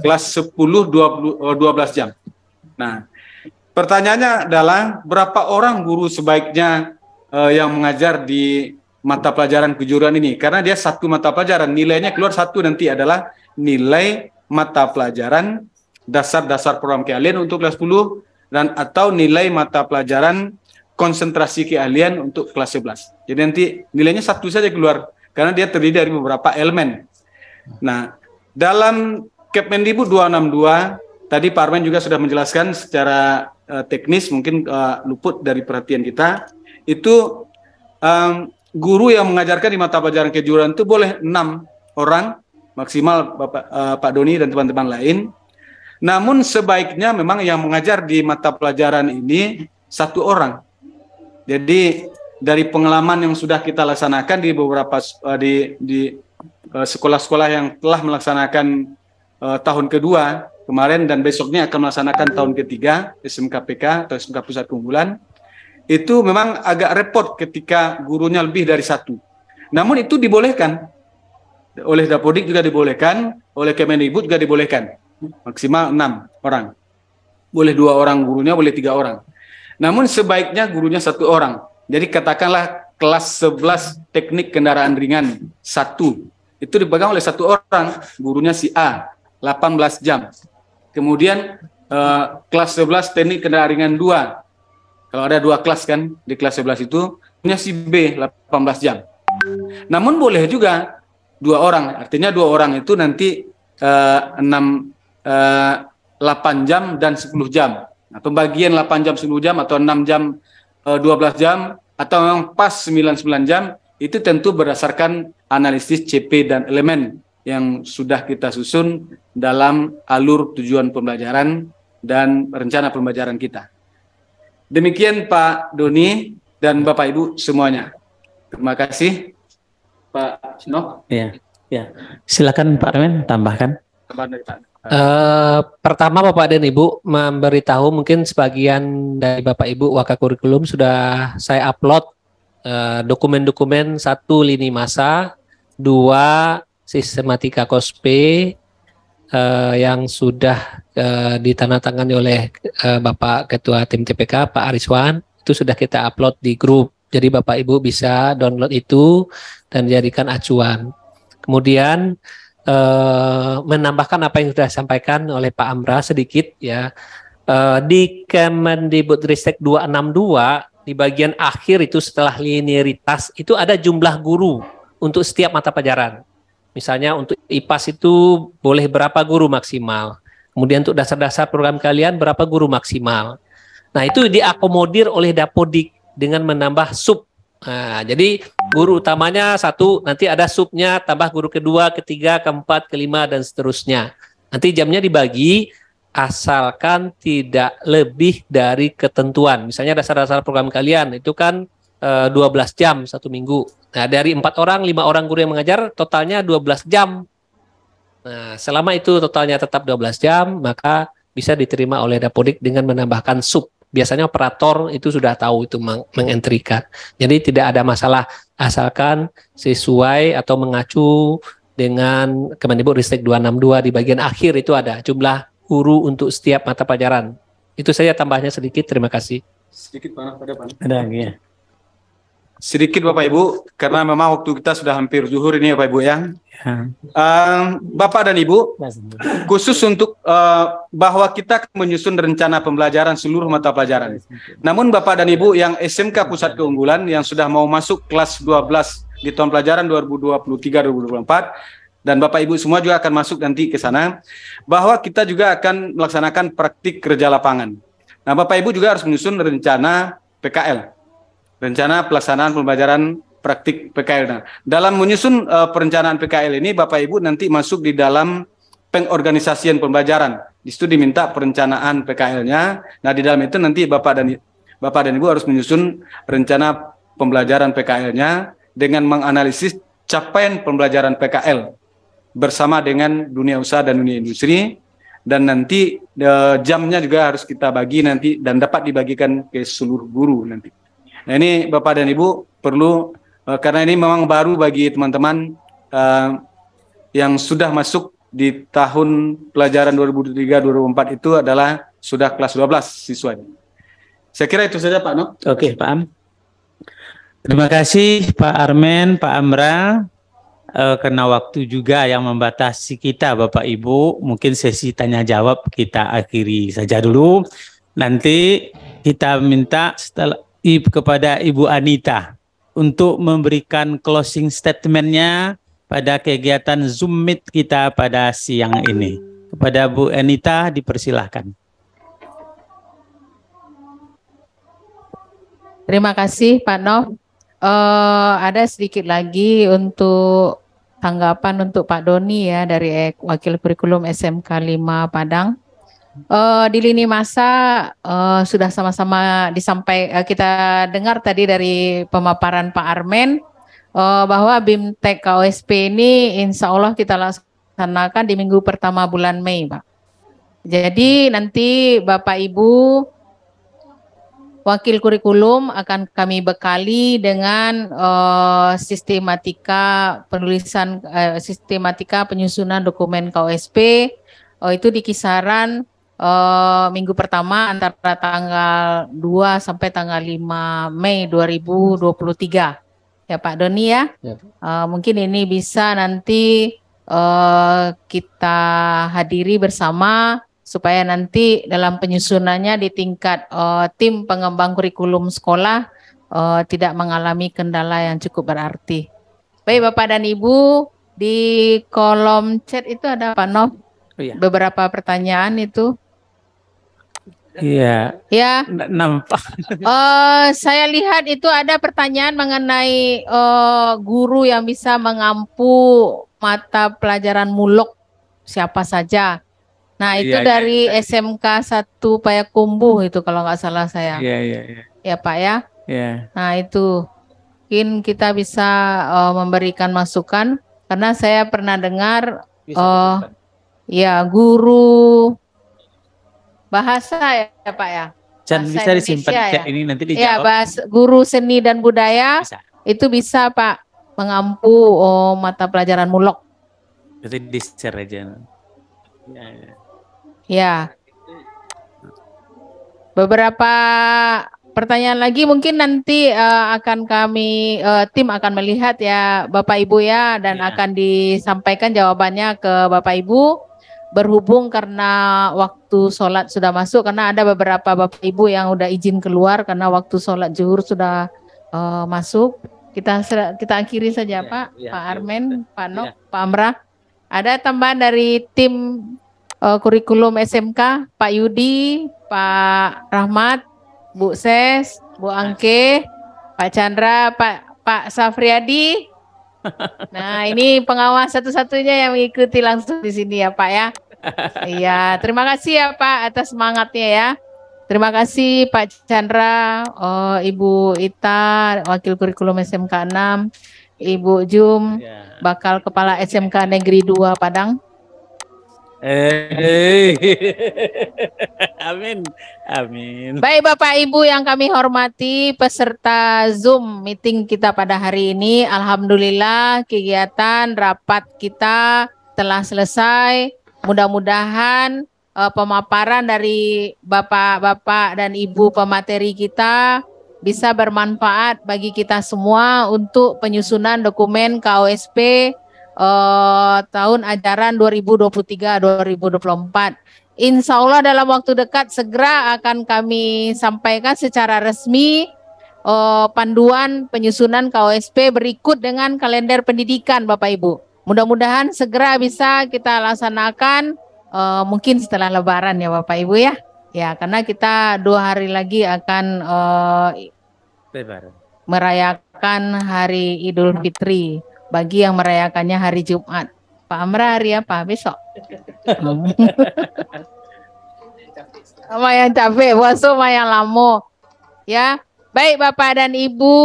kelas 10 12 jam. Nah, pertanyaannya adalah berapa orang guru sebaiknya yang mengajar di mata pelajaran kejuruan ini? Karena dia 1 mata pelajaran, nilainya keluar 1 nanti adalah nilai mata pelajaran dasar-dasar program keahlian untuk kelas 10 dan atau nilai mata pelajaran konsentrasi keahlian untuk kelas 11. Jadi nanti nilainya 1 saja keluar karena dia terdiri dari beberapa elemen. Nah, dalam Kepmendikbud 262 tadi Pak Armen juga sudah menjelaskan secara teknis, mungkin luput dari perhatian kita, itu guru yang mengajarkan di mata pelajaran kejuruan itu boleh 6 orang maksimal Pak Doni dan teman-teman lain. Namun sebaiknya memang yang mengajar di mata pelajaran ini 1 orang. Jadi dari pengalaman yang sudah kita laksanakan di beberapa sekolah-sekolah yang telah melaksanakan tahun kedua kemarin dan besoknya akan melaksanakan tahun ketiga SMKPK atau SMK Pusat Keunggulan, itu memang agak repot ketika gurunya lebih dari satu. Namun itu dibolehkan oleh Dapodik, juga dibolehkan oleh Kemendikbud, juga dibolehkan maksimal 6 orang. Boleh 2 orang gurunya, boleh 3 orang. Namun sebaiknya gurunya 1 orang. Jadi katakanlah kelas 11 teknik kendaraan ringan 1, itu dipegang oleh 1 orang, gurunya si A, 18 jam. Kemudian kelas 11 teknik kendaraan ringan 2, kalau ada 2 kelas kan di kelas 11 itu, punya si B 18 jam. Namun boleh juga 2 orang, artinya 2 orang itu nanti 8 jam dan 10 jam. Nah, pembagian 8 jam 10 jam atau 6 jam 12 jam atau memang pas 9 jam itu tentu berdasarkan analisis CP dan elemen yang sudah kita susun dalam alur tujuan pembelajaran dan rencana pembelajaran kita. Demikian Pak Doni dan Bapak Ibu semuanya. Terima kasih Pak Sino. Ya, ya. Silakan Pak Armen tambahkan. Pertama Bapak dan Ibu memberitahu, mungkin sebagian dari Bapak Ibu Wakakurikulum sudah saya upload dokumen-dokumen 1 lini masa, 2 sistematika KOSP yang sudah ditandatangani oleh Bapak Ketua Tim TPK Pak Ariswan, itu sudah kita upload di grup. Jadi Bapak Ibu bisa download itu dan jadikan acuan. Kemudian menambahkan apa yang sudah disampaikan oleh Pak Amra sedikit ya, di Kemendikbudristek 262 di bagian akhir itu setelah linearitas itu ada jumlah guru untuk setiap mata pelajaran. Misalnya untuk IPAS itu boleh berapa guru maksimal, kemudian untuk dasar-dasar program kalian berapa guru maksimal. Nah itu diakomodir oleh Dapodik dengan menambah sub. Nah, jadi guru utamanya 1, nanti ada subnya, tambah guru kedua, ketiga, keempat, kelima, dan seterusnya. Nanti jamnya dibagi, asalkan tidak lebih dari ketentuan. Misalnya dasar-dasar program kalian, itu kan 12 jam 1 minggu. Nah, dari 4 orang, 5 orang guru yang mengajar, totalnya 12 jam. Nah, selama itu totalnya tetap 12 jam, maka bisa diterima oleh Dapodik dengan menambahkan sub. Biasanya operator itu sudah tahu itu mengentrikan. Jadi tidak ada masalah asalkan sesuai atau mengacu dengan Kemendikbudristek 262 di bagian akhir itu ada jumlah guru untuk setiap mata pelajaran. Itu saja tambahnya sedikit. Terima kasih. Sedikit Pak, ada lagi ya. Sedikit Bapak Ibu, karena memang waktu kita sudah hampir zuhur ini Bapak Ibu ya. Bapak dan Ibu, khusus untuk bahwa kita menyusun rencana pembelajaran seluruh mata pelajaran. Namun Bapak dan Ibu yang SMK Pusat Keunggulan yang sudah mau masuk kelas 12 di tahun pelajaran 2023-2024, dan Bapak Ibu semua juga akan masuk nanti ke sana, bahwa kita juga akan melaksanakan praktik kerja lapangan. Nah Bapak Ibu juga harus menyusun rencana PKL. Rencana pelaksanaan pembelajaran praktik PKL. Nah, dalam menyusun perencanaan PKL ini, Bapak Ibu nanti masuk di dalam pengorganisasian pembelajaran. Di situ diminta perencanaan PKL-nya. Nah, di dalam itu nanti Bapak dan Ibu harus menyusun rencana pembelajaran PKL-nya dengan menganalisis capaian pembelajaran PKL bersama dengan dunia usaha dan dunia industri. Dan nanti jamnya juga harus kita bagi nanti dan dapat dibagikan ke seluruh guru nanti. Nah ini Bapak dan Ibu perlu, karena ini memang baru bagi teman-teman yang sudah masuk di tahun pelajaran 2023-2024 itu adalah sudah kelas 12 siswa. Saya kira itu saja Pak No. Oke Pak Am. Terima kasih Pak Armen, Pak Amra. Karena waktu juga yang membatasi kita Bapak Ibu, mungkin sesi tanya jawab kita akhiri saja dulu. Nanti kita minta kepada Ibu Anita untuk memberikan closing statement-nya pada kegiatan Zoom Meet kita pada siang ini. Kepada Bu Anita dipersilahkan. Terima kasih Pak Nov. Ada sedikit lagi untuk tanggapan untuk Pak Doni ya dari Wakil Kurikulum SMK 5 Padang. Di lini masa sudah sama-sama kita dengar tadi dari pemaparan Pak Armen bahwa BIMTEK KOSP ini insya Allah kita laksanakan di minggu pertama bulan Mei, Pak. Jadi nanti Bapak Ibu Wakil kurikulum akan kami bekali dengan sistematika penulisan, sistematika penyusunan dokumen KOSP. Itu di kisaran minggu pertama antara tanggal 2 sampai tanggal 5 Mei 2023. Ya Pak Doni ya. Mungkin ini bisa nanti kita hadiri bersama supaya nanti dalam penyusunannya di tingkat tim pengembang kurikulum sekolah tidak mengalami kendala yang cukup berarti. Baik Bapak dan Ibu, di kolom chat itu ada Pak Nov. Oh, iya. Beberapa pertanyaan itu. Iya. Ya. Nampak. Saya lihat itu ada pertanyaan mengenai guru yang bisa mengampu mata pelajaran mulok siapa saja. Nah itu dari SMK 1 Payakumbuh itu kalau nggak salah saya. Iya. Ya Pak ya. Iya. Nah itu mungkin kita bisa memberikan masukan karena saya pernah dengar ya guru bahasa ya Pak ya. Dan bisa disimpan ya. Ini nanti dijawab. Ya, guru seni dan budaya bisa. Itu bisa Pak mengampu mata pelajaran mulok. Itu di-share aja. Ya. Beberapa pertanyaan lagi mungkin nanti akan kami tim akan melihat ya Bapak Ibu ya dan akan disampaikan jawabannya ke Bapak Ibu. Berhubung karena waktu sholat sudah masuk, karena ada beberapa Bapak Ibu yang udah izin keluar karena waktu sholat zuhur sudah masuk. Kita akhiri saja Pak, Pak Armen, Pak Nok, Pak Amrah. Ada tambahan dari tim kurikulum SMK, Pak Yudi, Pak Rahmat, Bu Ses, Bu Angke, Pak Chandra, Pak Safriadi. Nah, ini pengawas satu-satunya yang mengikuti langsung di sini ya, Pak ya. Iya, terima kasih ya Pak atas semangatnya ya. Terima kasih Pak Chandra, Ibu Ita, Wakil Kurikulum SMK 6, Ibu Jum, bakal Kepala SMK Negeri 2 Padang. Amin. Amin. Baik Bapak Ibu yang kami hormati, peserta Zoom meeting kita pada hari ini, alhamdulillah kegiatan rapat kita telah selesai. Mudah-mudahan pemaparan dari Bapak-bapak dan Ibu pemateri kita bisa bermanfaat bagi kita semua untuk penyusunan dokumen KOSP tahun ajaran 2023-2024. Insya Allah dalam waktu dekat segera akan kami sampaikan secara resmi panduan penyusunan KOSP berikut dengan kalender pendidikan Bapak Ibu. Mudah-mudahan segera bisa kita laksanakan mungkin setelah Lebaran ya Bapak Ibu ya. Ya karena kita 2 hari lagi akan merayakan hari Idul Fitri. Bagi yang merayakannya hari Jumat. Pak Amrah hari apa? Besok. Lumayan capek, puasa lumayan lama. Ya, baik Bapak dan Ibu,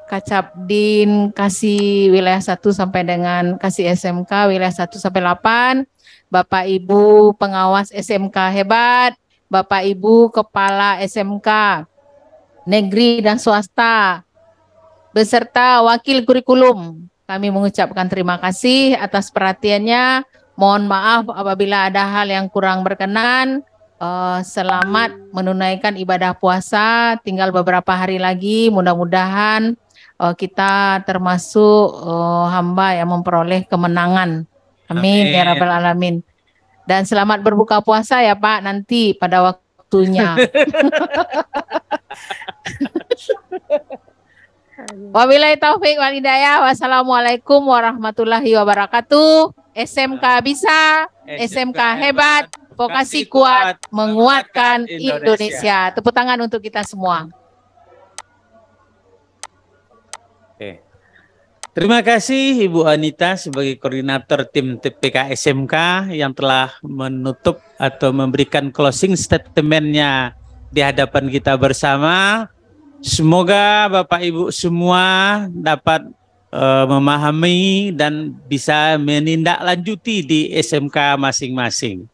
Kacapdin kasih wilayah 1 sampai dengan kasih SMK wilayah 1 sampai 8. Bapak Ibu pengawas SMK hebat, Bapak Ibu kepala SMK negeri dan swasta, beserta wakil kurikulum. Kami mengucapkan terima kasih atas perhatiannya. Mohon maaf apabila ada hal yang kurang berkenan. Selamat menunaikan ibadah puasa. Tinggal beberapa hari lagi. Mudah-mudahan kita termasuk hamba yang memperoleh kemenangan. Amin ya Rabbal Alamin. Dan selamat berbuka puasa ya Pak nanti pada waktunya. Wabillahi taufik wal hidayah. Wassalamualaikum warahmatullahi wabarakatuh. SMK bisa, SMK hebat, vokasi kuat, menguatkan Indonesia. Tepuk tangan untuk kita semua. Terima kasih Ibu Anita sebagai koordinator tim TPK SMK yang telah menutup atau memberikan closing statement-nya di hadapan kita bersama. Semoga Bapak Ibu semua dapat memahami dan bisa menindaklanjuti di SMK masing-masing.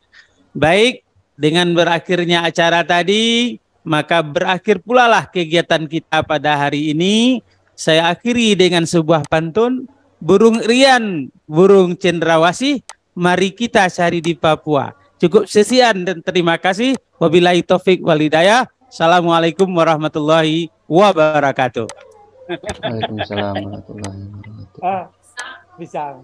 Baik, dengan berakhirnya acara tadi, maka berakhir pula lah kegiatan kita pada hari ini. Saya akhiri dengan sebuah pantun, burung rian, burung cendrawasih, mari kita cari di Papua. Cukup sekian dan terima kasih. Wabillahi taufik wal hidayah. Assalamualaikum warahmatullahi wabarakatuh. Waalaikumsalam warahmatullahi wabarakatuh. Bisa.